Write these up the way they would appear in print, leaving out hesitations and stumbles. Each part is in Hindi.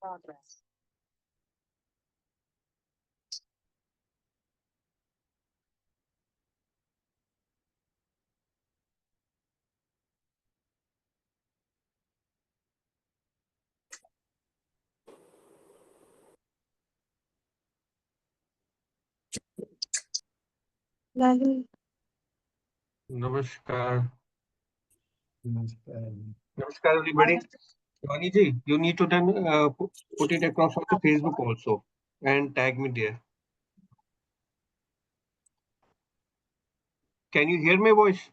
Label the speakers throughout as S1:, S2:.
S1: progress.
S2: Namaskar.
S3: नमस्कार।
S2: Namaskar, everybody. Vani ji, you need to then put it across on the Facebook also and tag me there. Can you hear my voice?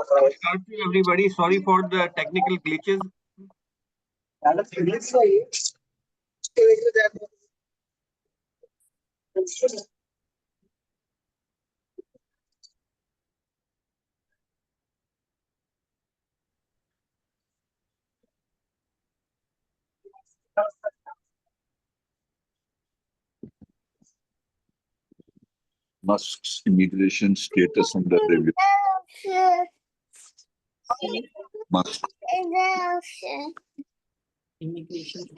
S2: Namaskar to everybody. Sorry for the technical glitches.
S4: Musk's immigration status under review. Musk.
S1: Immigration.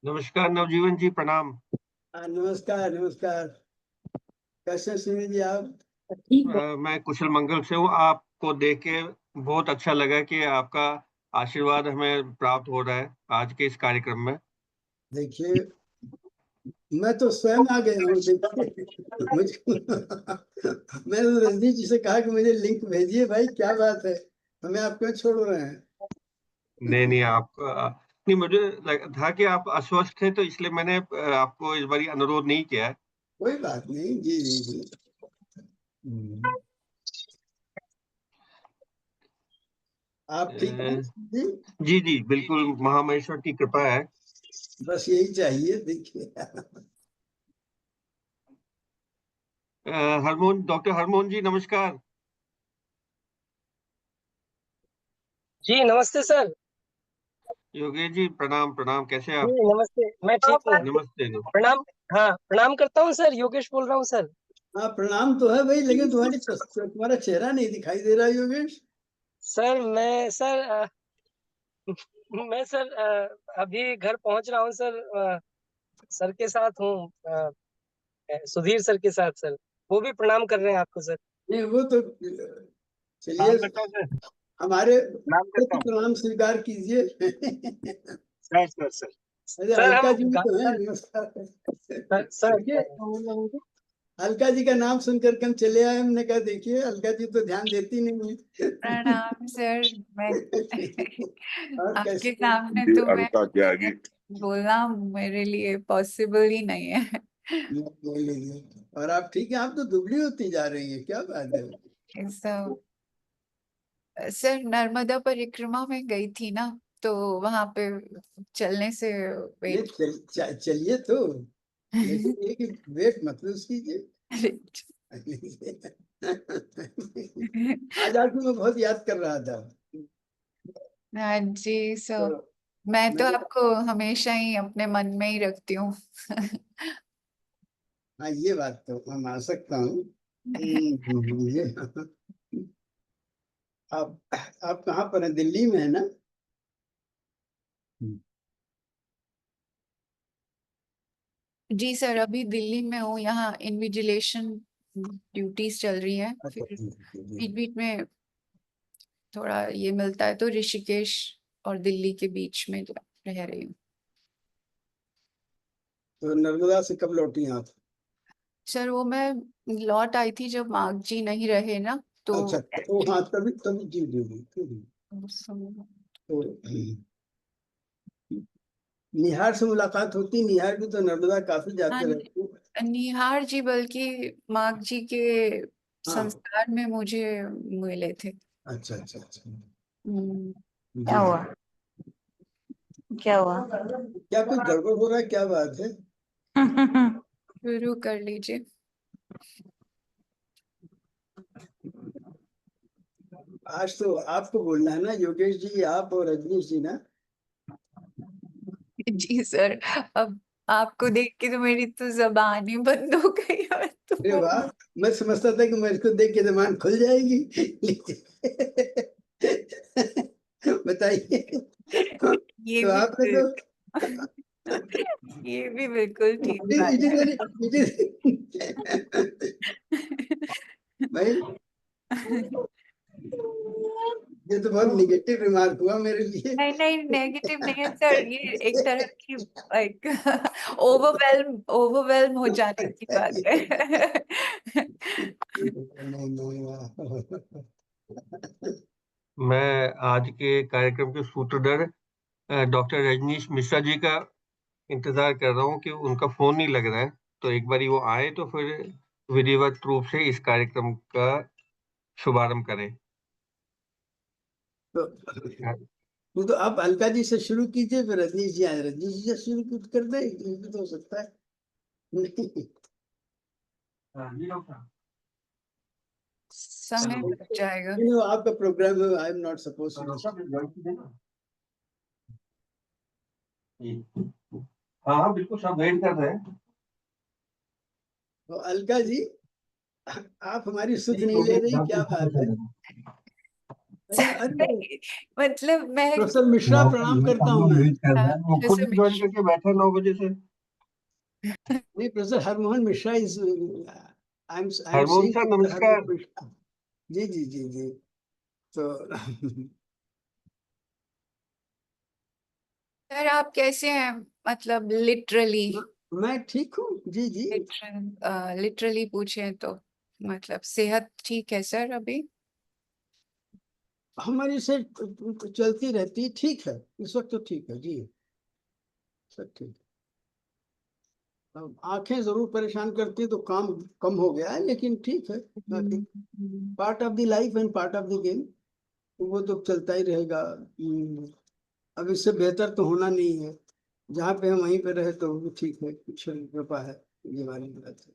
S2: नमस्कार नवजीवन जी, प्रणाम।
S3: नमस्कार नमस्कार। कैसे हैं सुनील जी आप?
S2: मैं कुशल मंगल से हूँ। आपको देख के बहुत अच्छा लगा कि आपका आशीर्वाद हमें प्राप्त हो रहा है आज के इस कार्यक्रम में।
S3: देखिए, मैं तो स्वयं आ गया हूँ। देखिए मुझको मैंने रजनी जी से कहा कि मुझे लिंक भेजिए। भाई क्या बात है, हमें आप क्यों छोड़ रहे हैं?
S2: नहीं आपका नहीं, मुझे लगा था कि आप अस्वस्थ थे तो इसलिए मैंने आपको इस बारी अनुरोध नहीं किया है।
S3: कोई बात नहीं जी जी जी। आप ठीक हैं जी?
S2: जी जी बिल्कुल, महामहेश्वर की कृपा है।
S3: बस यही चाहिए। देखिए
S2: डॉक्टर हरमोहन जी नमस्कार।
S5: जी नमस्ते सर।
S2: योगेश जी प्रणाम प्रणाम, कैसे आप?
S5: जी नमस्ते, मैं ठीक हूँ।
S2: नमस्ते।
S5: प्रणाम। हाँ प्रणाम करता हूँ सर, योगेश बोल रहा हूँ सर।
S3: हाँ प्रणाम तो है भाई, लेकिन तुम्हारा चेहरा नहीं दिखाई दे रहा योगेश।
S5: सर मैं सर अभी घर पहुँच रहा हूँ सर। सर के साथ हूँ, सुधीर सर के साथ सर। वो भी प्रणाम कर रहे हैं आपको सर।
S3: नहीं वो तो चलिए, हमारे प्रणाम स्वीकार कीजिए।
S5: सर
S3: अलका जी तो है। नमस्कार
S5: सर।
S3: अलका जी का नाम सुनकर के हम चले आए। हमने कहा देखिए अलका जी तो ध्यान देती नहीं है।
S6: प्रणाम सर। मैं आपके
S3: कैसे
S6: सामने तो मैं
S4: अलका के आगे
S6: बोलना मेरे लिए पॉसिबल ही नहीं है।
S3: बोल लीजिए। और आप ठीक है? आप तो दुबली होती जा रही है, क्या बात है?
S6: सर नर्मदा परिक्रमा में गई थी ना, तो वहां पे चलने से वेट
S3: चलिए तो, लेकिन ये कि वेट मत लूज कीजिए। आज आपको मैं बहुत याद कर रहा था।
S6: हाँ जी सर, मैं तो आपको हमेशा ही अपने मन में ही रखती हूँ।
S3: हाँ ये बात तो मैं मान सकता हूँ। आप कहाँ पर हैं? दिल्ली में है ना?
S6: जी सर, अभी दिल्ली में हूँ। यहाँ इन्विजिलेशन ड्यूटीज चल रही है, फिर बीच बीच में थोड़ा ये मिलता है तो ऋषिकेश और दिल्ली के बीच में रह रही हूँ।
S3: तो नर्मदा से कब लौटी आप?
S6: सर वो मैं लौट आई थी जब मार्ग जी नहीं रहे ना, तो
S3: अच्छा, तो हाँ, तभी तभी जी जी जी तो निहार से मुलाकात होती। निहार भी तो नर्मदा काफी जाते रहते।
S6: निहार जी बल्कि मार्ग जी के
S3: हाँ,
S6: संस्कार में मुझे मिले थे।
S3: अच्छा अच्छा अच्छा।
S1: क्या
S3: जी।
S1: हुआ? क्या हुआ?
S3: क्या कुछ गड़बड़ हो रहा है? क्या बात है?
S6: शुरू कर लीजिए।
S3: आज तो आपको बोलना है ना, योगेश जी, आप और रजनीश जी ना।
S6: जी सर, अब आपको देख के तो मेरी तो जबान ही बंद हो गई है
S3: अरे
S6: तो
S3: वाह, मैं समझता था कि मैं इसको देख के जबान खुल जाएगी। बताइए।
S6: ये
S3: तो
S6: भी
S3: आपने तो
S6: ये भी बिल्कुल ठीक
S3: it
S6: बात
S3: is
S6: है।
S3: very- it is- भाई, ये तो बहुत निगेटिव रिमार्क हुआ मेरे लिए।
S6: नहीं नहीं, नेगेटिव नहीं है सर, ये एक तरह की एक ओवरवेल्म हो जाने की बात है।
S3: नहीं, नहीं,
S2: मैं आज के कार्यक्रम के सूत्रधर डॉक्टर रजनीश मिश्रा जी का इंतजार कर रहा हूँ कि उनका फोन नहीं लग रहा है, तो एक बार वो आए तो फिर विधिवत रूप से इस कार्यक्रम का शुभारंभ करें।
S3: तो आप अलका जी से शुरू कीजिए, फिर रजनीश जी आए। रजनीश जी से शुरू कुछ कर दे, ये भी तो हो सकता है। नहीं,
S6: समय लग जाएगा।
S3: वो आपका प्रोग्राम है, आई एम नॉट सपोज।
S2: हाँ हाँ बिल्कुल, सब वेट कर रहे हैं।
S3: तो अलका जी, आप हमारी सुध नहीं ले रही, क्या बात है? अरे,
S6: मतलब मैं
S3: प्रोफेसर मिश्रा, प्रणाम करता हूँ मैं।
S2: वो खुद
S6: जैसे
S2: ज्वाइन करके बैठा 9 बजे से।
S3: नहीं, professor Harmohan Mishra is I am
S2: Harmohan
S3: seeing
S2: sir नमस्कार।
S3: जी जी जी जी। तो
S6: सर आप कैसे हैं, मतलब लिटरली
S3: मैं ठीक हूँ जी जी।
S6: लिटरली पूछें तो मतलब सेहत ठीक है सर अभी?
S3: हमारी से चलती रहती, ठीक है इस वक्त तो, ठीक है जी, सब ठीक है। अब आंखें जरूर परेशान करती है, तो काम कम हो गया है, लेकिन ठीक है। बाकी part of the life and part of the game, वो तो चलता ही रहेगा। अब इससे बेहतर तो होना नहीं है। जहाँ पे हम वहीं पे रहे तो वो ठीक है, कुछ कृपा है, ये वाली बात है।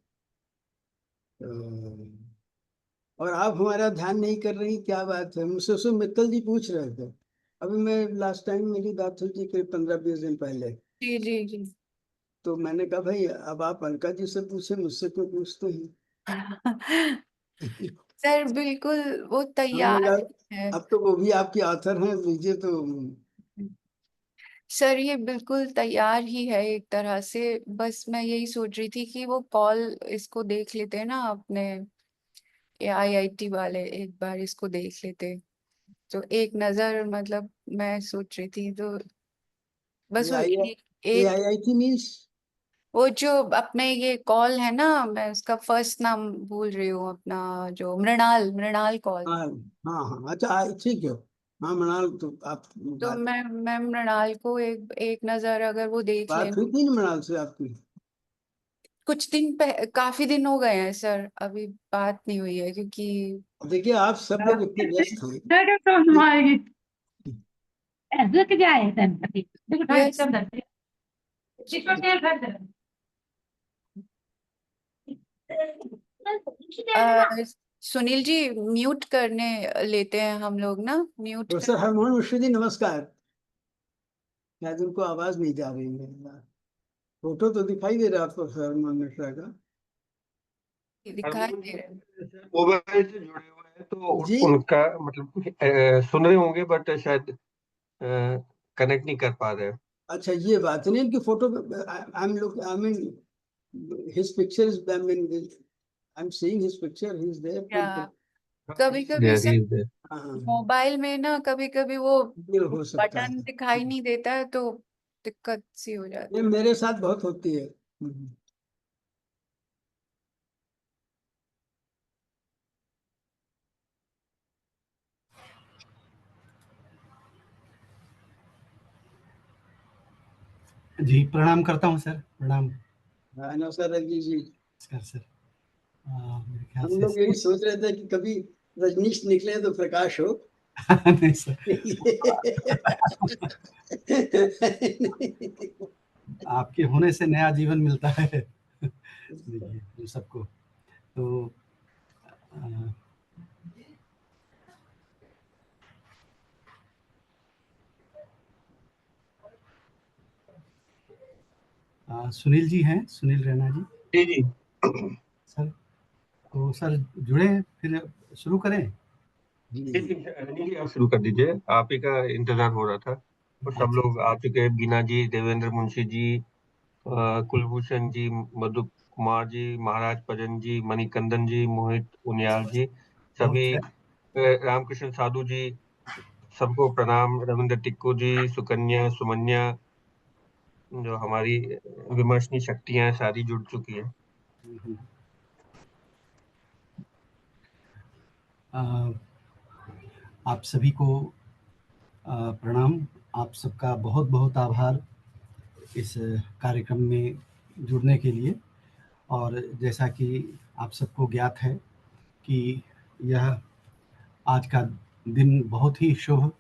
S3: और आप हमारा ध्यान नहीं कर रही, क्या बात है? मुझसे उसमें मित्तल जी पूछ रहे थे। अभी मैं लास्ट टाइम मेरी बात हुई थी करीब 15-20 दिन पहले।
S6: जी जी जी।
S3: तो मैंने कहा भाई, अब आप अलका जी से पूछे, मुझसे क्यों पूछते हैं?
S6: सर बिल्कुल वो
S3: हमने
S6: तैयार
S3: कहा
S6: है।
S3: अब तो वो भी आपके ऑथर हैं, लीजिए तो।
S6: सर ये बिल्कुल तैयार ही है एक तरह से, बस मैं यही सोच रही थी कि वो कॉल इसको देख लेते हैं ना अपने IIT वाले, एक बार इसको देख लेते तो एक नजर, मतलब मैं सोच रही थी तो बस वो एक
S3: AIIT मीन्स?
S6: वो जो अपने ये कॉल है ना, मैं उसका फर्स्ट नाम भूल रही हूँ, अपना जो मृणाल मृणाल कॉल।
S3: हाँ हाँ हाँ, अच्छा ठीक है। हाँ, मृणाल, तो आप
S6: तो
S3: बात
S6: मैं मृणाल को एक एक नजर अगर वो देख
S3: बात
S6: लें।
S3: हुई थी ना मृणाल से आपकी?
S6: कुछ दिन काफी दिन हो गए हैं सर, अभी बात नहीं हुई है क्योंकि
S3: देखिए, आप सब लोग इतने व्यस्त हैं
S6: व्यस्त। सुनील जी म्यूट करने लेते हैं हम लोग ना, म्यूट कर।
S3: प्रोफेसर हरमोहन मिश्रा जी नमस्कार। शायद उनको आवाज नहीं जा रही है। फोटो तो दिखाई दे रहा है आपको हरमोहन मिश्रा का।
S6: दिखाई दे रहा है।
S2: मोबाइल से जुड़े हुए हैं तो
S3: जी,
S2: उनका मतलब सुन रहे होंगे, बट शायद कनेक्ट नहीं कर पा रहे हैं।
S3: अच्छा ये बात नहीं, इनकी photo I am look, I mean his picture is, I mean I am seeing his picture, he is there.
S6: क्या कभी कभी
S2: There
S6: sir
S2: he is there.
S3: हाँ
S6: मोबाइल में ना कभी कभी वो
S3: ये हो सकता है।
S6: बटन दिखाई नहीं देता है तो दिक्कत सी हो जाती
S3: ये मेरे साथ बहुत होती है।
S7: जी प्रणाम करता हूँ सर, प्रणाम।
S3: हाँ नमस्कार रजनीश जी।
S7: नमस्कार सर। मेरे ख्याल
S3: हम
S7: से
S3: लोग यही सोच रहे थे कि कभी रजनीश निकले तो प्रकाश हो।
S7: नहीं सर, आपके होने से नया जीवन मिलता है देखिए हम सबको। तो सुनील जी हैं, सुनील रैना जी।
S2: जी जी
S7: सर तो सर जुड़े, फिर शुरू करें।
S2: जी जी रजनी जी, आप शुरू कर दीजिए, आप ही का इंतजार हो रहा था। और सब
S7: अच्छा,
S2: लोग आ चुके हैं, बीना जी, देवेंद्र मुंशी जी, कुलभूषण जी, मधु कुमार जी, महाराज भजन जी, मणिकंदन जी, मोहित उनियाल जी, सभी रामकृष्ण साधु जी, सबको प्रणाम। रविंद्र टिक्कू जी, सुकन्या, सुमन्या, जो हमारी विमर्शनी शक्तियां हैं, सारी जुड़ चुकी है।
S7: आप सभी को प्रणाम। आप सबका बहुत बहुत आभार इस कार्यक्रम में जुड़ने के लिए। और जैसा कि आप सबको ज्ञात है कि यह आज का दिन बहुत ही शुभ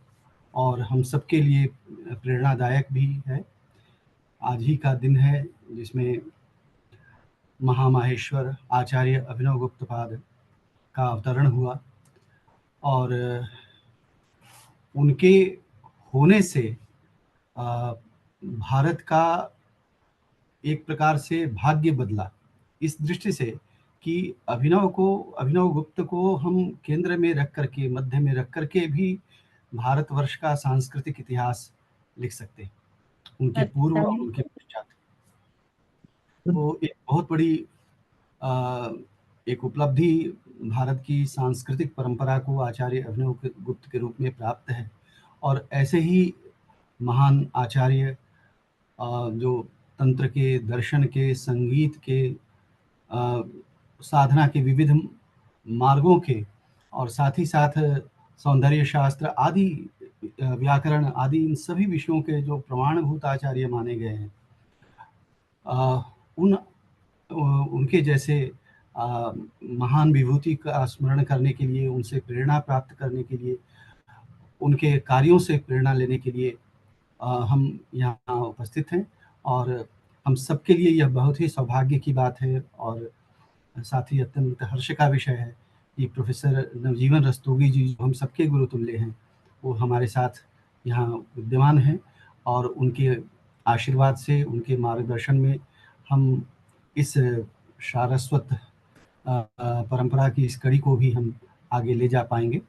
S7: और हम सबके लिए प्रेरणादायक भी है। आज ही का दिन है जिसमें महामाहेश्वर आचार्य अभिनव गुप्तपाद का अवतरण हुआ और उनके होने से भारत का एक प्रकार से भाग्य बदला, इस दृष्टि से कि अभिनव गुप्त को हम केंद्र में रख करके, मध्य में रख करके भी भारतवर्ष का सांस्कृतिक इतिहास लिख सकते हैं, उनके पूर्व और उनके पश्चात। तो एक बहुत बड़ी एक उपलब्धि भारत की सांस्कृतिक परंपरा को आचार्य अभिनव गुप्त के रूप में प्राप्त है। और ऐसे ही महान आचार्य जो तंत्र के, दर्शन के, संगीत के, साधना के विविध मार्गों के और साथ ही साथ सौंदर्य शास्त्र आदि, व्याकरण आदि, इन सभी विषयों के जो प्रमाणभूत आचार्य माने गए हैं, उनके जैसे महान विभूति का स्मरण करने के लिए, उनसे प्रेरणा प्राप्त करने के लिए, उनके कार्यों से प्रेरणा लेने के लिए हम यहाँ उपस्थित हैं। और हम सबके लिए यह बहुत ही सौभाग्य की बात है और साथ ही अत्यंत हर्ष का विषय है कि प्रोफेसर नवजीवन रस्तोगी जी, जो हम सबके गुरुतुल्य हैं, वो हमारे साथ यहाँ विद्यमान हैं। और उनके आशीर्वाद से, उनके मार्गदर्शन में हम इस सारस्वत परंपरा की इस कड़ी को भी हम आगे ले जा पाएंगे।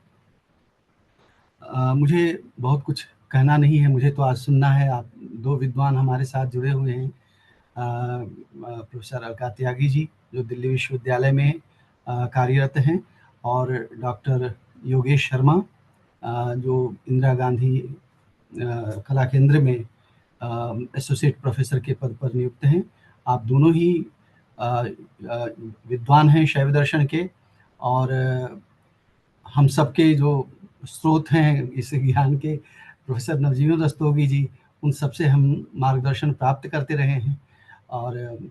S7: मुझे बहुत कुछ कहना नहीं है, मुझे तो आज सुनना है। आप दो विद्वान हमारे साथ जुड़े हुए हैं, प्रोफेसर अलका त्यागी जी जो दिल्ली विश्वविद्यालय में कार्यरत हैं, और डॉक्टर योगेश शर्मा जो इंदिरा गांधी कला केंद्र में एसोसिएट प्रोफेसर के पद पर नियुक्त हैं। आप दोनों ही विद्वान हैं शैव दर्शन के, और हम सबके जो स्रोत हैं इस ज्ञान के, प्रोफेसर नवजीवन रस्तोगी जी, उन सबसे हम मार्गदर्शन प्राप्त करते रहे हैं। और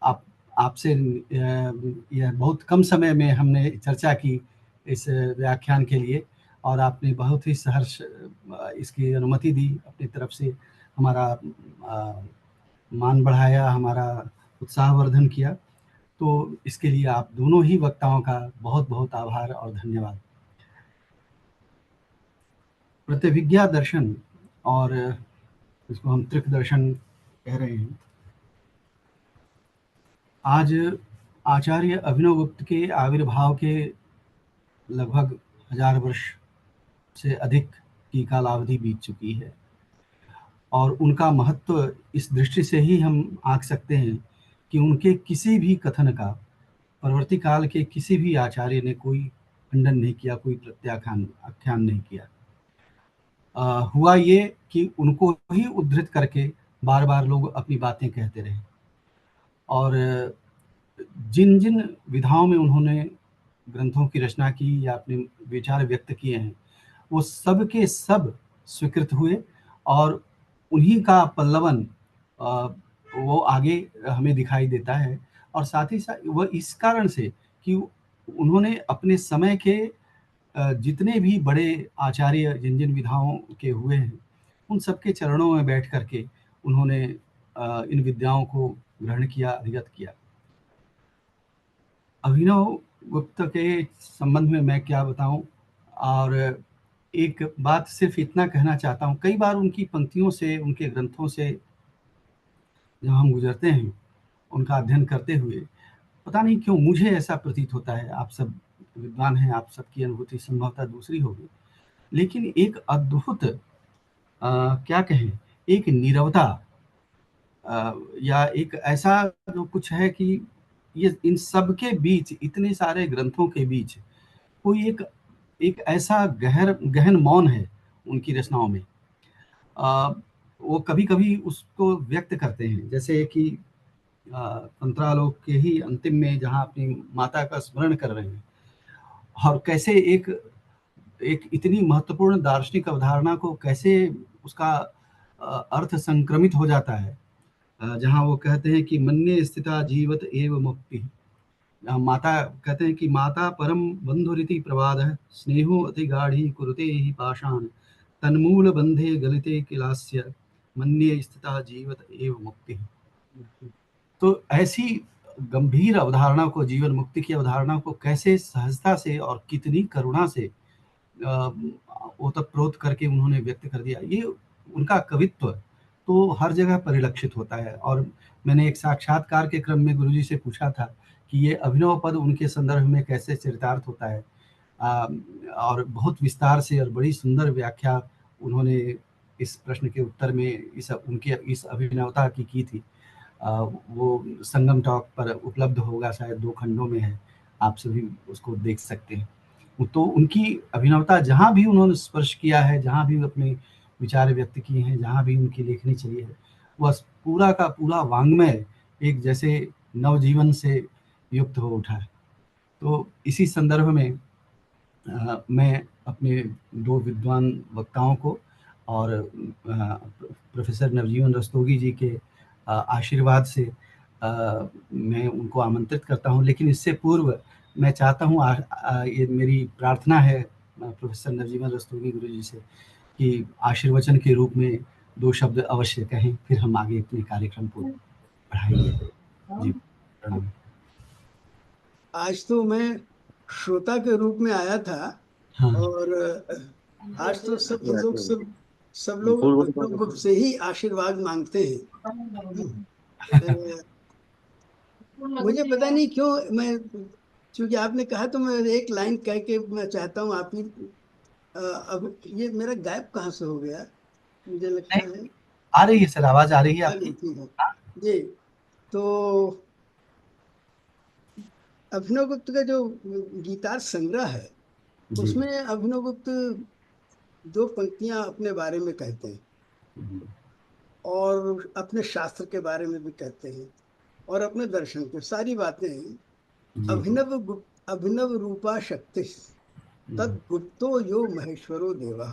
S7: आपसे यह बहुत कम समय में हमने चर्चा की इस व्याख्यान के लिए, और आपने बहुत ही सहर्ष इसकी अनुमति दी, अपनी तरफ से हमारा मान बढ़ाया, हमारा उत्साहवर्धन किया। तो इसके लिए आप दोनों ही वक्ताओं का बहुत बहुत आभार और धन्यवाद। प्रतिविज्ञा दर्शन, और इसको हम त्रिक दर्शन कह रहे हैं, आज आचार्य अभिनव गुप्त के आविर्भाव के लगभग 1000 वर्ष से अधिक की कालावधि बीत चुकी है। और उनका महत्व इस दृष्टि से ही हम आंक सकते हैं कि उनके किसी भी कथन का परवर्ती काल के किसी भी आचार्य ने कोई खंडन नहीं किया, कोई प्रत्याख्यान आख्यान नहीं किया। हुआ ये कि उनको ही उद्धृत करके बार बार लोग अपनी बातें कहते रहे, और जिन जिन विधाओं में उन्होंने ग्रंथों की रचना की या अपने विचार व्यक्त किए हैं, वो सब के सब स्वीकृत हुए, और उन्हीं का पल्लवन वो आगे हमें दिखाई देता है। और साथ ही साथ वह इस कारण से कि उन्होंने अपने समय के जितने भी बड़े आचार्य जिन जिन विधाओं के हुए हैं, उन सबके चरणों में बैठ करके उन्होंने इन विद्याओं को ग्रहण किया, अधिगत किया। अभिनव गुप्त के संबंध में मैं क्या बताऊं, और एक बात सिर्फ इतना कहना चाहता हूं, कई बार उनकी पंक्तियों से, उनके ग्रंथों से जब हम गुजरते हैं, उनका अध्ययन करते हुए, पता नहीं क्यों मुझे ऐसा प्रतीत होता है, आप सब विद्वान हैं, आप सबकी अनुभूति संभवतः दूसरी होगी, लेकिन एक अद्भुत क्या कहें, एक नीरवता या एक ऐसा जो कुछ है कि ये इन सब के बीच, इतने सारे ग्रंथों के बीच कोई एक ऐसा गहन मौन है उनकी रचनाओं में। वो कभी-कभी उसको व्यक्त करते हैं, जैसे कि तंत्रालोक के ही अंतिम में जहाँ अपनी माता का स्मरण कर रहे हैं, और कैसे एक इतनी महत्वपूर्ण दार्शनिक अवधारणा को कैसे उसका अर्थ संक्रमित हो जाता है, जहाँ वो कहते हैं कि मन्ये स्थिता जीवत एव मुक्ति। माता कहते हैं कि माता परम बंधुरिति प्रवादः स्नेहो अति गाढ़ी कुरुते ही पाषाण तन्मूल बंधे गलिते किलास्य मन्ये स्थिता जीवत एव मुक्ति। तो ऐसी गंभीर अवधारणा को, जीवन मुक्ति की अवधारणा को कैसे सहजता से और कितनी करुणा से ओतप्रोत करके उन्होंने व्यक्त कर दिया, ये उनका कवित्व तो हर जगह परिलक्षित होता है। और मैंने एक साक्षात्कार के क्रम में गुरुजी से पूछा था कि ये अभिनव पद उनके संदर्भ में कैसे चरितार्थ होता है, और बहुत विस्तार से और बड़ी सुंदर व्याख्या उन्होंने इस प्रश्न के उत्तर में उनके इस अभिनवता की थी। वो संगम टॉक पर उपलब्ध होगा, शायद 2 खंडों में है, आप सभी उसको देख सकते हैं। तो उनकी अभिनवता जहाँ भी उन्होंने स्पर्श किया है, जहाँ भी अपने विचार व्यक्त किए हैं, जहाँ भी उनकी लेखनी चली है, वह पूरा का पूरा वाङ्मय एक जैसे नवजीवन से युक्त हो उठा है। तो इसी संदर्भ में मैं अपने 2 विद्वान वक्ताओं को और प्रोफेसर नवजीवन रस्तोगी जी के आशीर्वाद से मैं उनको आमंत्रित करता हूं। लेकिन इससे पूर्व मैं चाहता हूं, ये मेरी प्रार्थना है प्रोफेसर नवजीवन रस्तोगी गुरुजी से कि आशीर्वचन के रूप में 2 शब्द अवश्य कहें, फिर हम आगे अपने कार्यक्रम को बढ़ाएंगे। जी प्रणाम।
S3: आज तो मैं श्रोता के रूप में आया था।
S7: हाँ।
S3: और आज तो सब लोग अभिनव से ही आशीर्वाद मांगते हैं। मुझे पता नहीं क्यों, मैं चूंकि आपने कहा तो मैं एक लाइन कह के मैं चाहता हूँ आप ही। अब ये मेरा गायब कहाँ से हो गया, मुझे लगता है
S7: आ रही है सर, आवाज आ रही है आपकी?
S3: जी। तो अभिनव गुप्त का जो गीतार संग्रह है, उसमें अभिनव गुप्त 2 पंक्तियां अपने बारे में कहते हैं, और अपने शास्त्र के बारे में भी कहते हैं, और अपने दर्शन के सारी बातें। अभिनव रूपा शक्ति तद गुप्तो यो महेश्वरो देवः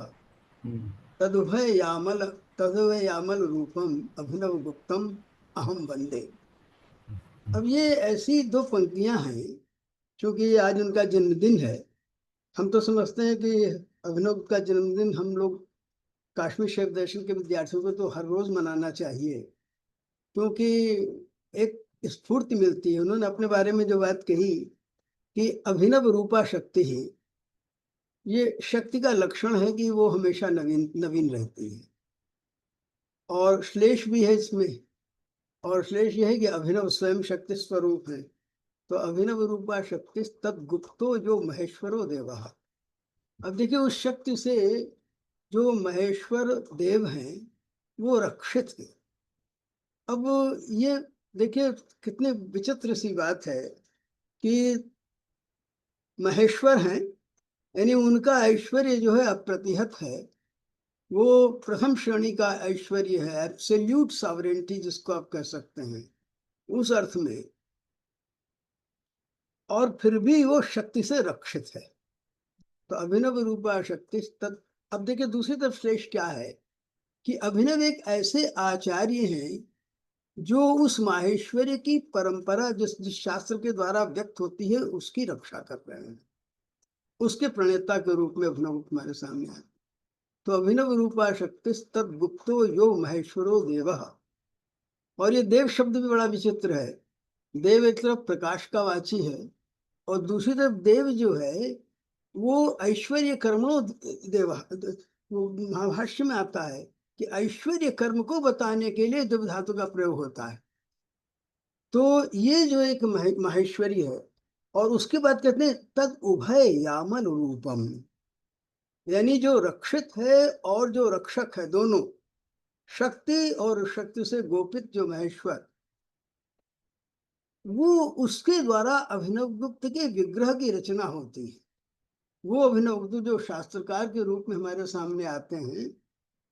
S3: तदुभय यामल रूपम अभिनव गुप्तम अहम वंदे। अब ये ऐसी 2 पंक्तियां हैं, क्योंकि आज उनका जन्मदिन है। हम तो समझते हैं कि अभिनव का जन्मदिन हम लोग काश्मीर शैव दर्शन के विद्यार्थियों को तो हर रोज मनाना चाहिए, क्योंकि एक स्फूर्ति मिलती है। उन्होंने अपने बारे में जो बात कही कि अभिनव रूपा शक्ति ही, ये शक्ति का लक्षण है कि वो हमेशा नवीन रहती है। और श्लेष भी है इसमें, और श्लेष यह है कि अभिनव स्वयं शक्ति स्वरूप है। तो अभिनव रूपा शक्ति तद गुप्तो जो महेश्वरो देवः। अब देखिए, उस शक्ति से जो महेश्वर देव हैं वो रक्षित है। अब ये देखिए कितने विचित्र सी बात है कि महेश्वर हैं यानी उनका ऐश्वर्य जो है अप्रतिहत है, वो प्रथम श्रेणी का ऐश्वर्य है, एब्सोल्यूट सॉवरेंटी जिसको आप कह सकते हैं उस अर्थ में, और फिर भी वो शक्ति से रक्षित है। तो अभिनव रूपा शक्ति तत्। अब देखिए दूसरी तरफ श्लेष क्या है कि अभिनव एक ऐसे आचार्य हैं जो उस माहेश्वरी की परंपरा जिस शास्त्र के द्वारा व्यक्त होती है उसकी रक्षा कर रहे हैं, उसके प्रणेता के रूप में अभिनव हमारे सामने आए। तो अभिनव रूपा शक्ति तत् गुप्तो यो महेश्वरो देवः। और ये देव शब्द भी बड़ा विचित्र है। देव एक तरफ प्रकाश का वाची है और दूसरी तरफ देव जो है वो ऐश्वर्य कर्मणो देव। वो महाभाष्य में आता है कि ऐश्वर्य कर्म को बताने के लिए देव धातु का प्रयोग होता है। तो ये जो एक माहेश्वरी है, और उसके बाद कहते हैं तद उभय यामल रूपम, यानी जो रक्षित है और जो रक्षक है, दोनों शक्ति और शक्ति से गोपित जो महेश्वर, वो उसके द्वारा अभिनव गुप्त के विग्रह की रचना होती है। वो अभिनव गुप्त जो शास्त्रकार के रूप में हमारे सामने आते हैं,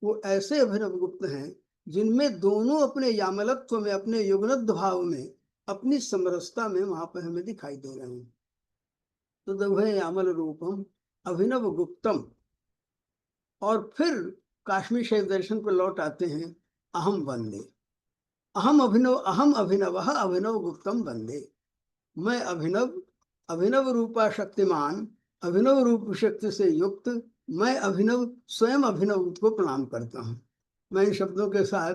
S3: वो ऐसे अभिनव गुप्त हैं जिनमें दोनों अपने यामलत्व में, अपने युगनद्ध भाव में, अपनी समरसता में वहां पर हमें दिखाई दे रहे हैं। तो दभय यामल रूपम अभिनव गुप्तम। और फिर काश्मीर शैव दर्शन पर लौट आते हैं, अहम वंदे, अहम अभिनव अभिनव गुप्तम वंदे। मैं अभिनव, अभिनव रूपा शक्तिमान, अभिनव रूप शक्ति से युक्त मैं अभिनव, स्वयं अभिनव को प्रणाम करता हूँ। मैं इन शब्दों के साथ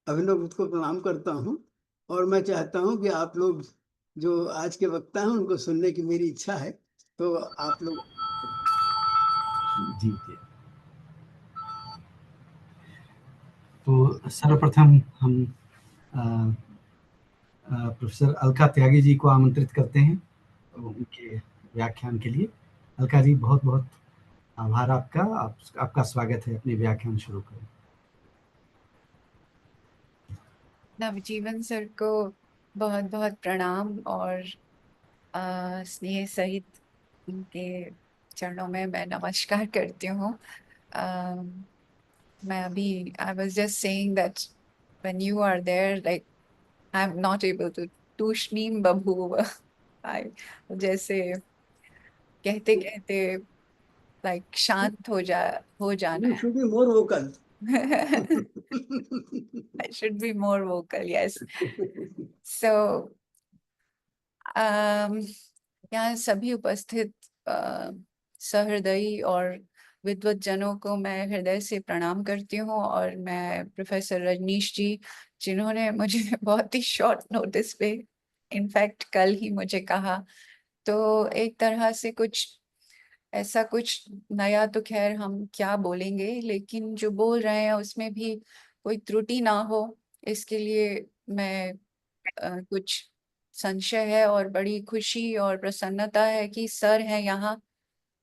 S3: अभिनव को प्रणाम करता हूँ और मैं चाहता हूँ कि आप लोग जो आज के वक्ता हैं उनको सुनने की मेरी इच्छा है। तो आप लोग
S7: जी जी। तो सर्वप्रथम हम प्रोफेसर अलका त्यागी जी को आमंत्रित करते हैं उनके व्याख्यान के लिए। अलका जी, बहुत बहुत आभार आपका, आपका स्वागत है, अपने व्याख्यान शुरू करें।
S6: नवजीवन सर को बहुत बहुत प्रणाम और स्नेह सहित उनके चरणों में मैं नमस्कार करती हूँ। मैं अभी I was just saying that when you are there, like I'm not able to तूष्णीम बभूव। जैसे कहते कहते like शांत हो जाना
S3: You
S6: है।
S3: should be more vocal.
S6: I should be more vocal, yes. So यहाँ सभी उपस्थित सहृदयी और विद्वत जनों को मैं हृदय से प्रणाम करती हूँ। और मैं प्रोफेसर रजनीश जी, जिन्होंने मुझे बहुत ही शॉर्ट नोटिस पे, इनफैक्ट कल ही मुझे कहा, तो एक तरह से कुछ ऐसा कुछ नया तो खैर हम क्या बोलेंगे, लेकिन जो बोल रहे हैं उसमें भी कोई त्रुटि ना हो, इसके लिए मैं कुछ संशय है और बड़ी खुशी और प्रसन्नता है कि सर हैं यहाँ,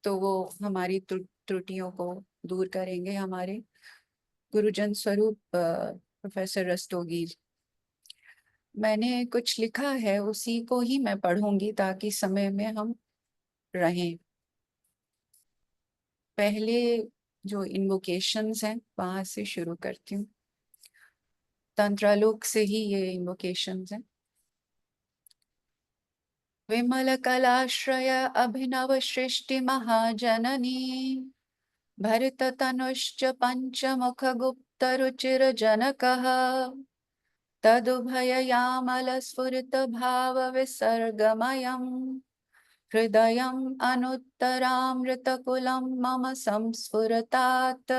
S6: तो वो हमारी त्रुटियों को दूर करेंगे। हमारे गुरुजन स्वरूप प्रोफेसर रस्तोगी। मैंने कुछ लिखा है, उसी को ही मैं पढ़ूंगी ताकि समय में हम रहें। पहले जो इन्वोकेशंस हैं वहां से शुरू करती हूँ। तंत्रालोक से ही ये इन्वोकेशंस हैं। विमल कलाश्रय अभिनव सृष्टि महाजननी, भरत तनुश्च पंचमुख गुप्त रुचिर जनकः, तदुभय यामल स्फुरित भाव विसर्गमयम्, हृदयम् अनुत्तरामृतकुलं मम संस्फुरतात्।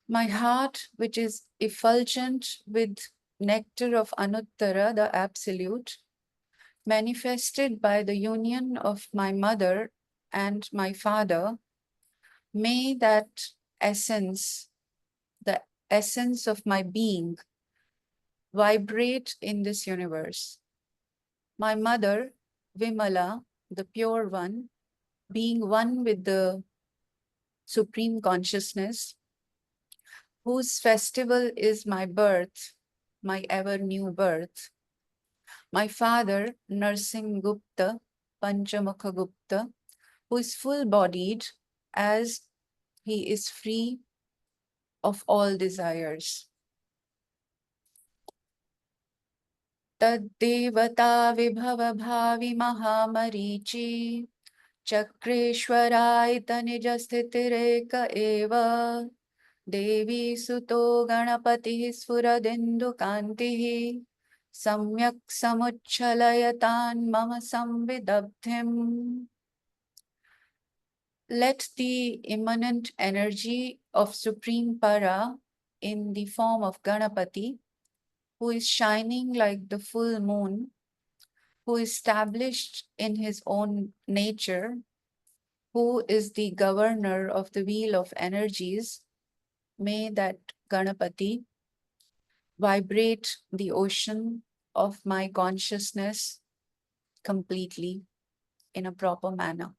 S6: My heart, which is effulgent with nectar of Anuttara, the Absolute, manifested by the union of my mother and my father, may that essence, the essence of my being, vibrate in this universe. My mother, Vimala, the pure one, being one with the Supreme Consciousness, whose festival is my birth, my ever new birth. My father, Narsingh Gupta, Panchamukha Gupta, who is full-bodied as he is free of all desires. Taddevata vibhava bhavi mahamarichi Chakreshwarayita nijasthitireka eva Devi suto ganapati sfuradindu kantihi Samyak samucchalayatan mama samvidabdhim. Let the immanent energy of Supreme Para in the form of Ganapati, who is shining like the full moon, who is established in his own nature, who is the governor of the wheel of energies, may that Ganapati vibrate the ocean of my consciousness completely in a proper manner.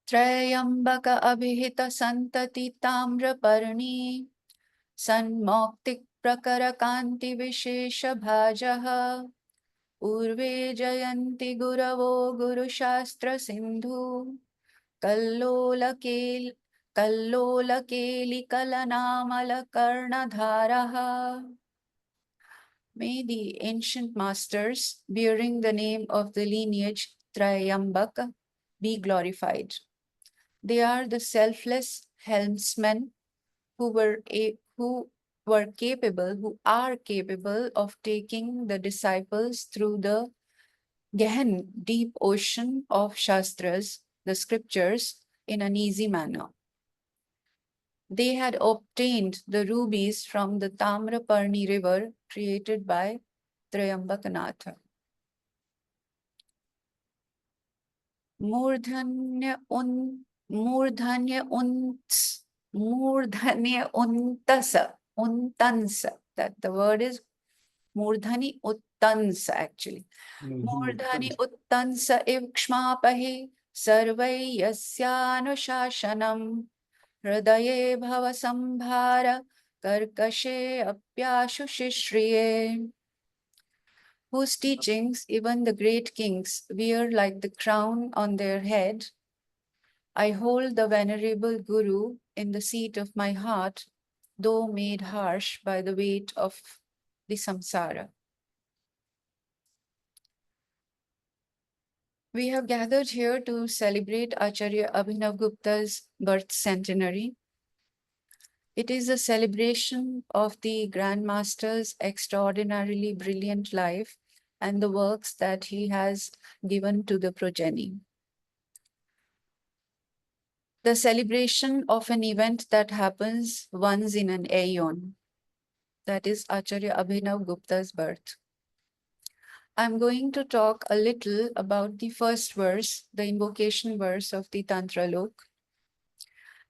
S6: Trayambaka abhita santati tamra parni sanmoktik prakara kanti vishesha bhajaha urve jayanti guravo guru shastra sindhu kallola keli kalanamala karnadharaha. May the ancient masters bearing the name of the lineage Trayambaka be glorified. They are the selfless helmsmen who are capable of taking the disciples through the Gehen, deep ocean of Shastras, the scriptures, in an easy manner. They had obtained the rubies from the Tamraparni river created by Trayambakanatha. Murdhanya untansa. That the word is Murdhani uttansa actually. Murdhani uttansa ivkshmapahi sarvai yasyanushashanam hridaye bhava sambhara karkashe apyashu shishriye. Whose teachings even the great kings wear like the crown on their head, I hold the venerable Guru in the seat of my heart, though made harsh by the weight of the samsara. We have gathered here to celebrate Acharya Abhinav Gupta's birth centenary. It is a celebration of the Grand Master's extraordinarily brilliant life and the works that he has given to the progeny. The celebration of an event that happens once in an aeon, that is Acharya Abhinav Gupta's birth. I'm going to talk a little about the first verse, the invocation verse of the Tantra Lok.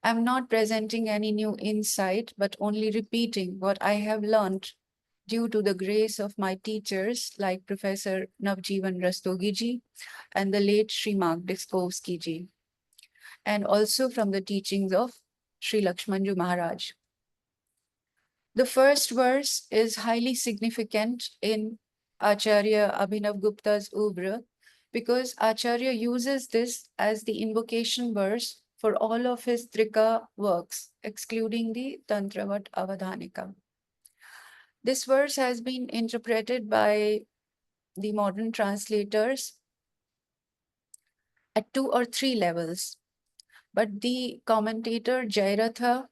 S6: I'm not presenting any new insight, but only repeating what I have learned due to the grace of my teachers like Professor Navjeevan Rastogi ji and the late Sri Mark Dyskovsky ji, and also from the teachings of Sri Lakshmanju Maharaj. The first verse is highly significant in Acharya Abhinav Gupta's oeuvre because Acharya uses this as the invocation verse for all of his Trika works, excluding the Tantravat Avadhanika. This verse has been interpreted by the modern translators at 2 or 3 levels, but the commentator Jairatha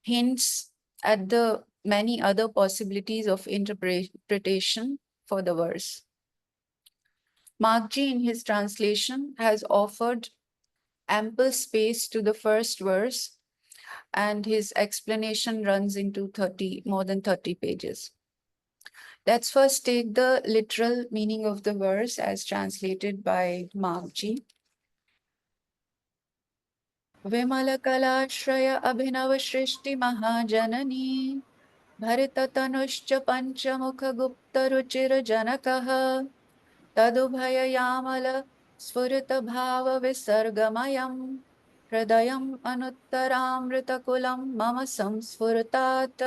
S6: hints at the many other possibilities of interpretation for the verse. Markji in his translation has offered ample space to the first verse and his explanation runs into more than 30 pages. Let's first take the literal meaning of the verse as translated by Markji. Vimala-kalashraya abhinav-shrishti mahajanani bharita-tanuscha panchamukha-gupta-ruchir-janakaha tadubhaya-yamala sfurita-bhava-visargamayam hridayam anuttaramrita-kulam mama samsfurtat.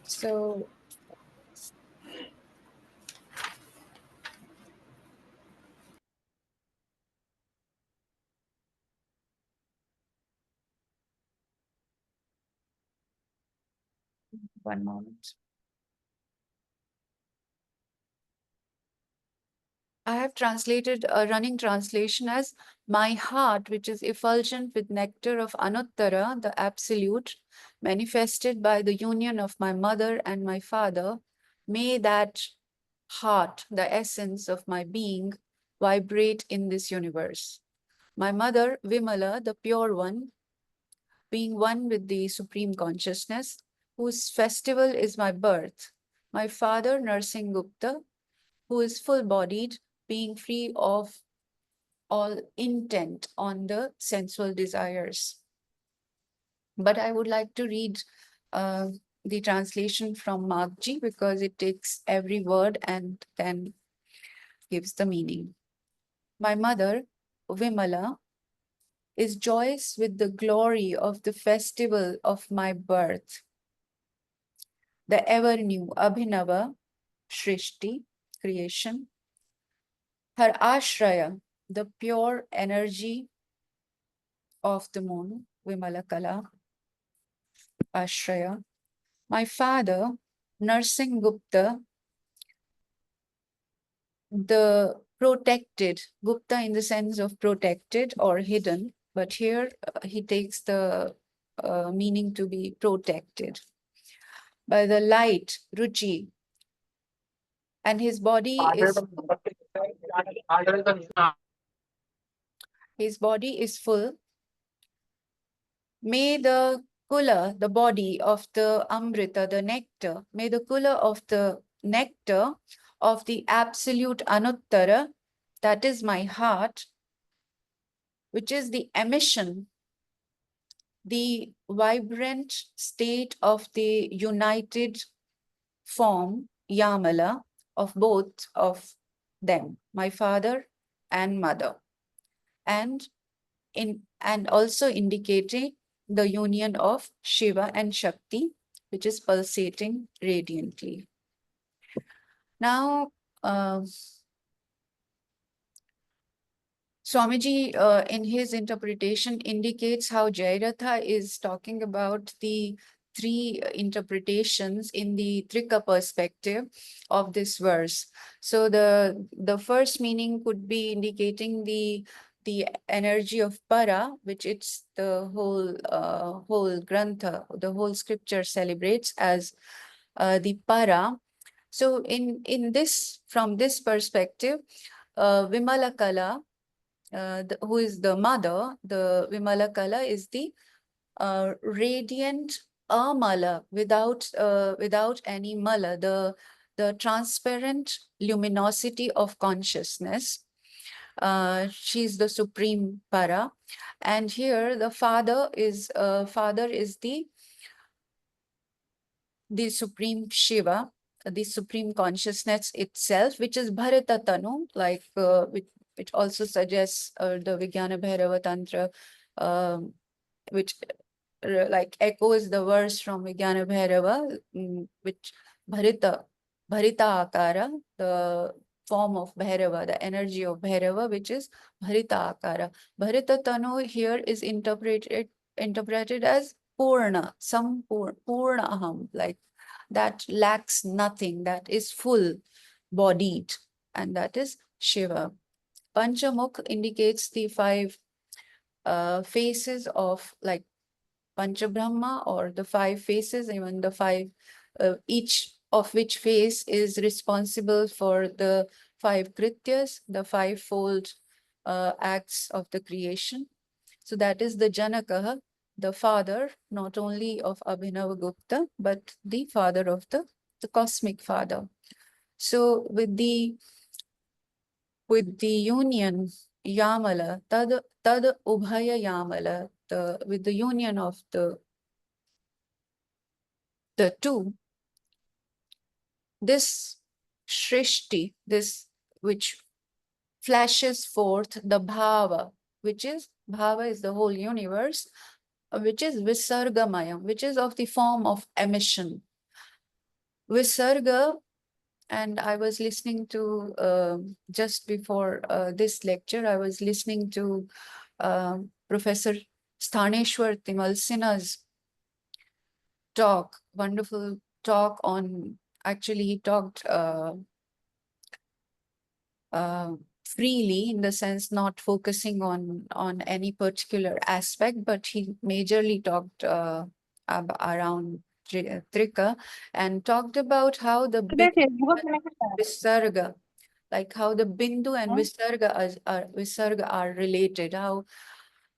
S6: So, One moment. I have translated a running translation as my heart, which is effulgent with nectar of Anuttara, the absolute, manifested by the union of my mother and my father. May that heart, the essence of my being, vibrate in this universe. My mother, Vimala, the pure one, being one with the supreme consciousness, whose festival is my birth. My father, Narsingh Gupta, who is full-bodied, being free of all intent on the sensual desires. But I would like to read the translation from Magji because it takes every word and then gives the meaning. My mother, Vimala, is joyous with the glory of the festival of my birth, the ever new Abhinava, Shrishti, creation. Her Ashraya, the pure energy of the moon, Vimalakala, Ashraya. My father, Narsingh Gupta, the protected, Gupta in the sense of protected or hidden, but here he takes the meaning to be protected by the light, Ruchi, and his body is full. May the kula, the body of the Amrita, the nectar, may the kula of the nectar of the absolute Anuttara, that is my heart, which is the emission, the vibrant state of the united form, Yamala, of both of them, my father and mother, and also indicating the union of Shiva and Shakti, which is pulsating radiantly. Now, Swamiji, in his interpretation, indicates how Jairatha is talking about the three interpretations in the Trika perspective of this verse. So the first meaning could be indicating the energy of para, which it's the whole grantha, the whole scripture celebrates as the para. So in this, from this perspective, Vimalakala, who is the mother, the Vimalakala is the radiant amala without any mala, the transparent luminosity of consciousness. She's the supreme para, and here the father is the supreme Shiva, the supreme consciousness itself, which is Bharata Tanu, like which also suggests the Vijnana Bhairava Tantra, which like echoes the verse from Vijnana Bhairava, which Bharita Akara, the form of Bhairava, the energy of Bhairava, which is Bharita Akara. Bharata Tanu here is interpreted as Purna, Purnaham, like that lacks nothing, that is full-bodied, and that is Shiva. Panchamukh indicates the five faces of like Panchabrahma, or the five faces, even the five, each of which face is responsible for the five krityas, the fivefold acts of the creation. So that is the Janakaha, the father, not only of Abhinavagupta, but the father of the cosmic father. So with the union, Yamala, tad ubhaya Yamala, with the union of the two, this Shrishti, this which flashes forth the Bhava, which is the whole universe, which is Visargamayam, which is of the form of emission. Visarga, and I was listening to, just before this lecture, I was listening to Professor Sthaneshwar Timalsina's talk, wonderful talk on, actually he talked freely, in the sense not focusing on any particular aspect, but he majorly talked around Trika, and talked about how the Visarga, like how the Bindu and Visarga are related, how,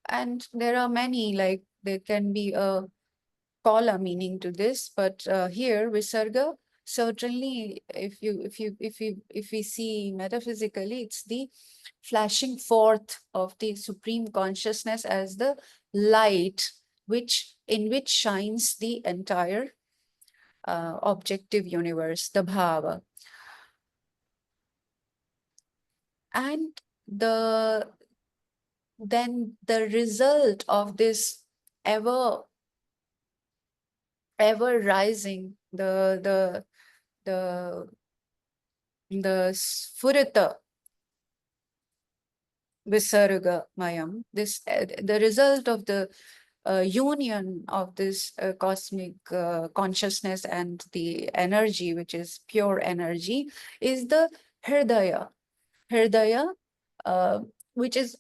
S6: and there are many, like there can be a Kala meaning to this, but here Visarga, certainly if we see metaphysically, it's the flashing forth of the supreme consciousness as the light in which shines the entire objective universe, the bhava. And then the result of this ever rising, the Sfurita Visarga Mayam, this the result of the union of this cosmic consciousness and the energy, which is pure energy, is the Hridaya. Hridaya, which is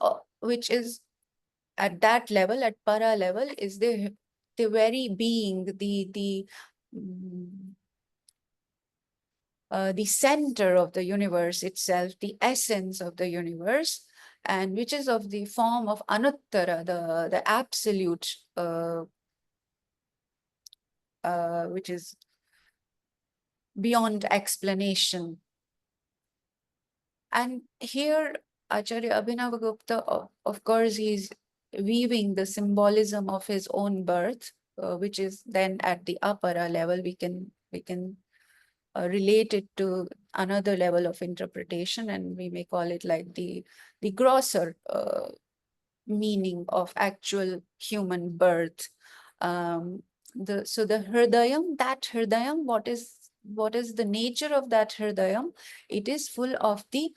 S6: at that level, at para level, is the very being, the center of the universe itself, the essence of the universe, and which is of the form of Anuttara, the absolute, which is beyond explanation. And here Acharya Abhinavagupta, of course, he's weaving the symbolism of his own birth, which is then at the apara level. We can relate it to another level of interpretation, and we may call it like the grosser meaning of actual human birth. So the Hridayam, that Hridayam, what is the nature of that Hridayam? It is full of the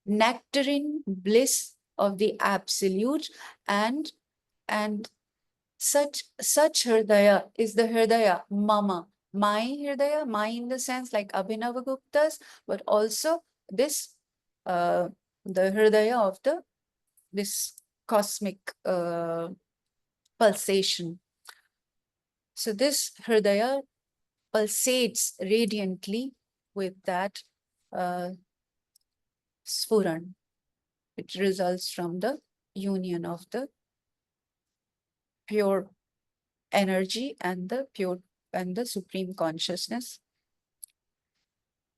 S6: nectarine bliss of the absolute, and such Hridaya is the Hridaya Mama, my Hridaya, my in the sense like Abhinavagupta's, but also this the Hridaya of this cosmic pulsation. So this Hridaya pulsates radiantly with that Sfuran. It results from the union of the pure energy and the supreme consciousness.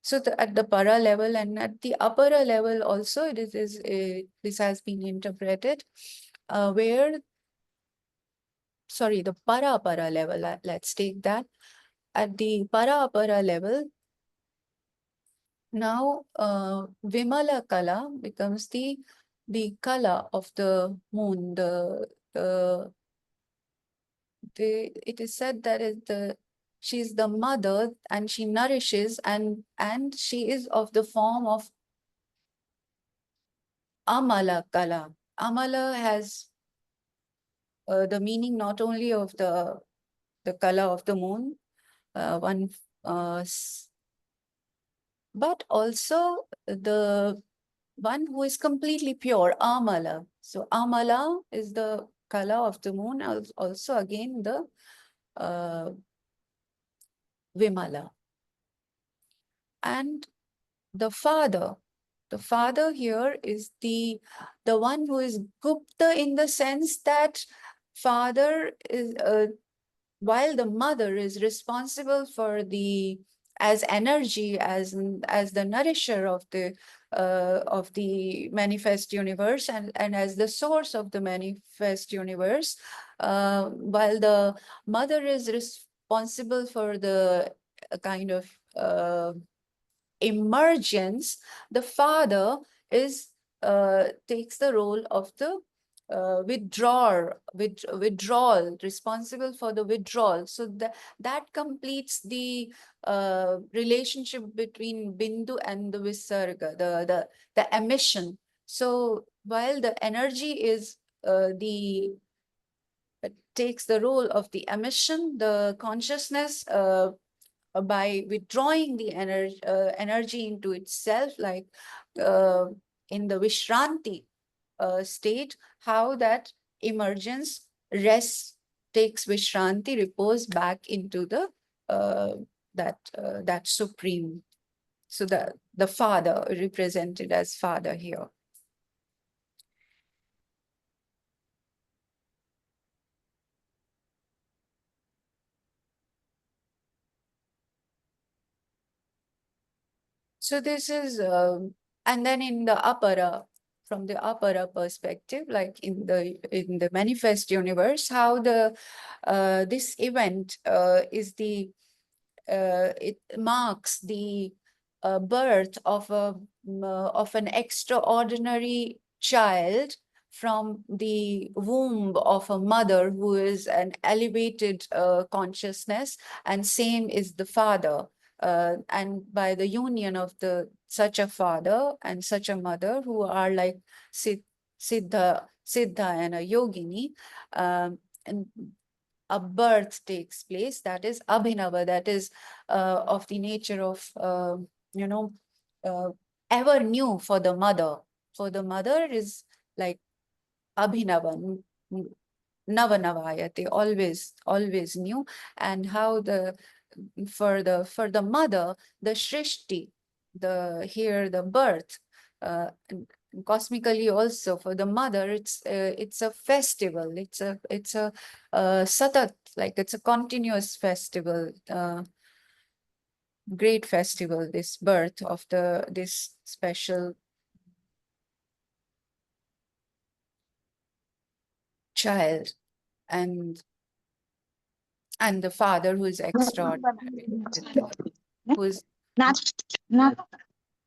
S6: So at the para level and at the upper level also, this has been interpreted where, sorry, the para level, let's take that. At the para level, now Vimala Kala becomes the Kala of the moon. It is said that she's the mother, and she nourishes, and she is of the form of Amala Kala. Amala has the meaning not only of the Kala of the moon, but also the one who is completely pure, Amala. So Amala is the Kala of the moon, also again the Vimala. And the father here is the one who is Gupta, in the sense that father is, while the mother is responsible for as energy, as the nourisher of the manifest universe, and as the source of the manifest universe, while the mother is responsible for the kind of emergence, the father takes the role of the withdrawal, responsible for the withdrawal. So that completes the relationship between Bindu and the Visarga, the emission. So while the energy is takes the role of the emission, the consciousness by withdrawing the energy into itself, like in the Vishranti state, how that emergence, rest, takes Vishranti, repose back into the that supreme. So the father, represented as father here. So this is, and then in the Apara, from the Apara perspective, like in the manifest universe, how the this event is the it marks the birth of an extraordinary child from the womb of a mother who is an elevated consciousness, and same is the father. And by the union of such a father and such a mother who are like Siddha and a Yogini, and a birth takes place, that is Abhinava, that is of the nature of, ever new for the mother. For the mother is like Abhinava, Navanavayate, always new. And how for the mother, the Shrishti, the birth, and cosmically also for the mother, it's a festival, it's a satat, like it's a continuous festival, great festival, this birth of this special child, and the father who is extraordinary, who is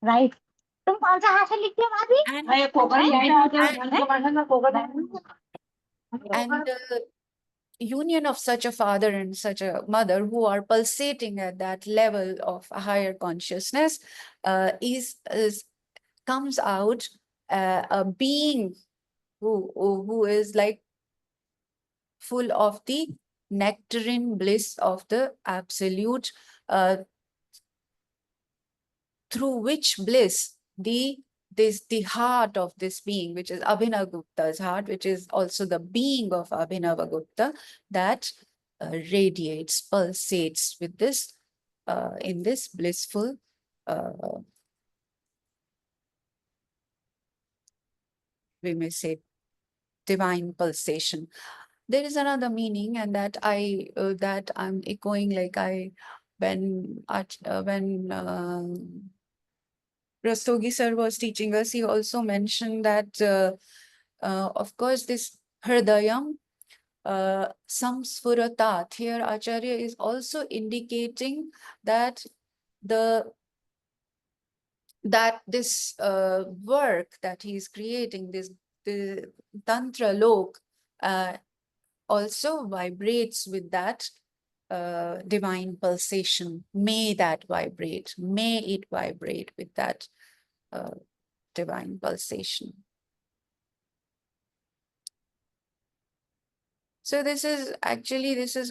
S1: right. तुम कौन सा हाथ से लिखती हो
S6: and the union of such a father and such a mother who are pulsating at that level of higher consciousness comes out a being who is like full of the nectarine bliss of the absolute, through which bliss the heart of this being, which is Abhinavagupta's heart, which is also the being of Abhinavagupta, that radiates, pulsates with this, in this blissful we may say divine pulsation. There is another meaning, and that I'm echoing, like when Rastogi sir was teaching us, he also mentioned that, of course, this Hridayam, Samsfuratat, here Acharya is also indicating that this work that he is creating, the Tantra Lok, also vibrates with that divine pulsation. May that vibrate, may it vibrate with that divine pulsation. So this is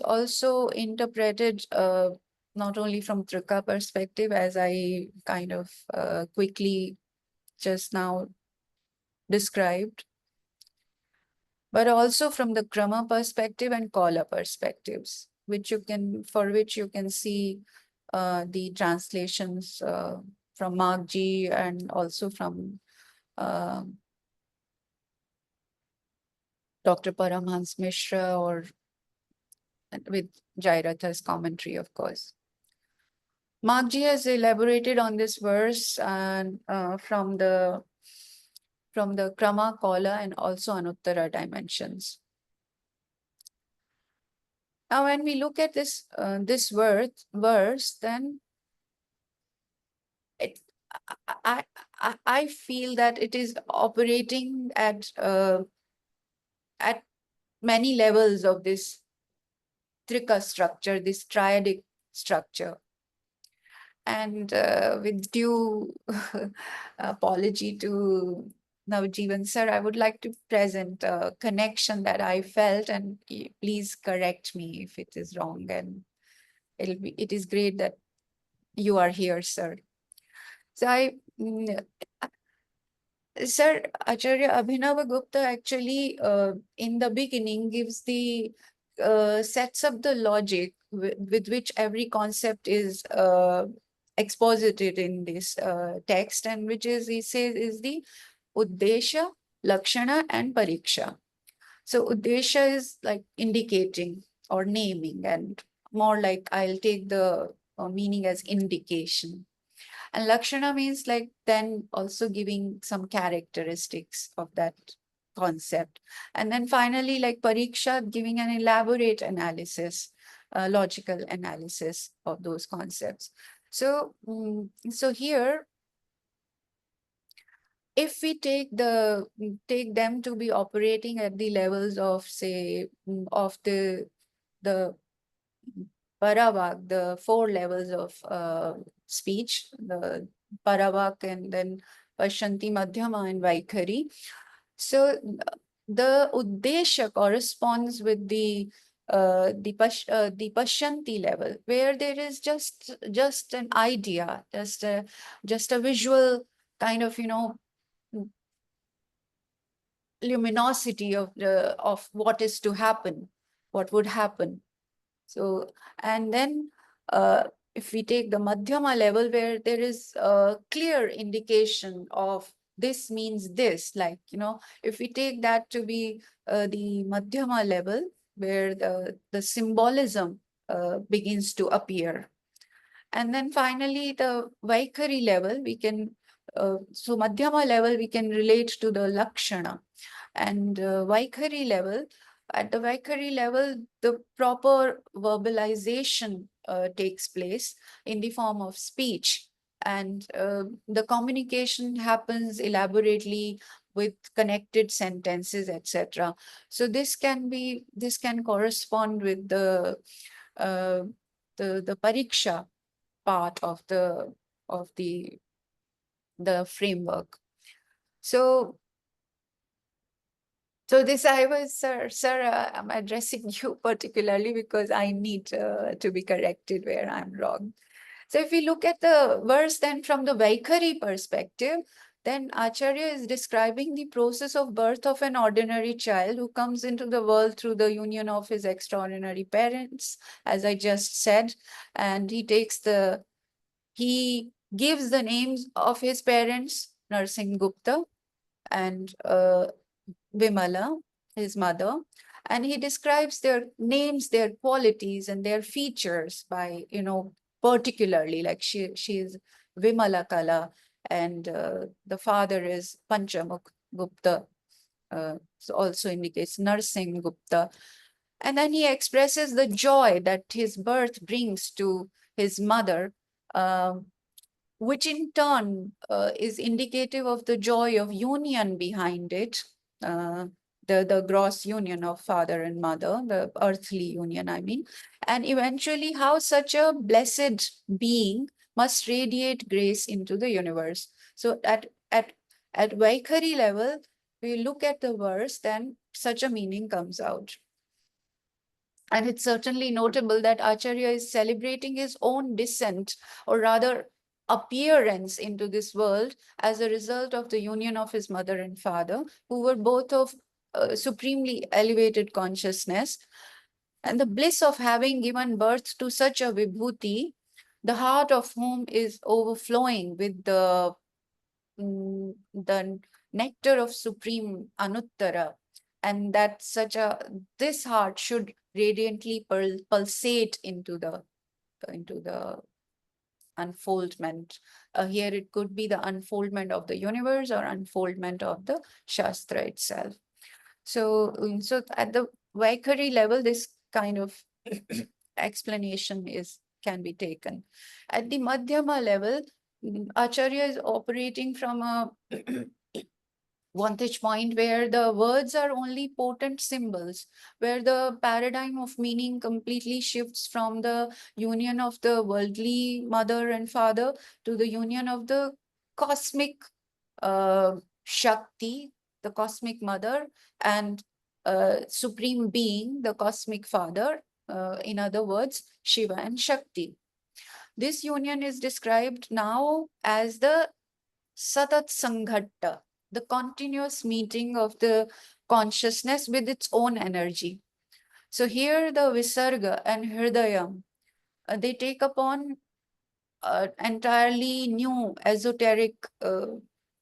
S6: also interpreted not only from Trika perspective, as I kind of quickly just now described, but also from the Krama perspective and Kala perspectives, for which you can see the translations from Magji and also from Dr. Paramhans Mishra, or with Jairatha's commentary, of course. Magji has elaborated on this verse and from the Krama, Kala, and also Anuttara dimensions. Now, when we look at this verse, then I feel that it is operating at many levels of this Trika structure, this triadic structure. And with due apology to Navjeevan sir, I would like to present a connection that I felt, and please correct me if it is wrong. And it is great that you are here, sir. So Sir, Acharya Abhinavagupta actually in the beginning gives the sets up the logic with which every concept is exposited in this text, and which is, he says, is the Uddesha, Lakshana and Pariksha. So Uddesha is like indicating or naming, and more like I'll take the meaning as indication. And Lakshana means like then also giving some characteristics of that concept. And then finally, like Pariksha, giving an elaborate analysis, logical analysis of those concepts. So, so here, if we take them to be operating at the levels of, say, of the Paravak, the 4 levels of speech, the Paravak and then Pashanti, Madhyama and Vaikhari. So the Uddesha corresponds with the Pashanti level, where there is just an idea, just a visual kind of, you know, luminosity of what is to happen, what would happen. So, and then if we take the Madhyama level, where there is a clear indication of this means this, like, you know, if we take that to be the Madhyama level, where the symbolism begins to appear. And then finally, the Vaikhari level, we can, so Madhyama level, we can relate to the Lakshana. And Vaikhari level, at the Vaikhari level, the proper verbalization takes place in the form of speech. And the communication happens elaborately with connected sentences, etc. So this can correspond with the pariksha part of the framework. So this I was, sir, I'm addressing you particularly because I need to be corrected where I'm wrong. So if we look at the verse then from the Vaikhari perspective, then Acharya is describing the process of birth of an ordinary child who comes into the world through the union of his extraordinary parents, as I just said, and he gives the names of his parents, Narsingh-Gupta and Vimala, his mother, and he describes their names, their qualities and their features by, you know, particularly, like she is Vimala Kala, and the father is Panchamukh Gupta, so also indicates Narsingh Gupta. And then he expresses the joy that his birth brings to his mother, which in turn is indicative of the joy of union behind it, the gross union of father and mother, the earthly union, I mean, and eventually how such a blessed being must radiate grace into the universe. So at Vaikhari level, we look at the verse, then such a meaning comes out. And it's certainly notable that Acharya is celebrating his own descent, or rather appearance into this world as a result of the union of his mother and father, who were both of supremely elevated consciousness. And the bliss of having given birth to such a Vibhuti, the heart of whom is overflowing with the nectar of supreme Anuttara, and that this heart should radiantly pulsate into the unfoldment. Here it could be the unfoldment of the universe or unfoldment of the Shastra itself. So, so at the Vaikhari level, this kind of explanation can be taken. At the Madhyama level, Acharya is operating from a vantage point where the words are only potent symbols, where the paradigm of meaning completely shifts from the union of the worldly mother and father to the union of the cosmic Shakti, the cosmic mother, and supreme being, the cosmic father, in other words, Shiva and Shakti. This union is described now as the Satat Sanghatta, the continuous meeting of the consciousness with its own energy. So here the Visarga and Hridayam, they take upon entirely new esoteric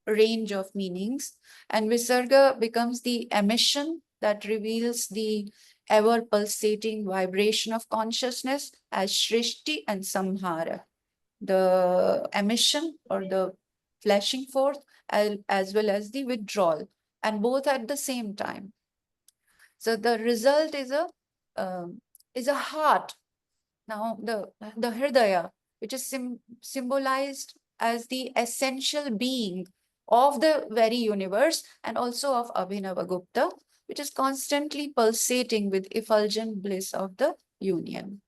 S6: range of meanings, and Visarga becomes the emission that reveals the ever pulsating vibration of consciousness as Shrishti and Samhara, the emission or the flashing forth as well as the withdrawal, and both at the same time. So the result is a heart. Now the Hridaya, which is symbolized as the essential being of the very universe and also of Abhinavagupta, which is constantly pulsating with effulgent bliss of the union.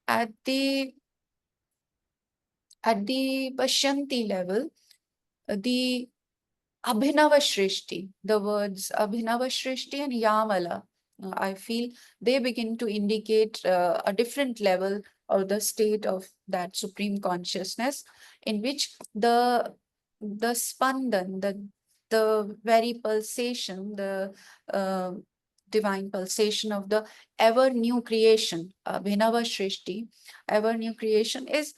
S6: At the Pashyanti level, the Abhinava Shrishti, the words Abhinava Shrishti and Yamala, I feel they begin to indicate a different level or the state of that supreme consciousness in which the spandan, the very pulsation, the divine pulsation of the ever new creation, Abhinava Shrishti, ever new creation is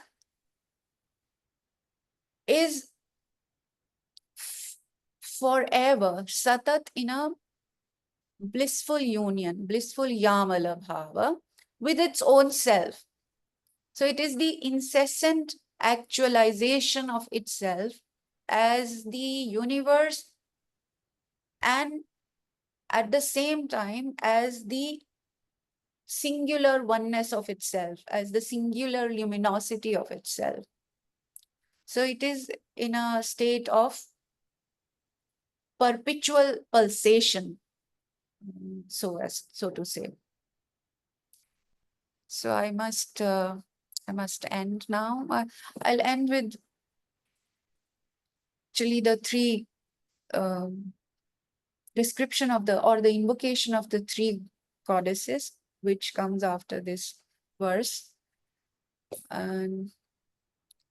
S6: forever, satat in a blissful union, blissful yamala bhava with its own self. So it is the incessant actualization of itself as the universe and at the same time as the singular oneness of itself, as the singular luminosity of itself. So it is in a state of perpetual pulsation, so to say. So I must end now. I'll end with actually the three description of the invocation of the three goddesses, which comes after this verse. And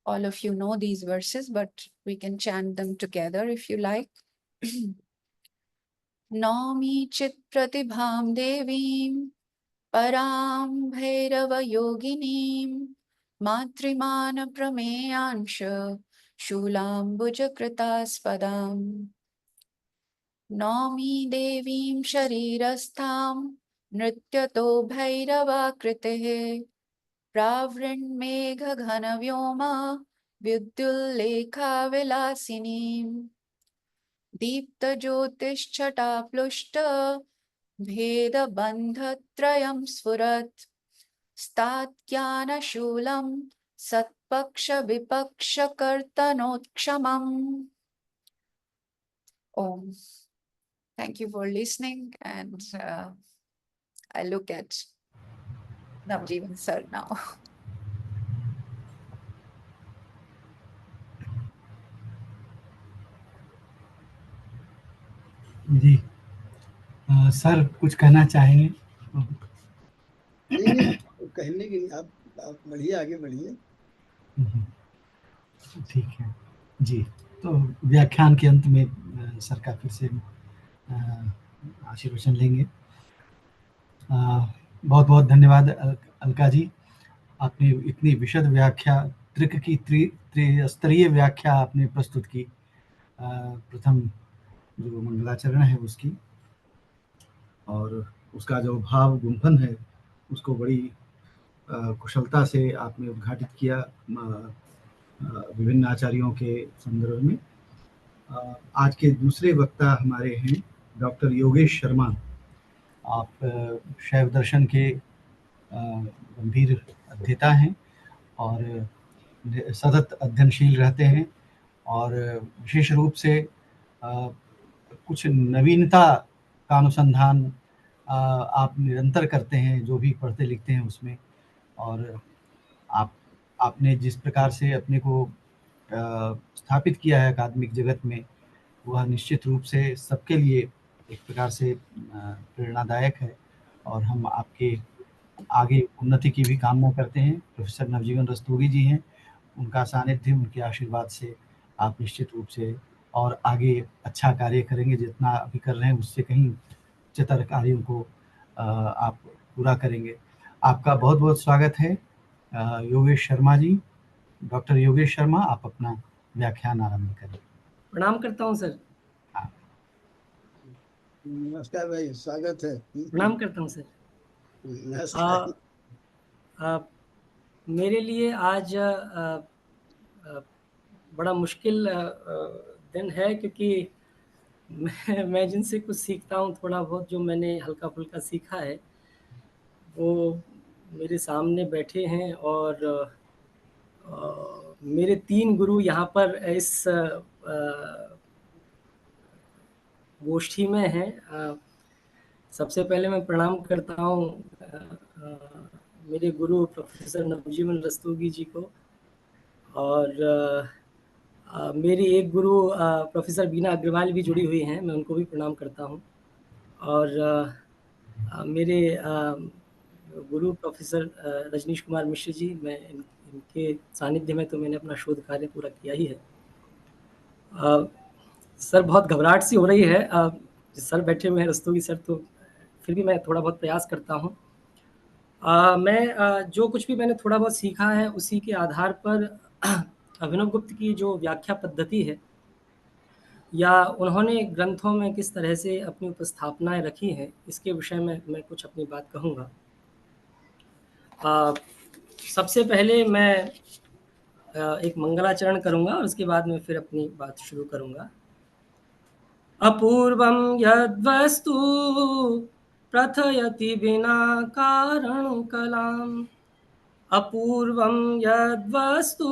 S6: all of you know these verses, but we can chant them together if you like. Naumi chit pratibham devim param bhairava yoginim matrimana prameyansha shulambuja kritaspadam. Naumi devim sharirastham nrityato bhairavakritehe pravrinmegha ghanavyoma vidyullekha vilasinim Deepta Jyotischata Plushta Bheda Bandhatrayam Sfurat Statyana Shulam Satpaksha Vipaksha Kartanokshamam. Om. Thank you for listening, and I look at Navjeevan sir now.
S7: जी सर कुछ कहना चाहेंगे?
S3: नहीं कहने की आप बढ़िए आगे बढ़िए।
S7: ठीक है जी। तो व्याख्यान के अंत में सर का फिर से आशीर्वचन लेंगे। बहुत बहुत धन्यवाद अलका जी, आपने इतनी विशद व्याख्या त्रिक की त्रिस्तरीय व्याख्या आपने प्रस्तुत की। प्रथम जो मंगलाचरण है उसकी, और उसका जो भाव गुंफन है उसको बड़ी कुशलता से आपने उद्घाटित किया विभिन्न आचार्यों के संदर्भ में। आज के दूसरे वक्ता हमारे हैं डॉक्टर योगेश शर्मा। आप शैव दर्शन के गंभीर अध्येता हैं और सतत अध्ययनशील रहते हैं, और विशेष रूप से कुछ नवीनता का अनुसंधान आप निरंतर करते हैं, जो भी पढ़ते लिखते हैं उसमें। और आपने जिस प्रकार से अपने को स्थापित किया है अकादमिक जगत में, वह निश्चित रूप से सबके लिए एक प्रकार से प्रेरणादायक है। और हम आपके आगे उन्नति की भी कामना करते हैं। प्रोफेसर नवजीवन रस्तोगी जी हैं, उनका सानिध्य, उनके आशीर्वाद से आप निश्चित रूप से और आगे अच्छा कार्य करेंगे, जितना अभी कर रहे हैं उससे कहीं उच्चतर कार्यों को आप पूरा करेंगे। आपका बहुत बहुत स्वागत है योगेश शर्मा जी। डॉक्टर योगेश शर्मा, आप अपना व्याख्यान आरंभ करें।
S5: प्रणाम करता हूँ सर।
S3: नमस्कार भाई, स्वागत है।
S5: प्रणाम करता हूँ सर।
S3: नमस्कार।
S5: मेरे लिए आज बड़ा मुश्किल दिन है, क्योंकि मैं जिनसे कुछ सीखता हूँ, थोड़ा बहुत जो मैंने हल्का फुल्का सीखा है, वो मेरे सामने बैठे हैं। और मेरे 3 गुरु यहाँ पर इस गोष्ठी में हैं। सबसे पहले मैं प्रणाम करता हूँ मेरे गुरु प्रोफेसर नवजीवन रस्तोगी जी को, और मेरी एक गुरु प्रोफेसर बीना अग्रवाल भी जुड़ी हुई हैं, मैं उनको भी प्रणाम करता हूँ। और मेरे गुरु प्रोफेसर रजनीश कुमार मिश्र जी, मैं इनके सानिध्य में तो मैंने अपना शोध कार्य पूरा किया ही है। सर बहुत घबराहट सी हो रही है, सर बैठे हुए हैं रस्तोगी सर, तो फिर भी मैं थोड़ा बहुत प्रयास करता हूँ। मैं जो कुछ भी मैंने थोड़ा बहुत सीखा है, उसी के आधार पर अभिनव गुप्त की जो व्याख्या पद्धति है, या उन्होंने ग्रंथों में किस तरह से अपनी उपस्थापनाएं रखी हैं, इसके विषय में मैं कुछ अपनी बात कहूँगा। सबसे पहले मैं एक मंगलाचरण करूँगा, और उसके बाद में फिर अपनी बात शुरू करूँगा। अपूर्वं यद्वस्तु प्रथयति बिना कारण कलाम्, अपूर्वं यद्वस्तु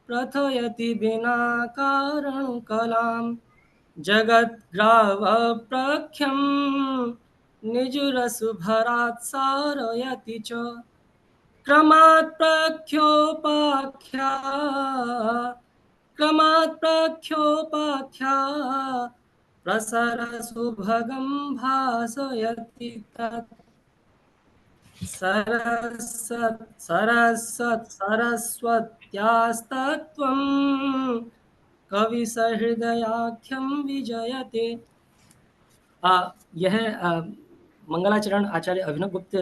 S5: प्रथयति बिना कारण कलाम्, जगद्ग्रावप्रख्यं निजरसभरात् सारयति च, क्रमात् प्रख्योपाख्या प्रसरसुभगं भासयति तत्, सरस्वत्यास्तत्त्वं कविसहृदयाख्यं विजयते। यह मंगलाचरण आचार्य अभिनव गुप्त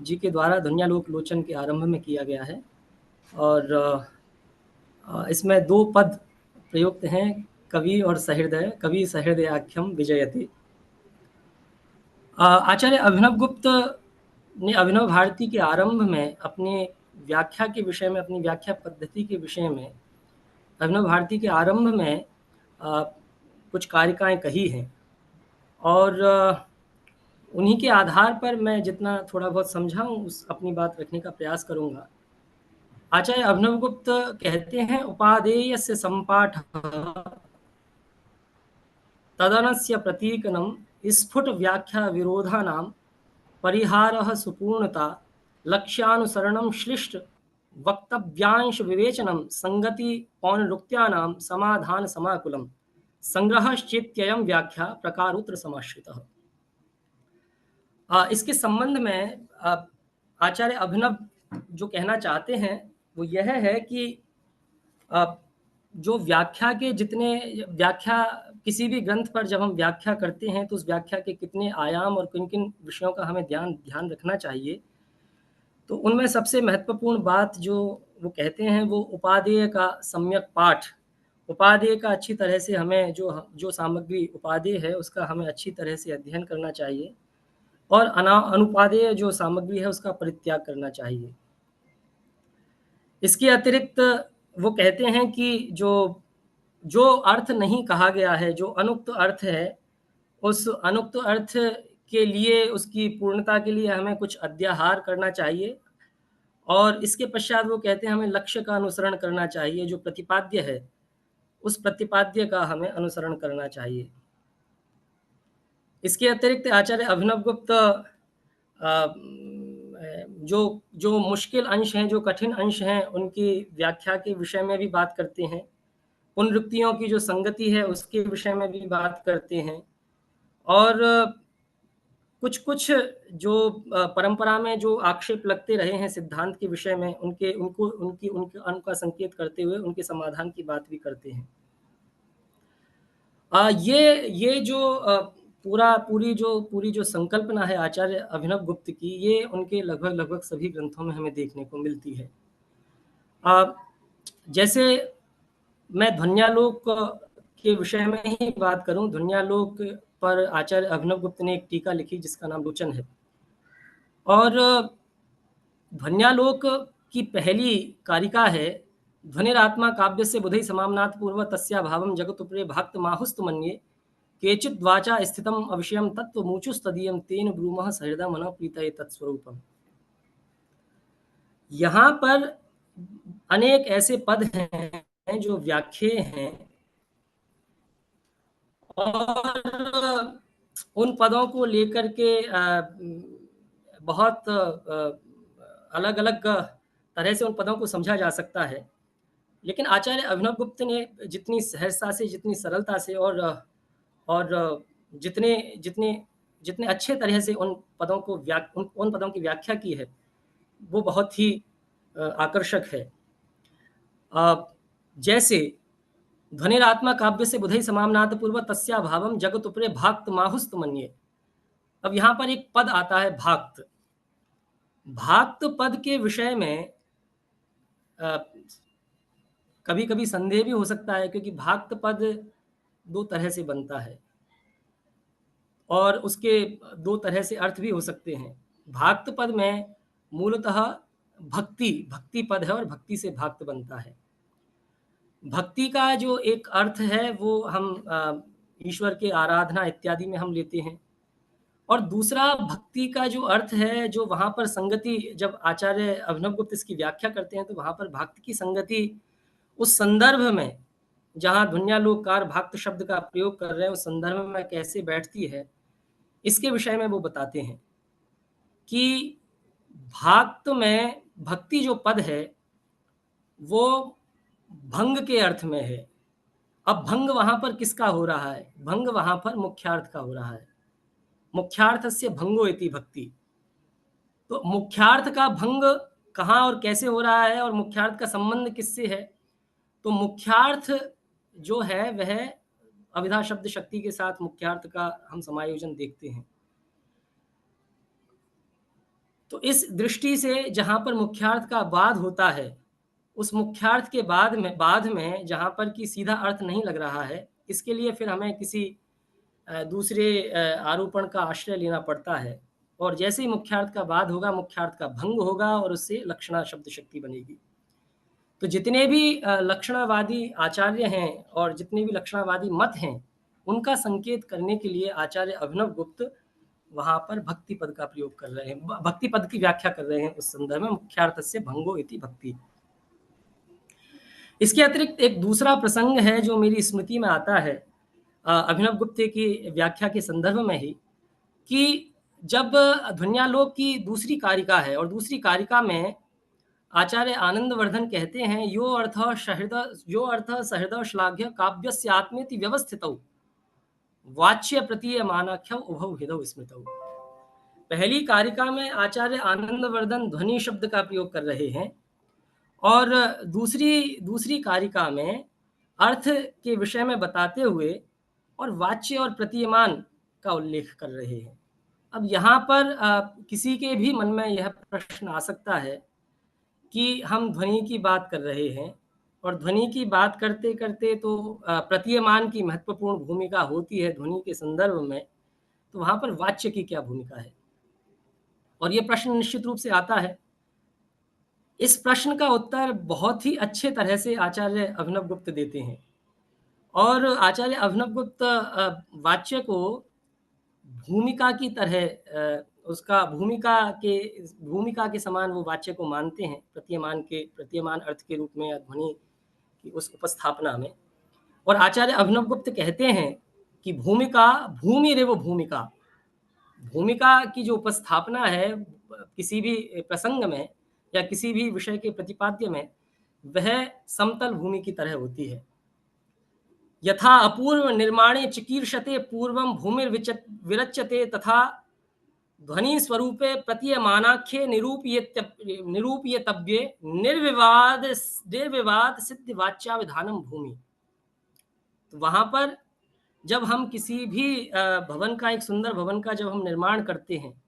S5: जी के द्वारा ध्वन्यालोक लोचन के आरंभ में किया गया है, और इसमें 2 पद प्रयुक्त हैं, कवि और सहृदय। कवि सहृदयाख्यम विजयते। आचार्य अभिनव गुप्त ने अभिनव भारती के आरंभ में अपने व्याख्या के विषय में, अपनी व्याख्या पद्धति के विषय में, अभिनव भारती के आरंभ में कुछ कारिकाएं कही हैं, और उन्हीं के आधार पर मैं जितना थोड़ा बहुत समझा हूँ उस अपनी बात रखने का प्रयास करूँगा। आचार्य अभिनव गुप्त कहते हैं, उपादेयस्य सम्पाठः तदनस्य प्रतीकनं स्फुट व्याख्या विरोधानां परिहारः सुपूर्णता लक्ष्यानुसरणं श्लिष्ट वक्तव्यांश विवेचनं संगति पौनरुक्त्यानां समाधान समाकुलं संग्रहश्चेत्ययं व्याख्या प्रकारोत्र समाश्रितः। इसके संबंध में आचार्य अभिनव जो कहना चाहते हैं वो यह है कि जो व्याख्या के जितने व्याख्या किसी भी ग्रंथ पर जब हम व्याख्या करते हैं तो उस व्याख्या के कितने आयाम और किन किन विषयों का हमें ध्यान रखना चाहिए, तो उनमें सबसे महत्वपूर्ण बात जो वो कहते हैं वो उपादेय का सम्यक पाठ। उपादेय का अच्छी तरह से हमें जो सामग्री उपादेय है उसका हमें अच्छी तरह से अध्ययन करना चाहिए, और अनुपादेय जो सामग्री है उसका परित्याग करना चाहिए। इसके अतिरिक्त वो कहते हैं कि जो अर्थ नहीं कहा गया है, जो अनुक्त अर्थ है, उस अनुक्त अर्थ के लिए, उसकी पूर्णता के लिए हमें कुछ अध्याहार करना चाहिए, और इसके पश्चात वो कहते हैं हमें लक्ष्य का अनुसरण करना चाहिए। जो प्रतिपाद्य है उस प्रतिपाद्य का हमें अनुसरण करना चाहिए। इसके अतिरिक्त आचार्य अभिनव गुप्त जो मुश्किल अंश हैं, जो कठिन अंश हैं, उनकी व्याख्या के विषय में भी बात करते हैं। पुनरुक्तियों की जो संगति है उसके विषय में भी बात करते हैं, और कुछ जो परंपरा में जो आक्षेप लगते रहे हैं सिद्धांत के विषय में, उनका संकेत करते हुए उनके समाधान की बात भी करते हैं। ये जो पूरी जो संकल्पना है आचार्य अभिनव गुप्त की, ये उनके लगभग सभी ग्रंथों में हमें देखने को मिलती है। जैसे मैं ध्वन्यालोक के विषय में ही बात करूं, ध्वन्यालोक पर आचार्य अभिनव गुप्त ने एक टीका लिखी जिसका नाम लोचन है, और ध्वन्यालोक की पहली कारिका है, ध्वनिरात्मा काव्यस्य बुधै समाम्नात् पूर्व तस्या भावं जगतुपरे भक्त माहुस्तु मन्ये केचित् वाचा स्थितम अविषयम तत्त्वमुचुस्तदीयं तेन ब्रूमः सहृदय मनः प्रीतये तत्स्वरूपम। यहाँ पर अनेक ऐसे पद हैं जो व्याख्ये हैं, और उन पदों को लेकर के बहुत अलग-अलग तरह से उन पदों को समझा जा सकता है। लेकिन आचार्य अभिनव गुप्त ने जितनी सहजता से, जितनी सरलता से और जितने अच्छे तरह से उन पदों की व्याख्या की है, वो बहुत ही आकर्षक है। जैसे ध्वनिरात्मा काव्य से बुधै समाम्नात् पूर्व तस्या भावम जगतुपरे भाक्त माहुस्त मन्ये। अब यहाँ पर एक पद आता है भाक्त। भाक्त पद के विषय में कभी कभी संदेह भी हो सकता है, क्योंकि भाक्त पद दो तरह से बनता है और उसके दो तरह से अर्थ भी हो सकते हैं। भाक्त पद में मूलतः भक्ति पद है और भक्ति से भाक्त बनता है। भक्ति का जो एक अर्थ है वो हम ईश्वर के आराधना इत्यादि में हम लेते हैं, और दूसरा भक्ति का जो अर्थ है, जो वहाँ पर संगति, जब आचार्य अभिनव गुप्त इसकी व्याख्या करते हैं तो वहाँ पर भक्त की संगति उस संदर्भ में जहाँ ध्वन्यालोककार भक्त शब्द का प्रयोग कर रहे हैं, उस संदर्भ में कैसे बैठती है, इसके विषय में वो बताते हैं कि भाक्त में भक्ति जो पद है वो भंग के अर्थ में है। अब भंग वहाँ पर किसका हो रहा है? भंग वहाँ पर मुख्यार्थ का हो रहा है। मुख्यार्थस्य भंगो इति भक्ति। तो मुख्यार्थ का भंग कहाँ और कैसे हो रहा है, और मुख्यार्थ का संबंध किससे है? तो मुख्यार्थ जो है वह अभिधा शब्द शक्ति के साथ मुख्यार्थ का हम समायोजन देखते हैं। तो इस दृष्टि से जहाँ पर मुख्यार्थ का बाद होता है, उस मुख्यार्थ के बाद में जहाँ पर कि सीधा अर्थ नहीं लग रहा है, इसके लिए फिर हमें किसी दूसरे आरोपण का आश्रय लेना पड़ता है, और जैसे ही मुख्यार्थ का बाद होगा, मुख्यार्थ का भंग होगा और उससे लक्षणा शब्द शक्ति बनेगी। तो जितने भी लक्षणावादी आचार्य हैं और जितने भी लक्षणावादी मत हैं, उनका संकेत करने के लिए आचार्य अभिनव गुप्त वहाँ पर भक्ति पद का प्रयोग कर रहे हैं, भक्ति पद की व्याख्या कर रहे हैं उस संदर्भ में, मुख्यार्थस्य भंगो इति भक्ति। इसके अतिरिक्त एक दूसरा प्रसंग है जो मेरी स्मृति में आता है अभिनव गुप्त की व्याख्या के संदर्भ में ही, कि जब ध्वन्यालोक की दूसरी कारिका है और दूसरी कारिका में आचार्य आनंदवर्धन कहते हैं यो अर्थ सहृदय श्लाघ्य काव्यस्य आत्मेति व्यवस्थितौ वाच्य प्रतीयमानाख्य उभौ हृदौ स्मृतौ। पहली कारिका में आचार्य आनंदवर्धन ध्वनि शब्द का प्रयोग कर रहे हैं, और दूसरी कारिका में अर्थ के विषय में बताते हुए और वाच्य और प्रतीयमान का उल्लेख कर रहे हैं। अब यहाँ पर किसी के भी मन में यह प्रश्न आ सकता है कि हम ध्वनि की बात कर रहे हैं, और ध्वनि की बात करते करते तो प्रतीयमान की महत्वपूर्ण भूमिका होती है ध्वनि के संदर्भ में, तो वहाँ पर वाच्य की क्या भूमिका है? और ये प्रश्न निश्चित रूप से आता है। इस प्रश्न का उत्तर बहुत ही अच्छे तरह से आचार्य अभिनव गुप्त देते हैं, और आचार्य अभिनव गुप्त वाच्य को भूमिका की तरह उसका भूमिका के समान वो वाच्य को मानते हैं, प्रतीयमान अर्थ के रूप में या ध्वनि की उस उपस्थापना में। और आचार्य अभिनव गुप्त कहते हैं कि भूमिका की जो उपस्थापना है किसी भी प्रसंग में या किसी भी विषय के प्रतिपाद्य में, वह समतल भूमि की तरह होती है। यथा अपूर्व निर्माणे चिकीर्षते पूर्वं भूमिर्विरच्यते तथा ध्वनि स्वरूपे प्रतीयमानाख्ये निरूप्यतव्ये निर्विवाद सिद्ध वाच्याविधानम भूमि। तो वहां पर जब हम किसी भी भवन का, एक सुंदर भवन का जब हम निर्माण करते हैं,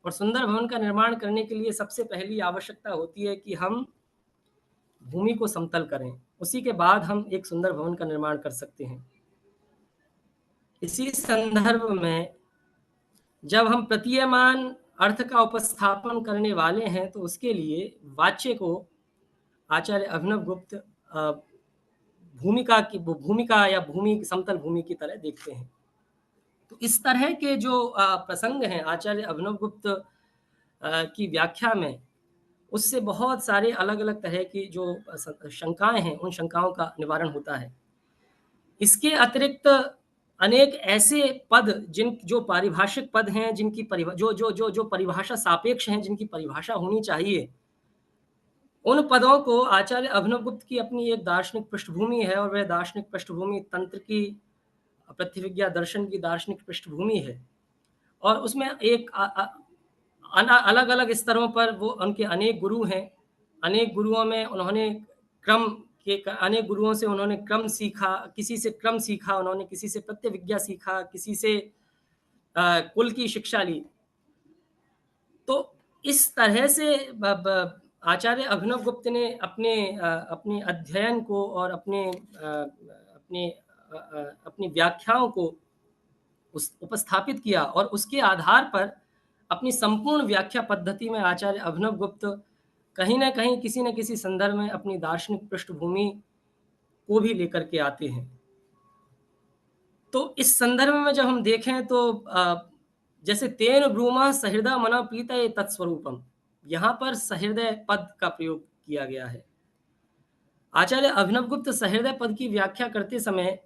S5: और सुंदर भवन का निर्माण करने के लिए सबसे पहली आवश्यकता होती है कि हम भूमि को समतल करें, उसी के बाद हम एक सुंदर भवन का निर्माण कर सकते हैं। इसी संदर्भ में जब हम प्रतीयमान अर्थ का उपस्थापन करने वाले हैं तो उसके लिए वाच्य को आचार्य अभिनवगुप्त भूमिका या भूमि, समतल भूमि की तरह देखते हैं। तो इस तरह के जो प्रसंग हैं आचार्य अभिनवगुप्त की व्याख्या में, उससे बहुत सारे अलग अलग तरह की जो शंकाएं हैं, उन शंकाओं का निवारण होता है। इसके अतिरिक्त अनेक ऐसे पद जो पारिभाषिक पद हैं, जिनकी जो परिभाषा सापेक्ष हैं, जिनकी परिभाषा होनी चाहिए, उन पदों को आचार्य अभिनवगुप्त की अपनी एक दार्शनिक पृष्ठभूमि है, और वह दार्शनिक पृष्ठभूमि तंत्र की, पृथ्वीविज्ञा दर्शन की दार्शनिक पृष्ठभूमि है। और उसमें एक अलग अलग स्तरों पर वो उनके अनेक गुरु हैं। अनेक गुरुओं में उन्होंने अनेक गुरुओं से उन्होंने क्रम सीखा, किसी से क्रम सीखा उन्होंने, किसी से प्रत्यविज्ञा सीखा, किसी से कुल की शिक्षा ली। तो इस तरह से आचार्य अभिनवगुप्त ने अपने अध्ययन को और अपनी व्याख्याओं को उपस्थापित किया, और उसके आधार पर अपनी संपूर्ण व्याख्या पद्धति में आचार्य अभिनवगुप्त कहीं ना कहीं किसी न किसी संदर्भ में अपनी दार्शनिक पृष्ठभूमि को भी लेकर के आते हैं। तो इस संदर्भ में जब हम देखें तो जैसे तेन ब्रूमा सहृदय मना पीता तत्स्वरूपम, यहाँ पर सहृदय पद का प्रयोग किया गया है। आचार्य अभिनवगुप्त सहृदय पद की व्याख्या करते समय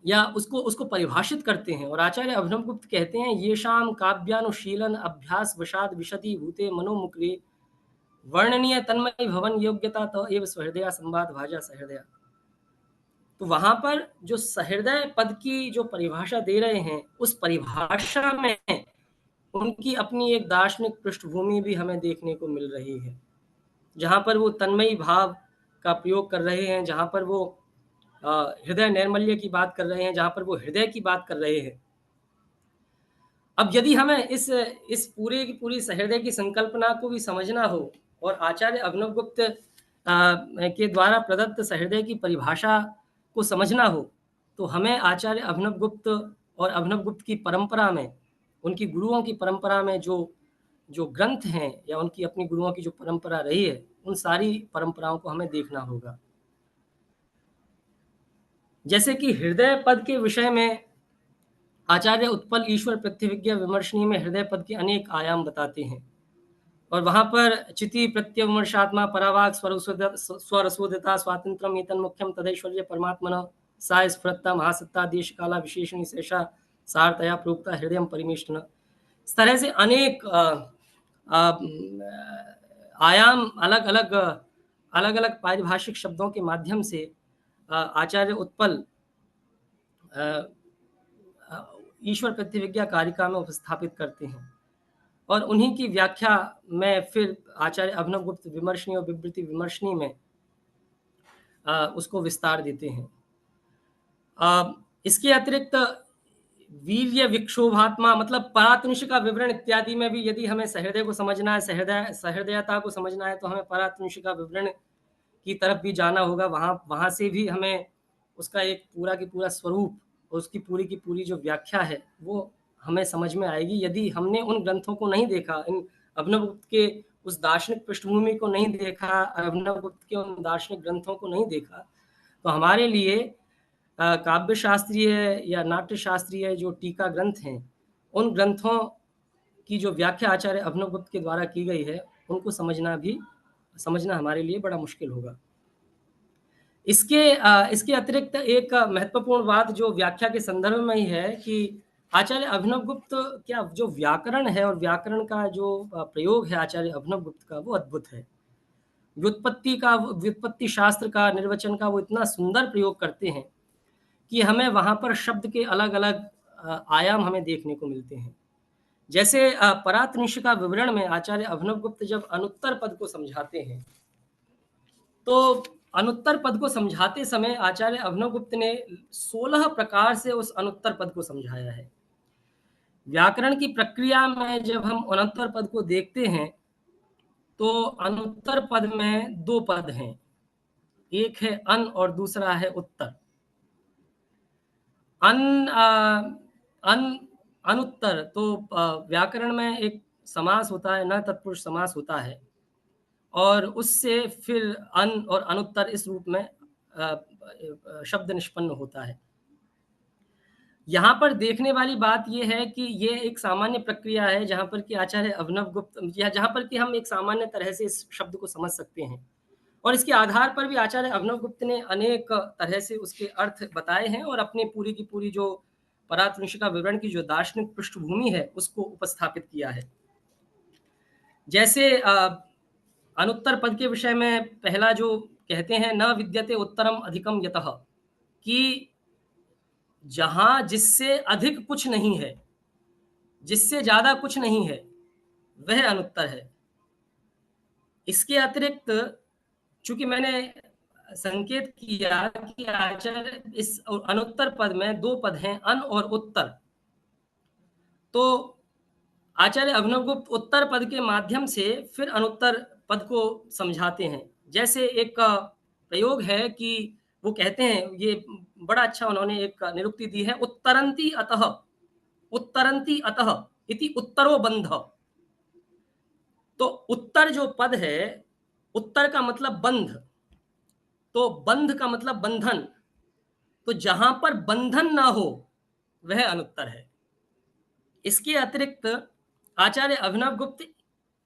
S5: या उसको परिभाषित करते हैं, और आचार्य अभिनवगुप्त कहते हैं, येषाम काव्यानुशीलन अभ्यास वशाद विशति भूते मनोमुक्रे वर्णनीय तन्मय भवन योग्यता तो एव सहृदया संवाद भाजा सहृदया। तो वहां पर जो सहृदय पद की जो परिभाषा दे रहे हैं, उस परिभाषा में उनकी अपनी एक दार्शनिक पृष्ठभूमि भी हमें देखने को मिल रही है, जहां पर वो तन्मयी भाव का प्रयोग कर रहे हैं, जहां पर वो हृदय नैर्मल्य की बात कर रहे हैं, जहां पर वो हृदय की बात कर रहे हैं। अब यदि हमें इस पूरे की पूरी सहृदय की संकल्पना को भी समझना हो, और आचार्य अभिनवगुप्त के द्वारा प्रदत्त सहृदय की परिभाषा को समझना हो, तो हमें आचार्य अभिनवगुप्त और अभिनवगुप्त की परंपरा में, उनकी गुरुओं की परंपरा में जो ग्रंथ हैं, या उनकी अपनी गुरुओं की जो परंपरा रही है, उन सारी परंपराओं को हमें देखना होगा। जैसे कि हृदय पद के विषय में आचार्य उत्पल ईश्वर पृथ्वीविज्ञा विमर्शनी में हृदय पद के अनेक आयाम बताते हैं, और वहां पर चिति प्रत्यविमर्शात्मा परावाग स्वरसोदिता स्वातंत्रम एतन मुख्यम तदैश्वर्य परमात्मन सा स्फुरत्ता महासत्ता देश काला विशेषणी शेषा सारतया प्रोक्ता हृदय परिमेष्टन। इस तरह से अनेक आयाम अलग अलग पारिभाषिक शब्दों के माध्यम से आचार्य उत्पल ईश्वर पृथ्वीविज्ञा कारिका में उपस्थापित करते हैं, और उन्हीं की व्याख्या में फिर आचार्य अभिनवगुप्त विमर्शनी और विवृति विमर्शनी में उसको विस्तार देते हैं। इसके अतिरिक्त वीर्य विक्षोभात्मा, मतलब परातुंश का विवरण इत्यादि में भी यदि हमें सहृदय को समझना है, सहृदयता को समझना है, तो हमें परातुंश का विवरण की तरफ भी जाना होगा। वहां से भी हमें उसका एक पूरा की पूरा स्वरूप, उसकी पूरी की पूरी जो व्याख्या है, वो हमें समझ में आएगी। यदि हमने उन ग्रंथों को नहीं देखा, इन अभिनवगुप्त के उस दार्शनिक पृष्ठभूमि को नहीं देखा, अभिनवगुप्त के उन दार्शनिक ग्रंथों को नहीं देखा, तो हमारे लिए काव्य शास्त्रीय या नाट्य शास्त्रीय जो टीका ग्रंथ हैं, उन ग्रंथों की जो व्याख्या आचार्य अभिनवगुप्त के द्वारा की गई है, उनको समझना हमारे लिए बड़ा मुश्किल होगा। इसके अतिरिक्त एक महत्वपूर्ण बात जो व्याख्या के संदर्भ में ही है कि आचार्य अभिनवगुप्त क्या जो व्याकरण है, और व्याकरण का जो प्रयोग है आचार्य अभिनवगुप्त का, वो अद्भुत है। व्युत्पत्ति शास्त्र का, निर्वचन का वो इतना सुंदर प्रयोग करते हैं कि हमें वहां पर शब्द के अलग अलग आयाम हमें देखने को मिलते हैं। जैसे परातनिष का विवरण में आचार्य अभिनवगुप्त जब अनुत्तर पद को समझाते हैं, तो अनुत्तर पद को समझाते समय आचार्य अभिनवगुप्त ने 16 प्रकार से उस अनुत्तर पद को समझाया है। व्याकरण की प्रक्रिया में जब हम अनुत्तर पद को देखते हैं तो अनुत्तर पद में 2 पद हैं, एक है अन और दूसरा है उत्तर। अनुत्तर तो व्याकरण में एक समास होता है, न तत्पुरुष समास होता है, और उससे फिर अन और अनुत्तर इस रूप में शब्द निष्पन्न होता है। यहाँ पर देखने वाली बात यह है कि ये एक सामान्य प्रक्रिया है जहाँ पर कि आचार्य अभिनवगुप्त या जहाँ पर कि हम एक सामान्य तरह से इस शब्द को समझ सकते हैं, और इसके आधार पर भी आचार्य अभिनवगुप्त ने अनेक तरह से उसके अर्थ बताए हैं और अपनी पूरी की पूरी जो परातनिष का विवरण की जो दार्शनिक पृष्ठभूमि है उसको उपस्थापित किया है। जैसे अनुत्तर पद के विषय में पहला जो कहते हैं, न विद्यते उत्तरम अधिकम यतः, कि जहां जिससे अधिक कुछ नहीं है, जिससे ज्यादा कुछ नहीं है, वह अनुत्तर है। इसके अतिरिक्त चूंकि मैंने संकेत किया कि आचार्य इस अनुत्तर पद में 2 पद हैं, अन और उत्तर, तो आचार्य अभिनवगुप्त उत्तर पद के माध्यम से फिर अनुत्तर पद को समझाते हैं। जैसे एक प्रयोग है कि वो कहते हैं, ये बड़ा अच्छा उन्होंने एक निरुक्ति दी है, उत्तरंती अतः इति उत्तरो बंध। तो उत्तर जो पद है, उत्तर का मतलब बंध, तो बंध का मतलब बंधन, तो जहां पर बंधन ना हो वह अनुत्तर है। इसके अतिरिक्त आचार्य अभिनवगुप्त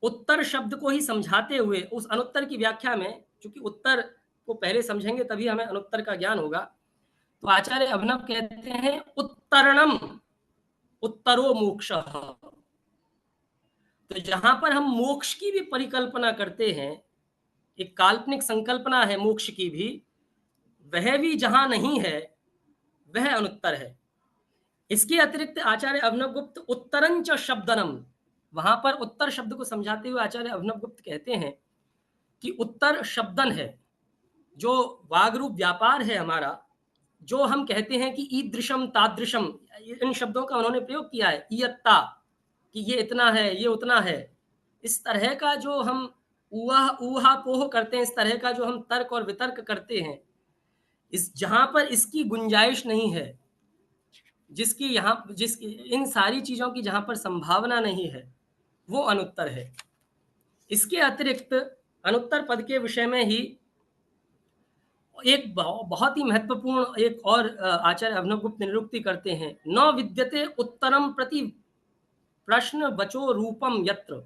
S5: उत्तर शब्द को ही समझाते हुए उस अनुत्तर की व्याख्या में, क्योंकि उत्तर को पहले समझेंगे तभी हमें अनुत्तर का ज्ञान होगा, तो आचार्य अभिनव कहते हैं उत्तरणम उत्तरो मोक्षः। तो जहां पर हम मोक्ष की भी परिकल्पना करते हैं, एक काल्पनिक संकल्पना है मोक्ष की भी, वह भी जहां नहीं है वह अनुत्तर है। इसके अतिरिक्त आचार्य अभिनवगुप्त उत्तरंच शब्दनम, वहां पर उत्तर शब्द को समझाते हुए आचार्य अभिनवगुप्त कहते हैं कि उत्तर शब्दन है, जो वागरूप व्यापार है हमारा, जो हम कहते हैं कि ईदृशम तादृशम, इन शब्दों का उन्होंने प्रयोग किया है, इयत्ता, कि ये इतना है, ये उतना है, इस तरह का जो हम ऊहा पोह करते हैं, इस तरह का जो हम तर्क और वितर्क करते हैं, इस जहां पर इसकी गुंजाइश नहीं है, जिसकी इन सारी चीजों की जहां पर संभावना नहीं है, वो अनुत्तर है। इसके अतिरिक्त अनुत्तर पद के विषय में ही एक बहुत ही महत्वपूर्ण एक और आचार्य अभिनवगुप्त निरुक्ति करते हैं, न विद्यते उत्तरम प्रति प्रश्न वचो रूपम यत्र,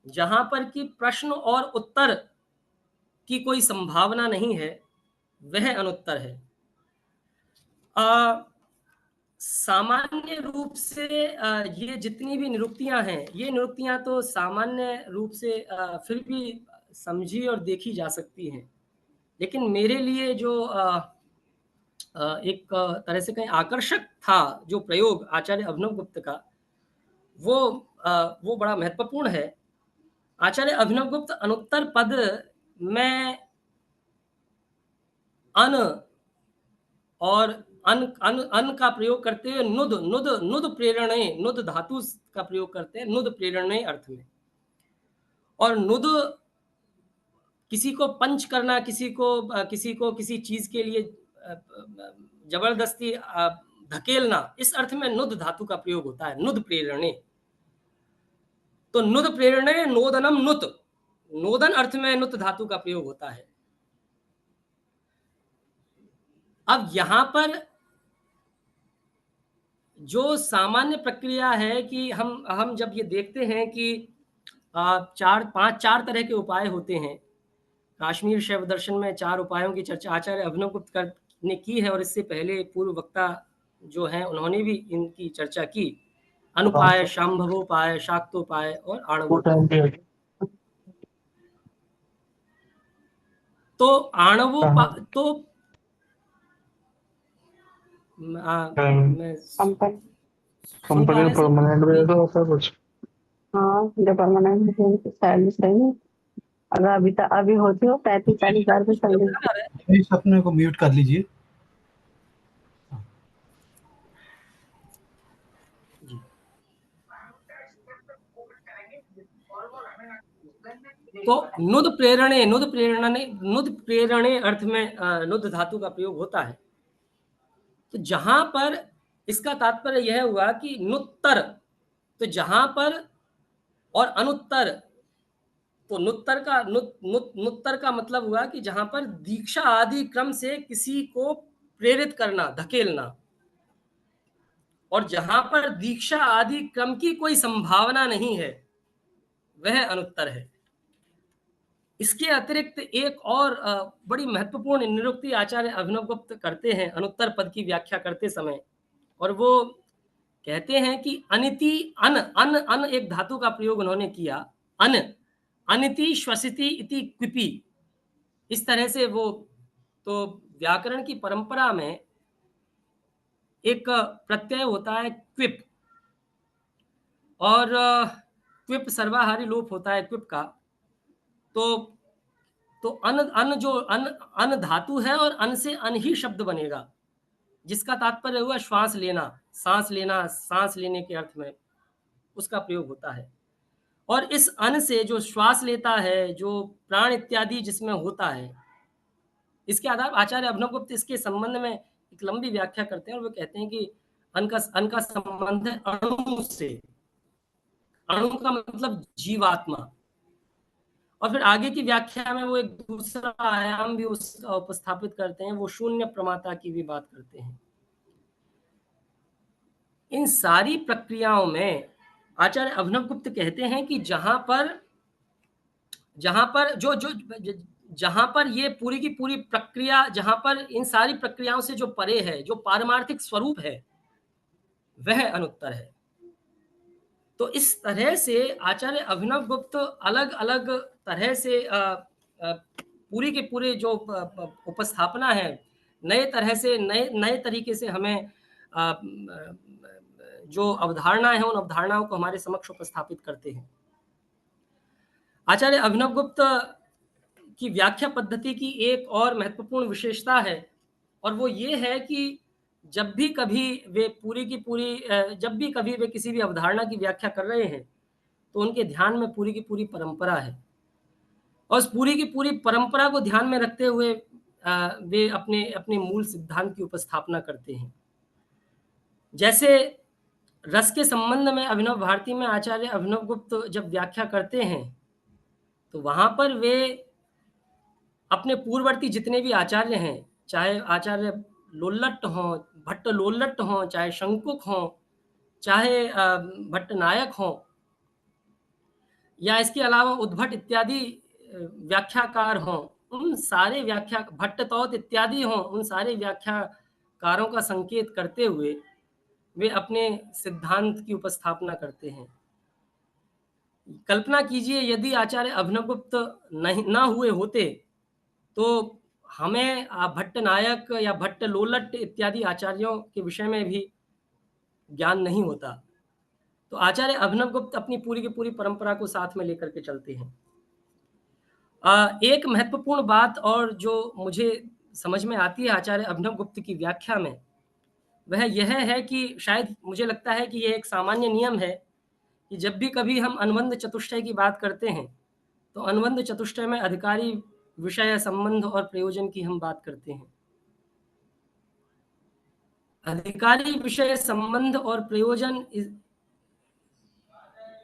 S5: जहां पर कि प्रश्न और उत्तर की कोई संभावना नहीं है वह अनुत्तर है। सामान्य रूप से ये जितनी भी निरुक्तियां हैं, ये निरुक्तियां तो सामान्य रूप से फिर भी समझी और देखी जा सकती हैं, लेकिन मेरे लिए जो एक तरह से कहीं आकर्षक था जो प्रयोग आचार्य अभिनवगुप्त का, वो बड़ा महत्वपूर्ण है। आचार्य अभिनवगुप्त अनुत्तर पद में अन और अन का प्रयोग करते हुए नुद प्रेरणे, नुद धातु का प्रयोग करते हैं नुद प्रेरणे अर्थ में, और नुद किसी को पंच करना, किसी को किसी चीज के लिए जबरदस्ती धकेलना, इस अर्थ में नुद धातु का प्रयोग होता है, नुद प्रेरणे। तो नुद प्रेरणे नोदनम नुत, नोदन अर्थ में नुत धातु का प्रयोग होता है। अब यहां पर जो सामान्य प्रक्रिया है कि हम जब ये देखते हैं कि 4 तरह के उपाय होते हैं, काश्मीर शैव दर्शन में 4 उपायों की चर्चा आचार्य अभिनवगुप्त ने की है, और इससे पहले पूर्व वक्ता जो हैं उन्होंने भी इनकी चर्चा की, अनुपाय, शांभवोपाय, शाक्तोपाय और आणवोपाय। तो आणवोपाय तो सुन पा
S8: कंपनी
S5: रहे
S8: में
S5: हैं सर?
S8: परमानेंट
S5: जी।
S8: बेस होता है कुछ?
S1: हाँ जो परमानेंट सैलरी सही है। अगर अभी होती हो 35-40 हज़ार की सैलरी।
S5: बता रहे हैं।
S7: प्लीज अपने को म्यूट कर लीजिए।
S5: जी। तो नुद प्रेरणे अर्थ में नुद धातु का प्रयोग होता है। तो जहां पर इसका तात्पर्य यह हुआ कि नुत्तर, तो जहां पर, और अनुत्तर, तो नुत्तर का मतलब हुआ कि जहां पर दीक्षा आदि क्रम से किसी को प्रेरित करना, धकेलना, और जहां पर दीक्षा आदि क्रम की कोई संभावना नहीं है, वह अनुत्तर है। इसके अतिरिक्त एक और बड़ी महत्वपूर्ण निरुक्ति आचार्य अभिनवगुप्त करते हैं अनुत्तर पद की व्याख्या करते समय, और वो कहते हैं कि अनिति अन अन अन एक धातु का प्रयोग उन्होंने किया, अन अनिति श्वसिति इति क्विपि, इस तरह से वो, तो व्याकरण की परंपरा में एक प्रत्यय होता है क्विप, और क्विप सर्वाहारी लोप होता है क्विप का। तो अन जो अन धातु है, और अन से अन ही शब्द बनेगा, जिसका तात्पर्य हुआ श्वास लेना, सांस लेने के अर्थ में उसका प्रयोग होता है। और इस अन से जो श्वास लेता है, जो प्राण इत्यादि जिसमें होता है, इसके आधार आचार्य अभिनवगुप्त इसके संबंध में एक लंबी व्याख्या करते हैं, और वो कहते हैं कि अन का संबंध है अणु से। अणु का मतलब जीवात्मा। और फिर आगे की व्याख्या में वो एक दूसरा आयाम भी उपस्थापित करते हैं, वो शून्य प्रमाता की भी बात करते हैं। इन सारी प्रक्रियाओं में आचार्य अभिनवगुप्त कहते हैं कि जहां पर ये पूरी की पूरी प्रक्रिया, जहां पर इन सारी प्रक्रियाओं से जो परे है, जो पारमार्थिक स्वरूप है, वह अनुत्तर है। तो इस तरह से आचार्य अभिनवगुप्त अलग अलग तरह से पूरी के पूरे जो उपस्थापना है, नए तरह से नए तरीके से हमें जो अवधारणा है, उन अवधारणाओं को हमारे समक्ष उपस्थापित करते हैं। आचार्य अभिनवगुप्त की व्याख्या पद्धति की एक और महत्वपूर्ण विशेषता है, और वो ये है कि जब भी कभी वे किसी भी अवधारणा की व्याख्या कर रहे हैं, तो उनके ध्यान में पूरी की पूरी परंपरा है, और उस पूरी की पूरी परंपरा को ध्यान में रखते हुए वे अपने अपने मूल सिद्धांत की उपस्थापना करते हैं। जैसे रस के संबंध में अभिनव भारती में आचार्य अभिनवगुप्त जब व्याख्या करते हैं, तो वहां पर वे अपने पूर्ववर्ती जितने भी आचार्य हैं, चाहे आचार्य लोल्लट हों, भट्ट लोल्लट हों, चाहे शंकुक हों, चाहे भट्ट नायक हों, या इसके अलावा उद्भट इत्यादि व्याख्याकार हों, उन सारे भट्ट तौत इत्यादि हों, उन सारे व्याख्याकारों का संकेत करते हुए वे अपने सिद्धांत की उपस्थापना करते हैं। कल्पना कीजिए यदि आचार्य अभिनवगुप्त ना हुए होते, तो हमें भट्ट नायक या भट्ट लोल्लट इत्यादि आचार्यों के विषय में भी ज्ञान नहीं होता। तो आचार्य अभिनवगुप्त अपनी पूरी की पूरी परंपरा को साथ में लेकर के चलते हैं। एक महत्वपूर्ण बात और जो मुझे समझ में आती है आचार्य अभिनवगुप्त की व्याख्या में, वह यह है कि शायद मुझे लगता है कि यह एक सामान्य नियम है कि जब भी कभी हम अनुबंध चतुष्टय की बात करते हैं, तो अनुबंध चतुष्टय में अधिकारी, विषय, संबंध और प्रयोजन की हम बात करते हैं। अधिकारी, विषय, संबंध और प्रयोजन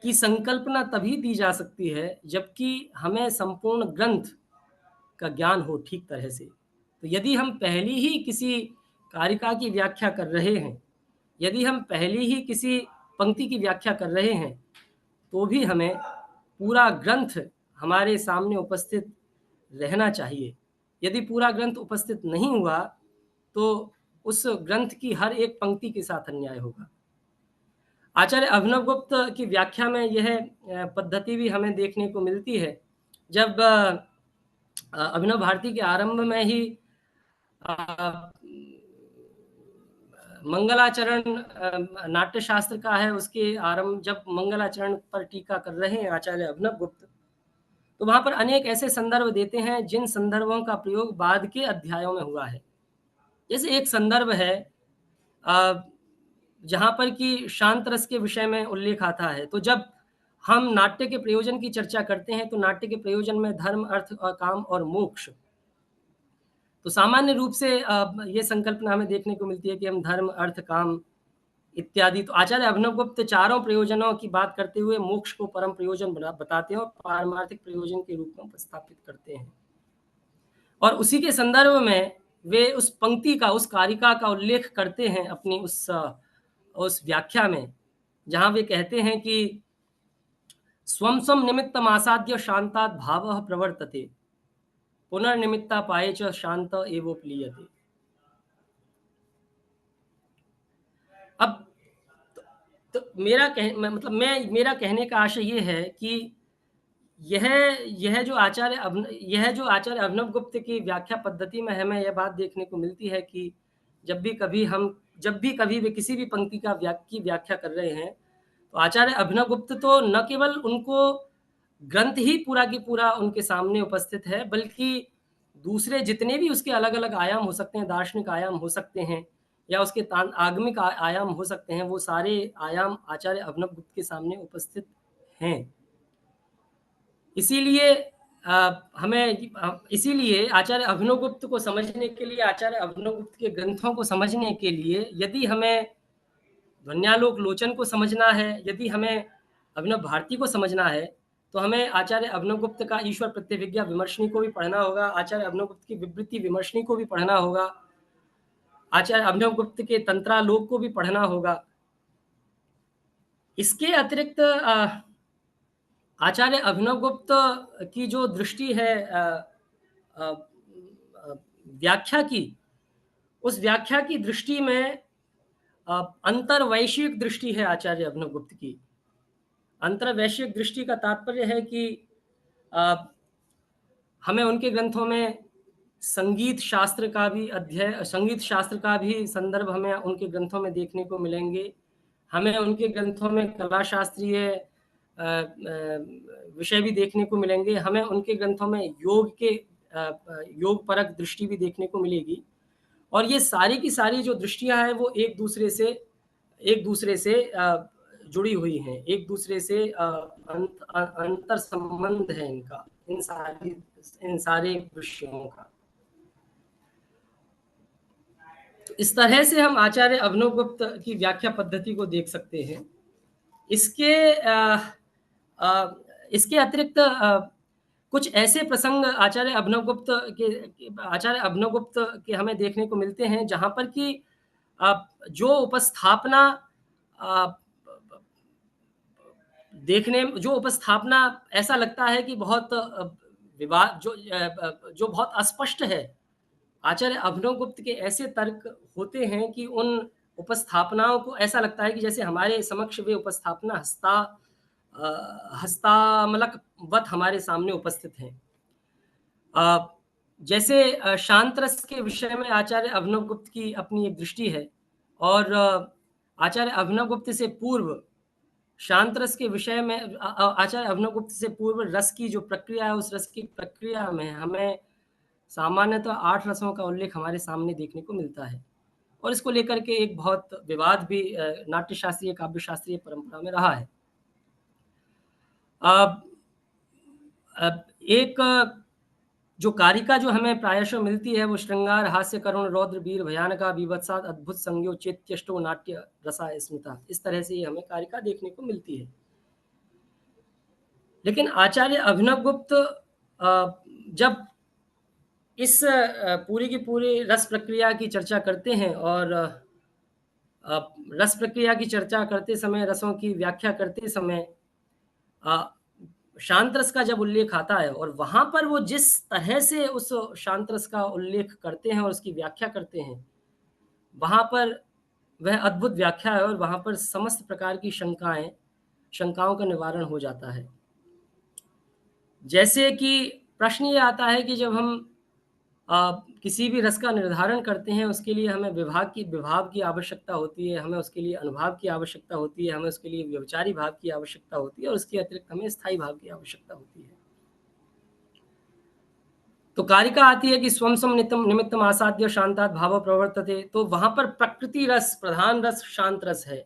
S5: की संकल्पना तभी दी जा सकती है जबकि हमें संपूर्ण ग्रंथ का ज्ञान हो ठीक तरह से। तो यदि हम पहली ही किसी कारिका की व्याख्या कर रहे हैं, यदि हम पहली ही किसी पंक्ति की व्याख्या कर रहे हैं, तो भी हमें पूरा ग्रंथ हमारे सामने उपस्थित रहना चाहिए। यदि पूरा ग्रंथ उपस्थित नहीं हुआ, तो उस ग्रंथ की हर एक पंक्ति के साथ अन्याय होगा। आचार्य अभिनवगुप्त की व्याख्या में यह पद्धति भी हमें देखने को मिलती है। जब अभिनव भारती के आरंभ में ही मंगलाचरण नाट्य शास्त्र का है, उसके आरंभ जब मंगलाचरण पर टीका कर रहे हैं आचार्य अभिनव गुप्त, तो वहां पर अनेक ऐसे संदर्भ देते हैं जिन संदर्भों का प्रयोग बाद के अध्यायों में हुआ है। जैसे एक संदर्भ है जहां पर कि शांत रस के विषय में उल्लेख आता है। तो जब हम नाट्य के प्रयोजन की चर्चा करते हैं तो नाट्य के प्रयोजन में धर्म, अर्थ और काम और मोक्ष, तो सामान्य रूप से ये संकल्पना हमें देखने को मिलती है कि हम धर्म, अर्थ, काम इत्यादि। तो आचार्य अभिनव गुप्त चारों प्रयोजनों की बात करते हुए मोक्ष को परम प्रयोजन बताते हैं और पारमार्थिक प्रयोजन के रूप में उपस्थापित करते हैं। और उसी के संदर्भ में वे उस पंक्ति का, उस कारिका का उल्लेख करते हैं अपनी उस व्याख्या में, जहां वे कहते हैं कि स्वम स्वम निमित्तम आसाद्य शांतात् भावः प्रवर्तते, पुनर्निमित्ता पाये च शांत एवोप्लीयते। अब तो मेरा कहने का आशय ये है कि यह जो आचार्य अभिनव गुप्त की व्याख्या पद्धति में हमें यह बात देखने को मिलती है कि जब भी कभी वे किसी भी पंक्ति की व्याख्या कर रहे हैं, तो आचार्य अभिनव गुप्त तो न केवल उनको ग्रंथ ही पूरा की पूरा उनके सामने उपस्थित है, बल्कि दूसरे जितने भी उसके अलग अलग आयाम हो सकते हैं, दार्शनिक आयाम हो सकते हैं या उसके आगमिक आयाम हो सकते हैं, वो सारे आयाम आचार्य अभिनव गुप्त के सामने उपस्थित हैं। इसीलिए आचार्य अभिनव गुप्त को समझने के लिए, आचार्य अभिनव गुप्त के ग्रंथों को समझने के लिए, यदि हमें ध्वन्यालोक लोचन को समझना है, यदि हमें अभिनव भारती को समझना है, तो हमें आचार्य अभिनव गुप्त का ईश्वर प्रत्यभिज्ञा विमर्शनी को भी पढ़ना होगा, आचार्य अभिनव गुप्त की विवृत्ति विमर्शनी को भी पढ़ना होगा, आचार्य अभिनव गुप्त के तंत्रालोक को भी पढ़ना होगा। इसके अतिरिक्त आचार्य अभिनव गुप्त की जो दृष्टि है व्याख्या की, उस व्याख्या की दृष्टि में अंतर्वैश्विक दृष्टि है आचार्य अभिनव गुप्त की। अंतर्वैश्विक दृष्टि का तात्पर्य है कि हमें उनके ग्रंथों में संगीत शास्त्र का भी संदर्भ हमें उनके ग्रंथों में देखने को मिलेंगे। हमें उनके ग्रंथों में कला शास्त्रीय विषय भी देखने को मिलेंगे। हमें उनके ग्रंथों में योग परक दृष्टि भी देखने को मिलेगी। और ये सारी की सारी जो दृष्टियां हैं वो एक दूसरे से जुड़ी हुई हैं, एक दूसरे से अंतर संबंध है इनका, इन सारे विषयों का। तो इस तरह से हम आचार्य अभिनव गुप्त की व्याख्या पद्धति को देख सकते हैं। इसके अतिरिक्त कुछ ऐसे प्रसंग आचार्य अभिनव गुप्त के हमें देखने को मिलते हैं जहां पर कि जो उपस्थापना ऐसा लगता है कि बहुत विवाद जो बहुत अस्पष्ट है। आचार्य अभिनव गुप्त के ऐसे तर्क होते हैं कि उन उपस्थापनाओं को ऐसा लगता है कि जैसे हमारे समक्ष वे उपस्थापना हस्तामलक वत हमारे सामने उपस्थित हैं। जैसे शांत रस के विषय में आचार्य अभिनव गुप्त की अपनी एक दृष्टि है, और आचार्य अभिनव गुप्त से पूर्व शांत रस के विषय में आचार्य अभिनव गुप्त से पूर्व रस की जो प्रक्रिया है, उस रस की प्रक्रिया में हमें सामान्यतः 8 रसों का उल्लेख हमारे सामने देखने को मिलता है। और इसको लेकर के एक बहुत विवाद भी नाट्य शास्त्रीय, काव्य शास्त्रीय परंपरा में रहा है। एक जो कारिका जो हमें प्रायशः मिलती है वो श्रृंगार, हास्य, करुण, रौद्र, वीर, भयानका, बीभत्सात्, अद्भुत, संज्ञो, चेत्यष्टो, नाट्य रसा स्मृता, इस तरह से हमें कारिका देखने को मिलती है। लेकिन आचार्य अभिनव गुप्त जब इस पूरी की पूरी रस प्रक्रिया की चर्चा करते हैं, और रस प्रक्रिया की चर्चा करते समय, रसों की व्याख्या करते समय शांत रस का जब उल्लेख आता है, और वहां पर वो जिस तरह से उस शांत रस का उल्लेख करते हैं और उसकी व्याख्या करते हैं, वहां पर वह अद्भुत व्याख्या है, और वहां पर समस्त प्रकार की शंकाओं का निवारण हो जाता है। जैसे कि प्रश्न ये आता है कि जब हम किसी भी रस का निर्धारण करते हैं उसके लिए हमें विभाव की आवश्यकता होती है, हमें उसके लिए अनुभाव की आवश्यकता होती है, हमें उसके लिए व्यभिचारी भाव की आवश्यकता होती है और उसके अतिरिक्त हमें स्थायी भाव की आवश्यकता होती है। तो कारिका आती है कि स्वम सम निमित्तम आसाद्य शांतात् भाव प्रवर्तते, तो वहां पर प्रकृति रस, प्रधान रस, शांत रस है।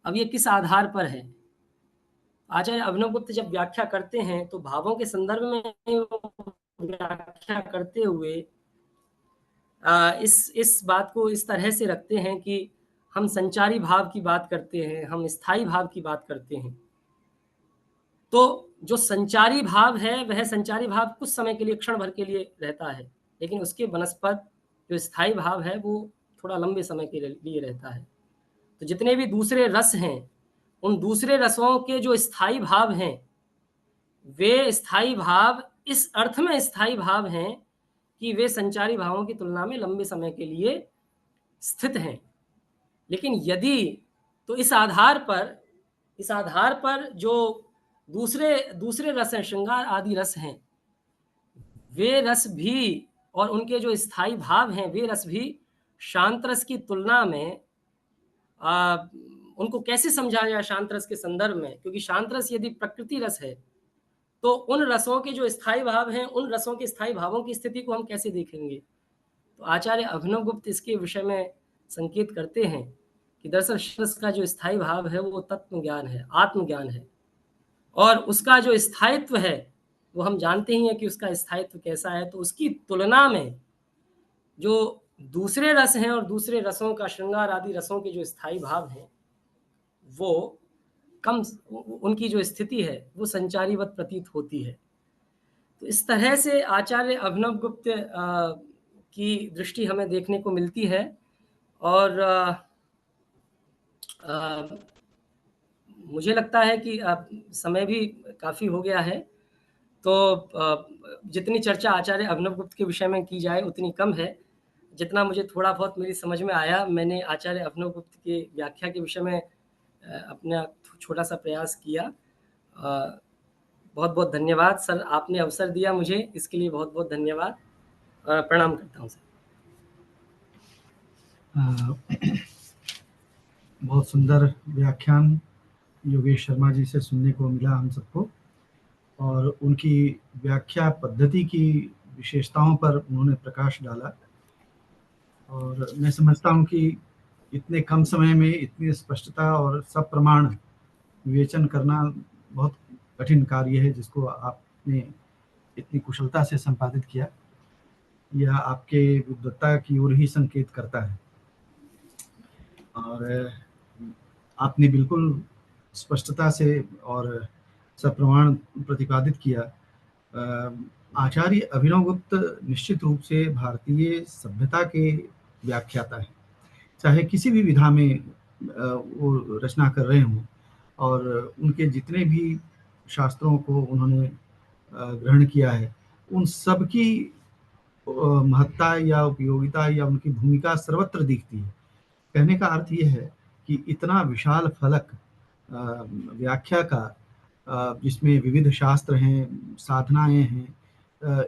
S5: अब ये किस आधार पर है? आचार्य अभिनवगुप्त जब व्याख्या करते हैं तो भावों के संदर्भ में व्याख्या करते हुए इस बात को इस तरह से रखते हैं कि हम संचारी भाव की बात करते हैं, हम स्थायी भाव की बात करते हैं। तो जो संचारी भाव है वह संचारी भाव कुछ समय के लिए, क्षण भर के लिए रहता है, लेकिन उसके बनस्पत जो स्थायी भाव है वो थोड़ा लंबे समय के लिए रहता है। तो जितने भी दूसरे रस हैं, उन दूसरे रसों के जो स्थायी भाव हैं वे स्थायी भाव इस अर्थ में स्थायी भाव हैं कि वे संचारी भावों की तुलना में लंबे समय के लिए स्थित हैं। लेकिन यदि तो इस आधार पर जो दूसरे रस हैं, श्रृंगार आदि रस हैं, वे रस भी और उनके जो स्थायी भाव हैं वे रस भी शांत रस की तुलना में उनको कैसे समझा जाए शांत रस के संदर्भ में? क्योंकि शांत रस यदि प्रकृति रस है तो उन रसों के जो स्थायी भाव हैं, उन रसों के स्थायी भावों की स्थिति को हम कैसे देखेंगे? तो आचार्य अभिनवगुप्त इसके विषय में संकेत करते हैं कि दरअसल रस का जो स्थायी भाव है वो तत्व ज्ञान है, आत्मज्ञान है, और उसका जो स्थायित्व है वो हम जानते ही हैं कि उसका स्थायित्व कैसा है। तो उसकी तुलना में जो दूसरे रस हैं और दूसरे रसों का, श्रृंगार आदि रसों के जो स्थायी भाव हैं वो कम, उनकी जो स्थिति है वो संचारीवत प्रतीत होती है। तो इस तरह से आचार्य अभिनवगुप्त की दृष्टि हमें देखने को मिलती है। और मुझे लगता है कि समय भी काफ़ी हो गया है, तो जितनी चर्चा आचार्य अभिनवगुप्त के विषय में की जाए उतनी कम है। जितना मुझे थोड़ा बहुत मेरी समझ में आया, मैंने आचार्य अभिनवगुप्त की व्याख्या के विषय में अपना छोटा सा प्रयास किया। बहुत बहुत धन्यवाद सर, आपने अवसर दिया मुझे, इसके लिए बहुत बहुत धन्यवाद। प्रणाम करता हूँ सर।
S7: बहुत सुंदर व्याख्यान योगेश शर्मा जी से सुनने को मिला हम सबको, और उनकी व्याख्या पद्धति की विशेषताओं पर उन्होंने प्रकाश डाला। और मैं समझता हूँ कि इतने कम समय में इतनी स्पष्टता और सब प्रमाण विवेचन करना बहुत कठिन कार्य है, जिसको आपने इतनी कुशलता से संपादित किया। यह आपके विद्वत्ता की ओर ही संकेत करता है। और आपने बिल्कुल स्पष्टता से और सप्रमाण प्रतिपादित किया। आचार्य अभिनवगुप्त निश्चित रूप से भारतीय सभ्यता के व्याख्याता है, चाहे किसी भी विधा में वो रचना कर रहे हों, और उनके जितने भी शास्त्रों को उन्होंने ग्रहण किया है उन सब की महत्ता या उपयोगिता या उनकी भूमिका सर्वत्र दिखती है। कहने का अर्थ ये है कि इतना विशाल फलक व्याख्या का, जिसमें विविध शास्त्र हैं, साधनाएं हैं,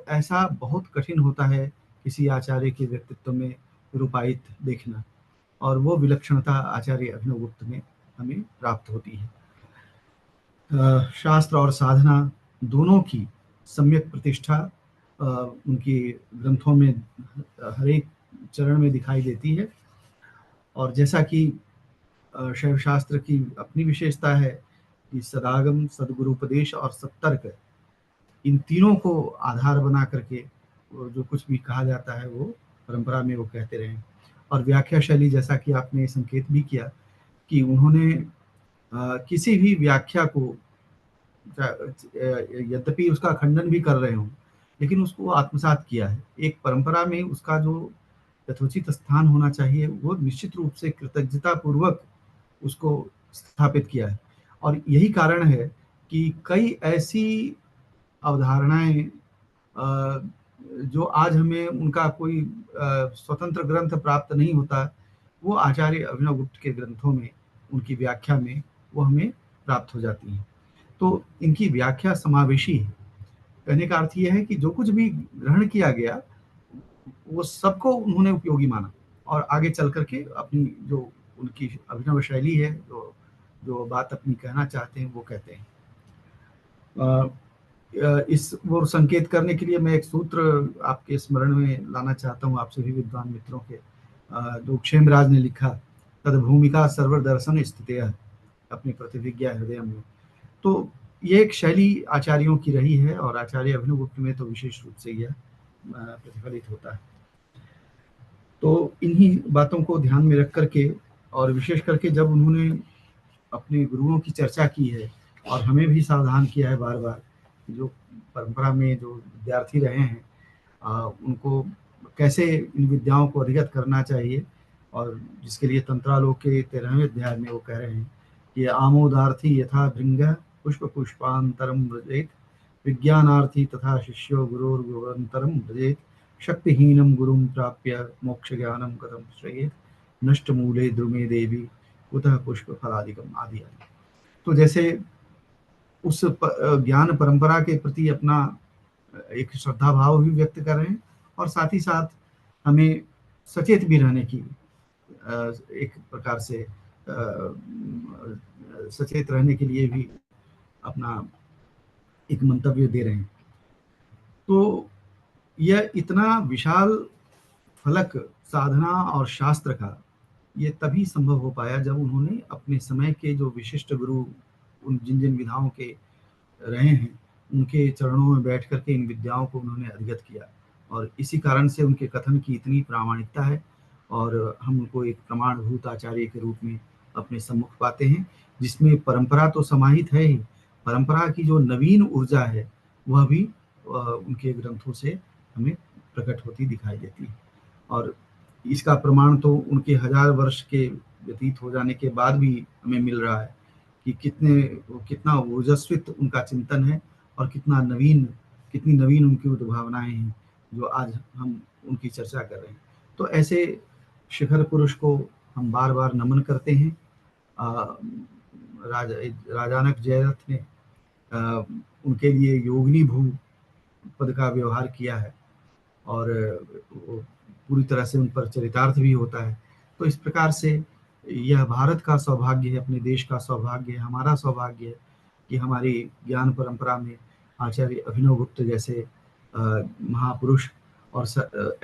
S7: ऐसा बहुत कठिन होता है किसी आचार्य के व्यक्तित्व में रूपायित देखना, और वो विलक्षणता आचार्य अभिनवगुप्त में हमें प्राप्त होती है। शास्त्र और साधना दोनों की सम्यक प्रतिष्ठा उनकी ग्रंथों में हर एक चरण में दिखाई देती है। और जैसा कि शैव शास्त्र की अपनी विशेषता है कि सदागम, सदगुरुपदेश और सत्तर्क, इन तीनों को आधार बना करके जो कुछ भी कहा जाता है वो परंपरा में वो कहते रहे। और व्याख्या शैली, जैसा कि आपने संकेत भी किया कि उन्होंने किसी भी व्याख्या को, यद्यपि उसका खंडन भी कर रहे हों, लेकिन उसको आत्मसात किया है। एक परंपरा में उसका जो यथोचित स्थान होना चाहिए वो निश्चित रूप से कृतज्ञता पूर्वक उसको स्थापित किया है। और यही कारण है कि कई ऐसी अवधारणाएं जो आज हमें उनका कोई स्वतंत्र ग्रंथ प्राप्त नहीं होता, वो आचार्य अभिनवगुप्त के ग्रंथों में, उनकी व्याख्या में वो हमें प्राप्त हो जाती हैं। तो इनकी व्याख्या समावेशी है। कहने का अर्थ यह है कि जो कुछ भी ग्रहण किया गया वो सबको उन्होंने उपयोगी माना और आगे चल करके अपनी जो उनकी अभिनव शैली है, जो जो बात अपनी कहना चाहते हैं वो कहते हैं। इस वो संकेत करने के लिए मैं एक सूत्र आपके स्मरण में लाना चाहता हूँ, आप सभी विद्वान मित्रों के, जो क्षेमराज ने लिखा, तद भूमिका सर्वर दर्शन स्थितयः अपनी प्रतिभिज्ञा हृदय में। तो ये एक शैली आचार्यों की रही है और आचार्य अभिनवगुप्त में तो विशेष रूप से यह प्रतिफलित होता है। तो इन्हीं बातों को ध्यान में रख करके और विशेष करके जब उन्होंने अपने गुरुओं की चर्चा की है और हमें भी सावधान किया है बार बार, जो परंपरा में जो विद्यार्थी रहे हैं उनको कैसे इन विद्याओं को अधिगत करना चाहिए, और जिसके लिए तंत्रालोक के 13वें अध्याय में वो कह रहे हैं कि आमोदार्थी यथा भृंग पुष्प पुष्पांतरम व्रजेत, विज्ञानार्थी तथा शिष्यो गुरोर्गुरंतरम व्रजेत, शक्तिहीनम गुरुम प्राप्य मोक्ष ज्ञानम कथम श्रेयेत, नष्ट मूले द्रुमे देवी उतः पुष्प फलादिकम आदि आदि। तो जैसे उस ज्ञान परंपरा के प्रति अपना एक श्रद्धा भाव भी व्यक्त कर रहे हैं और साथ ही साथ हमें सचेत भी रहने की एक प्रकार से सचेत रहने के लिए भी अपना एक मंतव्य दे रहे हैं। तो यह इतना विशाल फलक साधना और शास्त्र का ये तभी संभव हो पाया जब उन्होंने अपने समय के जो विशिष्ट गुरु उन जिन जिन विधाओं के रहे हैं उनके चरणों में बैठ करके इन विद्याओं को उन्होंने अधिगत किया, और इसी कारण से उनके कथन की इतनी प्रामाणिकता है और हम उनको एक प्रमाणभूत आचार्य के रूप में अपने सम्मुख पाते हैं, जिसमें परंपरा तो समाहित है ही, परंपरा की जो नवीन ऊर्जा है वह भी उनके ग्रंथों से हमें प्रकट होती दिखाई देती है। और इसका प्रमाण तो उनके 1000 वर्ष के व्यतीत हो जाने के बाद भी हमें मिल रहा है कि कितना ओजस्वित उनका चिंतन है और कितनी नवीन उनकी उद्भावनाएं हैं जो आज हम उनकी चर्चा कर रहे हैं। तो ऐसे शिखर पुरुष को हम बार बार नमन करते हैं। राजानक जयरथ ने उनके लिए योगिनी भू पद का व्यवहार किया है और पूरी तरह से उन पर चरितार्थ भी होता है। तो इस प्रकार से यह भारत का सौभाग्य है, अपने देश का सौभाग्य है, हमारा सौभाग्य है कि हमारी ज्ञान परंपरा में आचार्य अभिनवगुप्त जैसे महापुरुष, और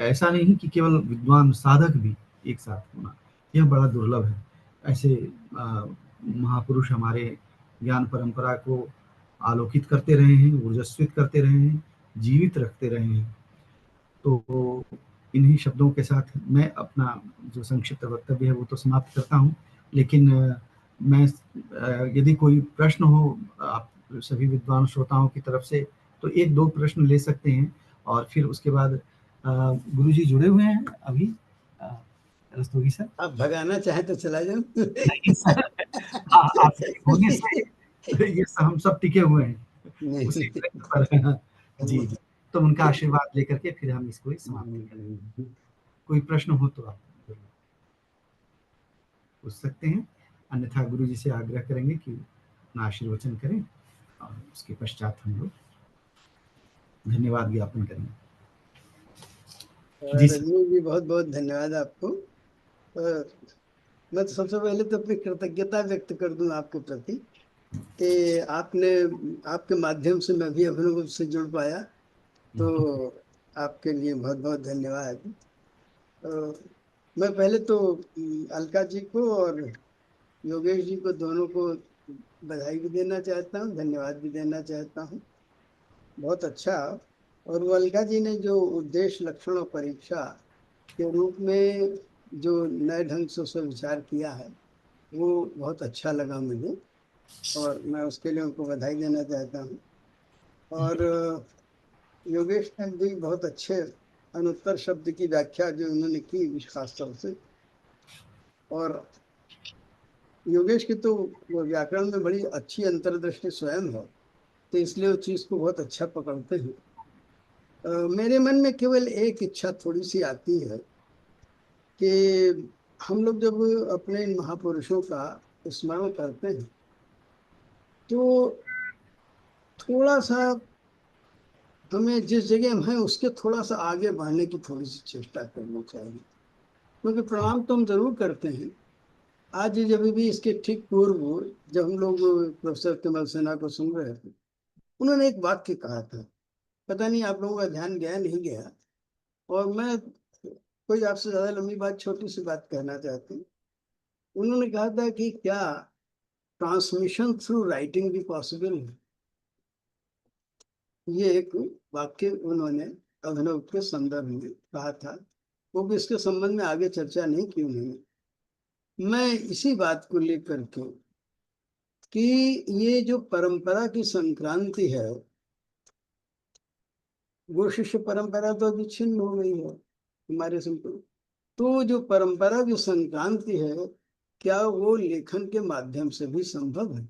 S7: ऐसा नहीं कि केवल विद्वान साधक भी एक साथ होना, यह बड़ा दुर्लभ है। ऐसे महापुरुष हमारे ज्ञान परंपरा को आलोकित करते रहे हैं, ऊर्जस्वित करते रहे हैं, जीवित रखते रहे हैं। तो इन्हीं शब्दों के साथ मैं अपना जो संक्षिप्त वक्तव्य है वो तो समाप्त करता हूँ, लेकिन मैं यदि कोई प्रश्न हो आप सभी विद्वान श्रोताओं की तरफ से तो 1-2 प्रश्न ले सकते हैं, और फिर उसके बाद गुरुजी जुड़े हुए हैं अभी रस्तोगी सर,
S3: आप भगाना चाहें तो चला जाओ।
S7: नहीं सर, आपके होने से ये हम सब टिके हुए हैं उसी पर। जी जी, तो उनका आशीर्वाद लेकर के फिर हम इसको समाप्त करें। कोई प्रश्न हो तो आप पूछ सकते हैं, अन्यथा गुरु जी से आग्रह करेंगे कि अपना आशीर्वचन करें और उसके पश्चात हम लोग धन्यवाद ज्ञापन करेंगे।
S3: रजनी जी बहुत बहुत धन्यवाद आपको। मैं तो सबसे पहले तो अपनी कृतज्ञता व्यक्त कर दूं आपके प्रति कि आपके माध्यम से मैं भी अभिनवगुप्त से जुड़ पाया, तो आपके लिए बहुत बहुत धन्यवाद। मैं पहले तो अलका जी को और योगेश जी को दोनों को बधाई भी देना चाहता हूँ, धन्यवाद भी देना चाहता हूँ। बहुत अच्छा। और वो अलका जी ने जो उद्देश्य लक्षण और परीक्षा के रूप में जो नए ढंग से उसका विचार किया है वो बहुत अच्छा लगा मुझे, और मैं उसके लिए उनको बधाई देना चाहता हूँ। और योगेश ने भी बहुत अच्छे अनुत्तर शब्द की व्याख्या जो उन्होंने की खास तौर से, और योगेश की तो व्याकरण में बड़ी अच्छी अंतर्दृष्टि स्वयं है, तो इसलिए उस चीज को बहुत अच्छा पकड़ते हैं। मेरे मन में केवल एक इच्छा थोड़ी सी आती है कि हम लोग जब अपने इन महापुरुषों का स्मरण करते हैं तो थोड़ा सा हमें जिस जगह हम हैं उसके थोड़ा सा आगे बढ़ने की थोड़ी सी चेष्टा करनी चाहिए, क्योंकि प्रणाम तो हम जरूर करते हैं। आज जब भी इसके ठीक पूर्व जब हम लोग प्रोफेसर कमल सिन्हा को सुन रहे थे, उन्होंने एक वाक्य कहा था, पता नहीं आप लोगों का ध्यान गया नहीं गया, और मैं कोई आपसे ज्यादा लंबी बात, छोटी सी बात कहना चाहती हूँ। उन्होंने कहा था कि क्या ट्रांसमिशन थ्रू राइटिंग भी पॉसिबल है। ये एक वाक्य उन्होंने अभिनव के संदर्भ में कहा था, वो भी इसके संबंध में आगे चर्चा नहीं की उन्होंने। मैं इसी बात को लेकर के कि ये जो परंपरा की संक्रांति है, वो शिष्य परंपरा तो अभी छिन्न हो गई है हमारे संपूर्ण, तो जो परंपरा की संक्रांति है, क्या वो लेखन के माध्यम से भी संभव है?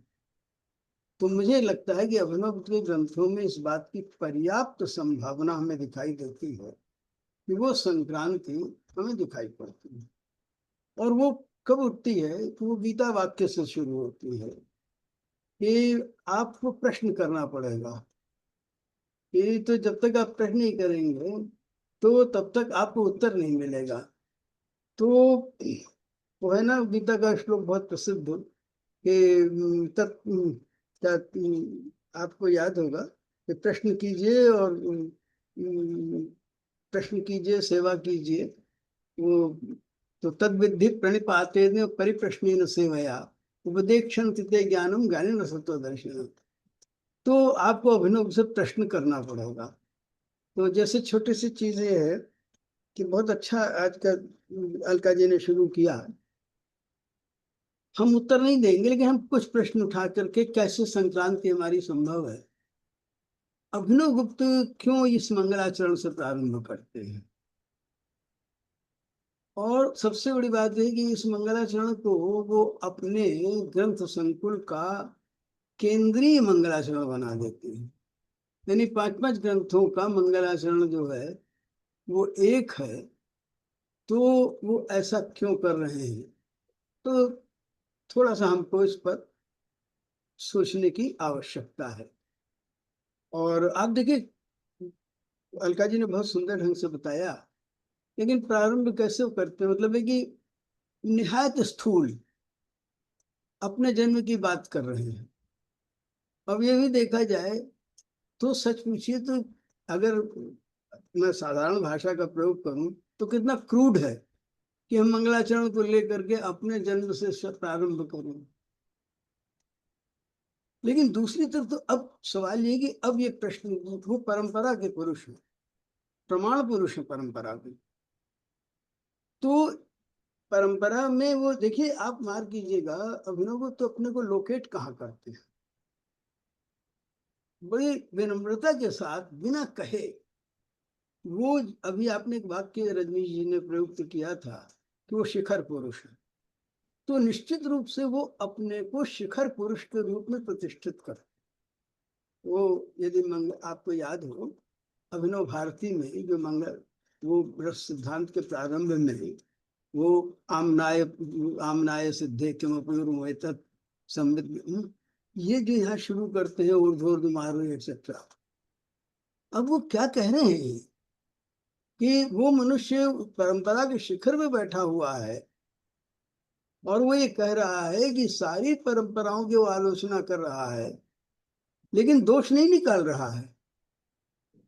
S3: तो मुझे लगता है कि अभिनव के ग्रंथों में इस बात की पर्याप्त संभावना हमें दिखाई देती है कि वो संक्रांति हमें दिखाई पड़ती है। और वो कब उठती है कि वो गीता वाक्य से शुरू होती है कि आपको प्रश्न करना पड़ेगा, कि तो जब तक आप प्रश्न नहीं करेंगे तो तब तक आपको उत्तर नहीं मिलेगा। तो वो है ना, गीता का श्लोक बहुत प्रसिद्ध कि आपको याद होगा कि प्रश्न कीजिए और प्रश्न कीजिए, सेवा कीजिए, वो तो तद विद्धि प्रणिपाते परिप्रश्न सेवया उपदेक्षन्ति ते ज्ञानम ज्ञानेन सत्त्वदर्शिनम्। तो आपको अभिनव से प्रश्न करना पड़ेगा। तो जैसे छोटी सी चीज ये है कि बहुत अच्छा आज का अलका जी ने शुरू किया, हम उत्तर नहीं देंगे लेकिन हम कुछ प्रश्न उठा करके कैसे संक्रांति हमारी संभव है। अभिनव गुप्त क्यों इस मंगलाचरण से प्रारंभ करते हैं, और सबसे बड़ी बात है कि इस मंगलाचरण को वो अपने ग्रंथ संकुल का केंद्रीय मंगलाचरण बना देते हैं। यानी 5-5 ग्रंथों का मंगलाचरण जो है वो एक है। तो वो ऐसा क्यों कर रहे हैं, तो थोड़ा सा हमको इस पर सोचने की आवश्यकता है। और आप देखिए, अलका जी ने बहुत सुंदर ढंग से बताया, लेकिन प्रारंभ कैसे वो करते हैं, मतलब है कि निहायत स्थूल अपने जन्म की बात कर रहे हैं। अब ये भी देखा जाए तो सच पूछिए तो अगर मैं साधारण भाषा का प्रयोग करूं तो कितना क्रूड है कि हम मंगलाचरण को लेकर के अपने जन्म से प्रारंभ करें। लेकिन दूसरी तरफ तो अब सवाल ये कि अब ये प्रश्न, वो परंपरा के पुरुष हैं, प्रमाण पुरुष है परंपरा के, तो परंपरा में वो देखिए, आप मार कीजिएगा, अभिनव को तो अपने को लोकेट कहाँ करते हैं, बड़ी विनम्रता के साथ बिना कहे। वो अभी आपने एक वाक्य रजनीश जी ने प्रयुक्त किया था कि वो शिखर पुरुष है, तो निश्चित रूप से वो अपने को शिखर पुरुष के रूप में प्रतिष्ठित कर। वो यदि आपको याद हो, अभिनव भारती में जो मंगल, वो रस सिद्धांत के प्रारंभ में वो आमनाय सिद्धे किमपूर्व एतत् संविद, ये जो यहाँ शुरू करते हैं ऊर्ध्वोर्ध्व मारो एक्सेट्रा। अब वो क्या कह रहे हैं कि वो मनुष्य परंपरा के शिखर में बैठा हुआ है और वो ये कह रहा है कि सारी परंपराओं की वो आलोचना कर रहा है, लेकिन दोष नहीं निकाल रहा है,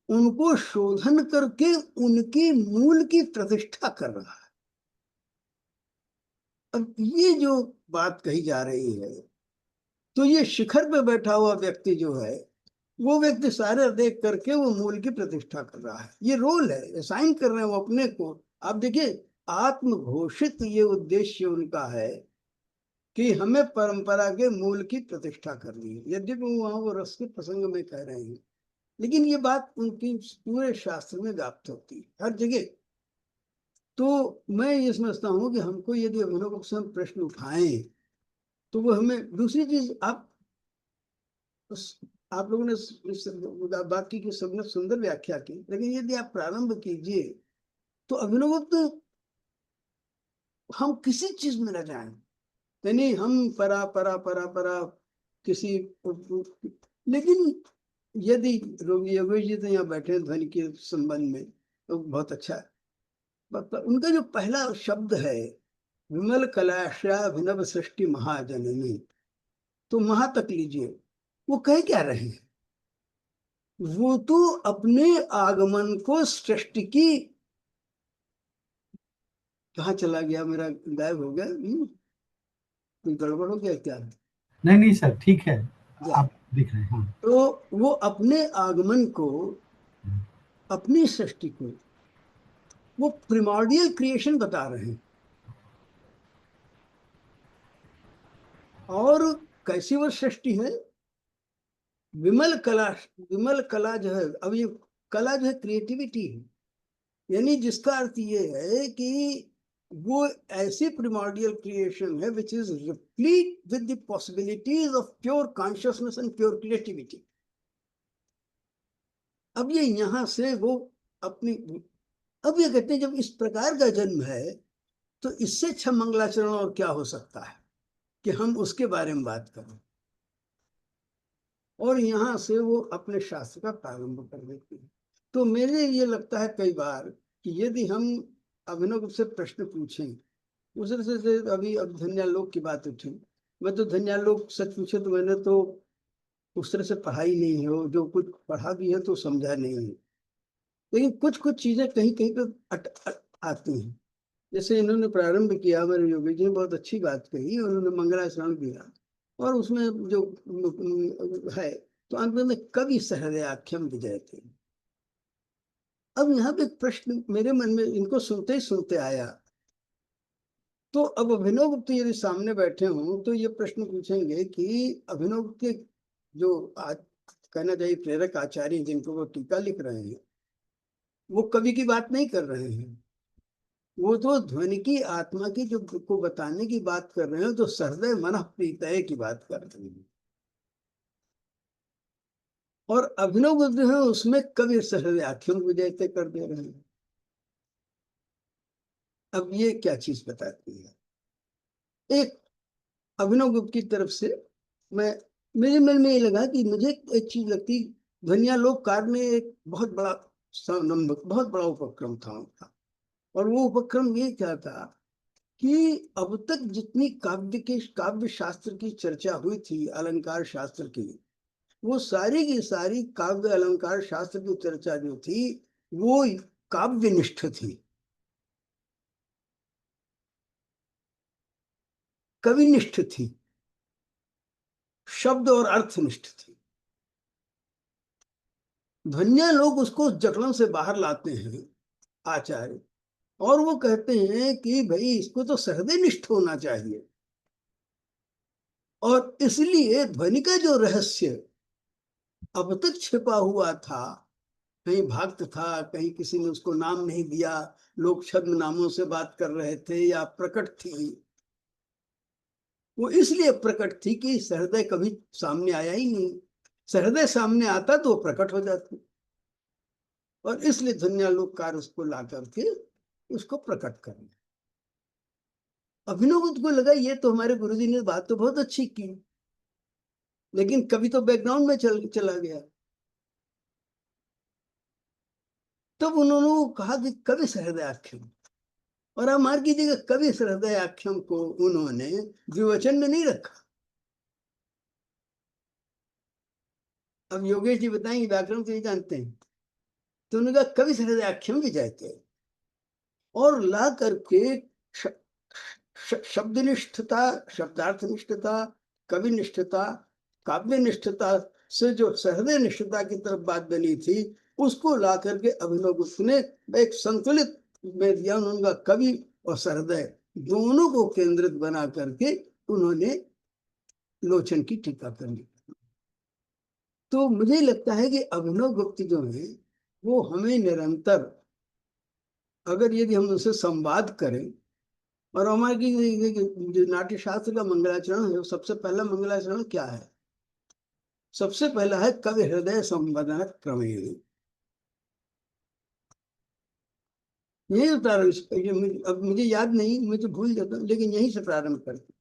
S3: उनको शोधन करके उनके मूल की प्रतिष्ठा कर रहा है। अब ये जो बात कही जा रही है, तो ये शिखर पे बैठा हुआ व्यक्ति जो है, वो व्यक्ति सारे देख करके वो मूल की प्रतिष्ठा कर रहा है। ये रोल है, असाइन कर रहे हैं वो अपने को। आप देखिए, आत्मघोषित ये उद्देश्य उनका है कि हमें परंपरा के मूल की प्रतिष्ठा करनी है। यद्यपि वहां वो रस के प्रसंग में कह रहे हैं, लेकिन ये बात उनकी पूरे शास्त्र में व्याप्त होती है हर जगह। तो मैं ये समझता हूँ कि हमको यदि अभिनव से हम प्रश्न उठाएं तो वो हमें, दूसरी चीज आप लोगों ने बाकी की सबने सुंदर व्याख्या की, लेकिन यदि आप प्रारंभ कीजिए तो अभिनव तो हम किसी चीज में न जाएं, यानी हम परा परा परा परा किसी, लेकिन यदि योगेश जी तो यहाँ बैठे हैं ध्वनि के संबंध में, तो बहुत अच्छा है। उनका जो पहला शब्द है विमल कलाश्या अभिनव सृष्टि महाजननी, तो महा तक लीजिए, वो कह क्या रहे हैं? वो तो अपने आगमन को सृष्टि की, कहाँ चला गया मेरा, गायब हो गया, कोई गड़बड़ हो गया क्या?
S7: नहीं नहीं सर, ठीक है, आप दिख रहे हैं। हाँ।
S3: तो वो अपने आगमन को, अपनी सृष्टि को, वो प्रिमॉर्डियल क्रिएशन बता रहे हैं। और कैसी वो सृष्टि है? विमल कला जो है, अब ये कला जो है क्रिएटिविटी है, यानी जिसका अर्थ ये है कि वो ऐसी प्रिमॉर्डियल क्रिएशन है which is replete with the possibilities of pure consciousness and pure creativity. अब ये यहां से वो अपनी, अब ये कहते हैं जब इस प्रकार का जन्म है तो इससे अच्छा मंगलाचरण और क्या हो सकता है कि हम उसके बारे में बात करें। और यहाँ से वो अपने शास्त्र का प्रारंभ कर देते हैं। तो मेरे ये लगता है कई बार कि यदि हम अभिनव से प्रश्न पूछें, उस तरह से अभी अब धन्यालोक की बात उठी, मैं तो धन्यालोक सच पूछे तो मैंने तो उस तरह से पढ़ाई नहीं हो, जो कुछ पढ़ा भी है तो समझा नहीं है, लेकिन कुछ कुछ चीजें कहीं कहीं पे आती हैं। जैसे इन्होंने प्रारंभ किया, मेरे योगी जी ने बहुत अच्छी बात कही, उन्होंने मंगलाचरण दिया और उसमें जो है, तो अंत में कवि सहृदयाख्यम विजय थे। अब यहाँ पे प्रश्न मेरे मन में इनको सुनते ही सुनते आया, तो अब अभिनव गुप्त यदि सामने बैठे हों तो ये प्रश्न पूछेंगे कि अभिनव के जो कहना चाहिए प्रेरक आचार्य जिनको वो टीका लिख रहे हैं, वो कवि की बात नहीं कर रहे हैं, वो तो ध्वनि की आत्मा की जो को बताने की बात कर रहे हैं, तो सहृदय मन प्रीतय की बात कर रहे हैं। और अभिनव गुप्त जो है उसमें कवि सहृदयाख्यम विजयते कर दे रहे हैं। अब ये क्या चीज बताती है? एक अभिनव गुप्त की तरफ से मेरे मन में ये लगा कि मुझे एक चीज लगती, ध्वन्यालोक कार में एक बहुत बड़ा उपक्रम था उनका। और वो उपक्रम ये क्या था कि अब तक जितनी काव्य शास्त्र की चर्चा हुई थी, अलंकार शास्त्र की, वो सारी की सारी काव्य अलंकार शास्त्र की चर्चा जो थी वो काव्यनिष्ठ थी, कविनिष्ठ थी, शब्द और अर्थनिष्ठ थी। ध्वन्या लोग उसको जकड़न से बाहर लाते हैं आचार्य, और वो कहते हैं कि भाई इसको तो सहृदयनिष्ठ होना चाहिए। और इसलिए ध्वनि का जो रहस्य अब तक छिपा हुआ था, कहीं भक्त था, कहीं किसी ने उसको नाम नहीं दिया, लोग छद्म नामों से बात कर रहे थे, या प्रकट थी, वो इसलिए प्रकट थी कि सहृदय कभी सामने आया ही नहीं। सहृदय सामने आता तो वो प्रकट हो जाती, और इसलिए ध्वन्यालोककार उसको ला करके उसको प्रकट करना। अभिनव गुप्त को लगा ये तो हमारे गुरुजी ने बात तो बहुत अच्छी की, लेकिन कवि तो बैकग्राउंड में चला गया। तब उन्होंने कहा कि कवि सहृदयाख्यम, और आप मार कीजिएगा कवि सहृदयाख्यम को उन्होंने द्विवचन में नहीं रखा। अब योगेश जी बताएंगे, व्याकरण तो नहीं जानते हैं, तो उन्होंने कहा कवि सहृदयाख्यम भी जाते, और ला करके शब्दनिष्ठता, शब्दार्थनिष्ठता, कविनिष्ठता, काव्यनिष्ठता से जो सहृदय निष्ठता की तरफ बात बनी थी, उसको ला करके अभिनव गुप्त ने एक संतुलित में दिया। उन्होंने कवि और सहृदय दोनों को केंद्रित बना करके उन्होंने लोचन की टीका कर ली। तो मुझे लगता है कि अभिनव गुप्त जो है वो हमें निरंतर, अगर यदि हम उनसे संवाद करें, और हमारे जो नाट्य शास्त्र का मंगलाचरण है, सबसे पहला मंगलाचरण क्या है? सबसे पहला है कवि हृदय संवदन क्रमेण। यही प्रारंभ, अब मुझे याद नहीं, मैं तो भूल जाता हूँ, लेकिन यहीं से प्रारंभ करते।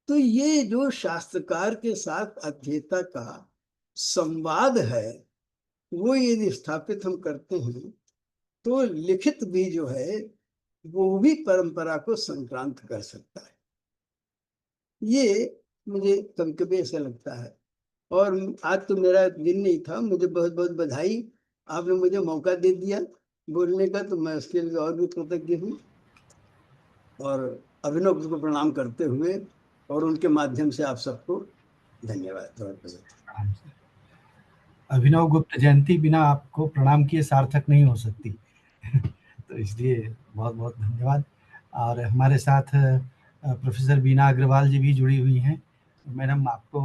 S3: तो ये जो शास्त्रकार के साथ अध्येता का संवाद है वो यदि स्थापित हम करते हैं तो लिखित भी जो है वो भी परंपरा को संक्रांत कर सकता है। ये मुझे कभी कभी ऐसा लगता है। और आज तो मेरा दिन नहीं था, मुझे बहुत बहुत बधाई, आपने मुझे मौका दे दिया बोलने का, तो मैं उसके लिए और भी कृतज्ञ हूँ। और अभिनव को प्रणाम करते हुए और उनके माध्यम से आप सबको धन्यवाद।
S7: अभिनव गुप्त जयंती बिना आपको प्रणाम किए सार्थक नहीं हो सकती। तो इसलिए बहुत बहुत धन्यवाद। और हमारे साथ प्रोफेसर बीना अग्रवाल जी भी जुड़ी हुई हैं। मैडम आपको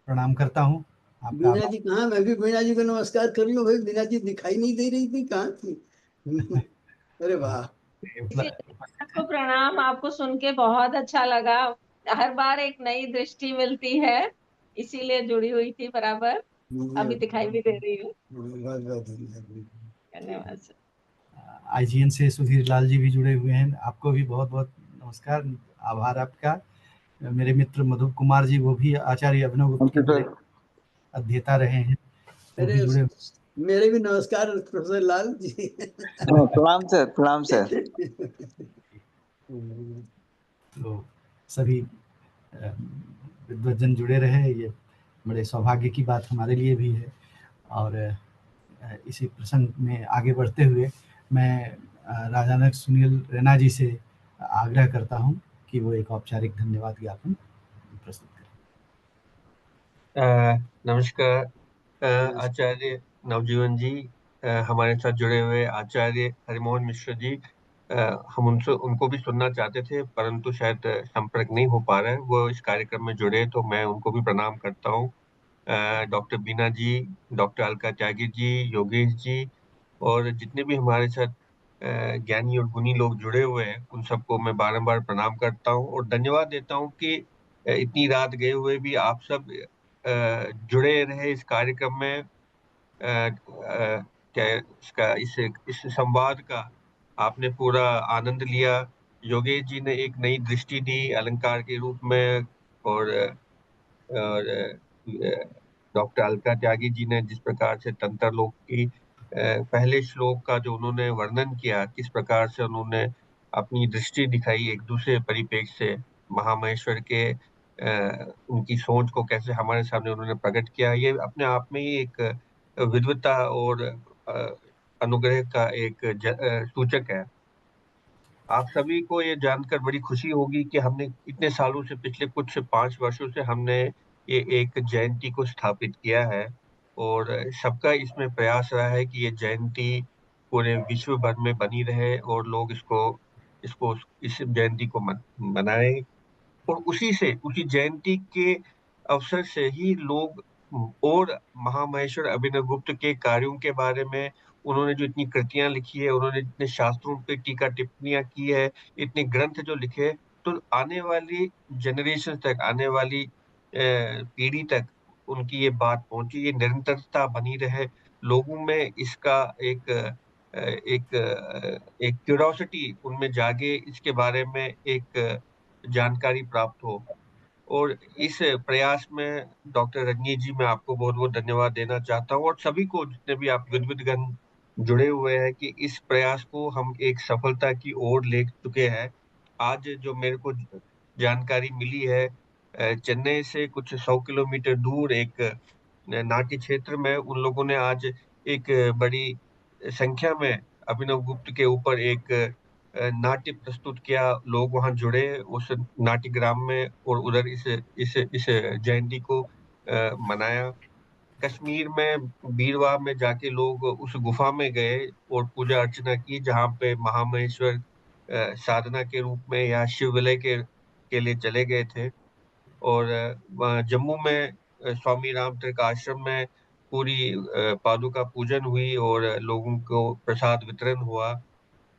S7: प्रणाम करता हूँ।
S3: बीना जी कहाँ? मैं भी बीना जी को नमस्कार कर लूं भाई। बीना जी दिखाई नहीं दे रही थी, कहाँ थी? अरे वाह।
S8: आपको प्रणाम। आपको सुन के बहुत अच्छा लगा। हर बार एक नई दृष्टि मिलती है, इसीलिए जुड़ी हुई थी बराबर। अभी दिखाई भी दे रही हूँ।
S3: बहुत बहुत
S8: धन्यवाद सर।
S7: आईजीएन से सुधीर लाल जी भी जुड़े हुए हैं। आपको भी बहुत बहुत नमस्कार, आभार आपका। मेरे मित्र मधु कुमार जी, वो भी आचार्य अभिनव गुप्त के बड़े अध्येता रहे हैं, वो भी जुड़े।
S3: मेरे भी नमस्कार प्रोफेसर लाल जी।
S9: प्रणाम सर, प्रणाम सर।
S7: तो सभी विद्वजन जुड़े रहे, ये बड़े सौभाग्य की बात हमारे लिए भी है। और इसी प्रसंग में आगे बढ़ते हुए मैं राजानक सुनील रैना जी से आग्रह करता हूं कि वो एक औपचारिक धन्यवाद ज्ञापन प्रस्तुत
S2: करें। नमस्कार आचार्य नवजीवन जी, हमारे साथ जुड़े हुए आचार्य हरिमोहन मिश्र जी, हम उनको भी सुनना चाहते थे परंतु शायद संपर्क नहीं हो पा रहा है। वो इस कार्यक्रम में जुड़े तो मैं उनको भी प्रणाम करता हूँ। डॉक्टर बीना जी, डॉक्टर अलका त्यागी जी, योगेश जी और जितने भी हमारे साथ ज्ञानी और गुणी लोग जुड़े हुए हैं, उन सबको मैं बारंबार प्रणाम करता हूँ और धन्यवाद देता हूँ कि इतनी रात गए हुए भी आप सब जुड़े रहे इस कार्यक्रम में। क्या इसका इस संवाद का आपने पूरा आनंद लिया। योगेश जी ने एक नई दृष्टि दी अलंकार के रूप में और डॉक्टर अलका त्यागी जी ने जिस प्रकार से तंत्र लोक की पहले श्लोक का जो उन्होंने वर्णन किया, किस प्रकार से उन्होंने अपनी दृष्टि दिखाई एक दूसरे परिप्रेक्ष्य से महामहेश्वर के उनकी सोच को कैसे हमारे सामने उन्होंने प्रकट किया, ये अपने आप में ही एक विद्वता और अनुग्रह का एक सूचक है। आप सभी को ये जानकर बड़ी खुशी होगी कि हमने इतने सालों से, पिछले कुछ 5 वर्षों से हमने ये एक जयंती को स्थापित किया है और सबका इसमें प्रयास रहा है कि ये जयंती पूरे विश्व भर में बनी रहे और लोग इसको इस जयंती को मनाएं। और उसी जयंती के अवसर से ही लोग और महामहेश्वर अभिनव गुप्त के कार्यों के बारे में, उन्होंने जो इतनी कृतियां लिखी है, उन्होंने इतने शास्त्रों पे टीका टिप्पणियां की है, इतने ग्रंथ जो लिखे, तो आने वाली जनरेशन तक, आने वाली पीढ़ी तक उनकी ये बात पहुंची, ये निरंतरता बनी रहे लोगों में, इसका एक क्यूरियोसिटी उनमें जागे, इसके बारे में एक जानकारी प्राप्त हो। और इस प्रयास में डॉक्टर रजनीश जी, मैं आपको बहुत बहुत धन्यवाद देना चाहता हूँ और सभी को, जितने भी आप विद्वद्गण जुड़े हुए हैं, कि इस प्रयास को हम एक सफलता की ओर ले चुके हैं। आज जो मेरे को जानकारी मिली है, चेन्नई से कुछ 100 किलोमीटर दूर एक नाट्य क्षेत्र में उन लोगों ने आज एक बड़ी संख्या में अभिनव गुप्त के ऊपर एक नाट्य प्रस्तुत किया। लोग वहां जुड़े उस नाट्यग्राम में और उधर इस जयंती को मनाया। कश्मीर में बीरवा में जाके लोग उस गुफा में गए और पूजा अर्चना की, जहाँ पे महामहेश्वर साधना के रूप में या शिव विलय के लिए चले गए थे। और जम्मू में स्वामी राम त्रिक आश्रम में पूरी पादुका पूजन हुई और लोगों को प्रसाद वितरण हुआ।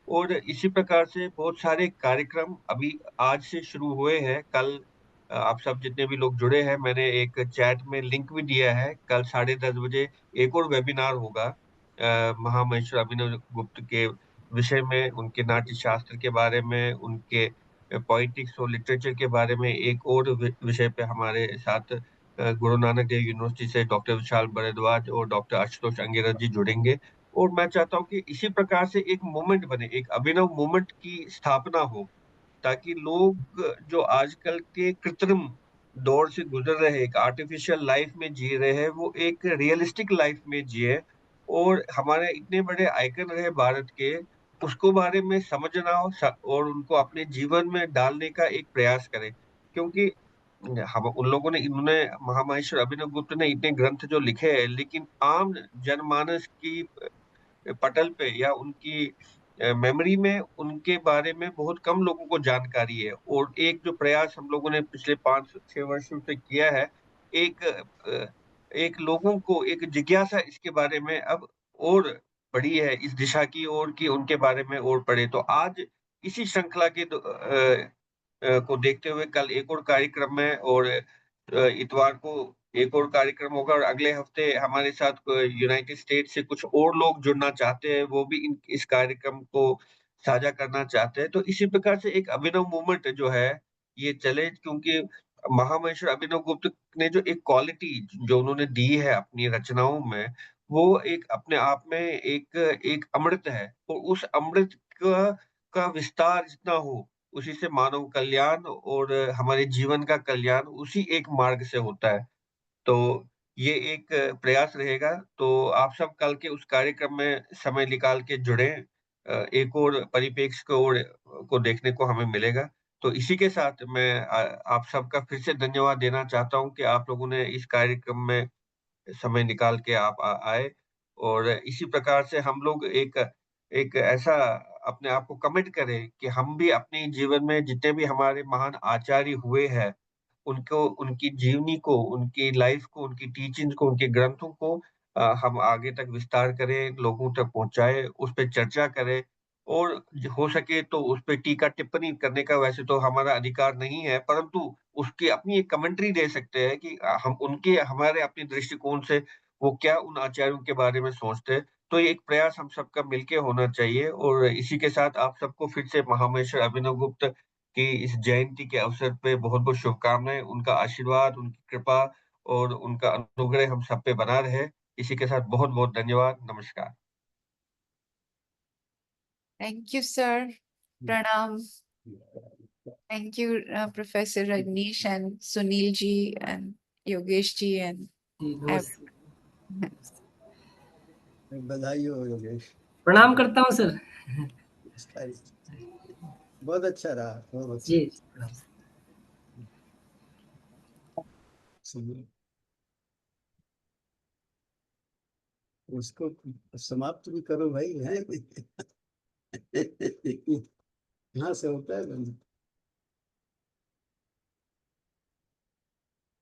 S2: और इसी प्रकार से बहुत सारे कार्यक्रम अभी आज से शुरू हुए हैं। कल आप सब जितने भी लोग जुड़े हैं, मैंने एक चैट में लिंक भी दिया है, कल 10:30 बजे एक और वेबिनार होगा महामहेश्वर अभिनव गुप्त के विषय में, उनके नाट्य शास्त्र के बारे में, उनके पॉलिटिक्स और लिटरेचर के बारे में एक और विषय पे हमारे साथ गुरु नानक देव यूनिवर्सिटी से डॉक्टर विशाल भारद्वाज और डॉक्टर आशुतोष अंगिरस जी जुड़ेंगे। और मैं चाहता हूँ कि इसी प्रकार से एक मूवमेंट बने, एक अभिनव मूवमेंट की स्थापना हो, ताकि लोग जो आजकल के कृत्रिम दौर से गुजर रहे हैं, एक आर्टिफिशियल लाइफ में जी रहे हैं, वो एक रियलिस्टिक लाइफ में जिए। और हमारे इतने बड़े आइकन रहे भारत के, उसको बारे में समझना और उनको अपने जीवन में डालने का एक प्रयास करें। क्योंकि हम उन लोगों ने, इन्होंने, महामहेश्वर अभिनव गुप्त ने इतने ग्रंथ जो लिखे हैं, लेकिन आम जनमानस की पटल पे या उनकी मेमोरी में उनके बारे में बहुत कम लोगों को जानकारी है। और एक जो प्रयास हम लोगों ने पिछले 5-6 वर्षों से किया है, एक लोगों को एक जिज्ञासा इसके बारे में अब और बढ़ी है, इस दिशा की ओर कि उनके बारे में और पढ़े। तो आज इसी श्रृंखला के को देखते हुए कल एक और कार्यक्रम में, और इतवार को एक और कार्यक्रम होगा, और अगले हफ्ते हमारे साथ यूनाइटेड स्टेट से कुछ और लोग जुड़ना चाहते हैं, वो भी इस कार्यक्रम को साझा करना चाहते हैं। तो इसी प्रकार से एक अभिनव मूवमेंट जो है ये चले, क्योंकि महामहेश्वर अभिनव गुप्त ने जो एक क्वालिटी जो उन्होंने दी है अपनी रचनाओं में, वो एक अपने आप में एक अमृत है। और उस अमृत का विस्तार जितना हो, उसी से मानव कल्याण और हमारे जीवन का कल्याण उसी एक मार्ग से होता है। तो ये एक प्रयास रहेगा। तो आप सब कल के उस कार्यक्रम में समय निकाल के जुड़ें, एक और परिप्रेक्ष्य को देखने को हमें मिलेगा। तो इसी के साथ मैं आप सबका फिर से धन्यवाद देना चाहता हूँ कि आप लोगों ने इस कार्यक्रम में समय निकाल के आप आए। और इसी प्रकार से हम लोग एक एक ऐसा अपने आप को कमिट करें कि हम भी अपने जीवन में जितने भी हमारे महान आचार्य हुए हैं, उनको, उनकी जीवनी को, उनकी लाइफ को, उनकी टीचिंग्स को, उनके ग्रंथों को हम आगे तक विस्तार करें, लोगों तक पहुँचाएँ, उस पे चर्चा करें। और हो सके तो उस पे टीका-टिप्पणी करने का वैसे तो हमारा अधिकार नहीं है, परंतु उसकी अपनी एक कमेंट्री दे सकते हैं कि हम उनके, हमारे अपने दृष्टिकोण से वो क्या उन आचार्यों के बारे में सोचते हैं। तो ये एक प्रयास हम सबका मिलके होना चाहिए। और इसी के साथ आप सबको फिर से महामहेश्वर अभिनव गुप्त की इस जयंती के अवसर पे बहुत-बहुत शुभकामनाएँ। उनका आशीर्वाद, उनकी कृपा और उनका अनुग्रह हम सब पे बना रहे। इसी के साथ बहुत-बहुत धन्यवाद। नमस्कार।
S6: थैंक यू सर, प्रणाम। Thank you, Professor Rajneesh and Sunil ji and Yogesh ji and
S5: जी नमस्ते।
S3: बधाई हो योगेश।
S5: प्रणाम करता हूँ सर।
S3: बहुत अच्छा रहा, बहुत अच्छा।
S5: जी प्रणाम।
S3: उसको समाप्त भी करो भाई, है यहाँ से होता है बंद।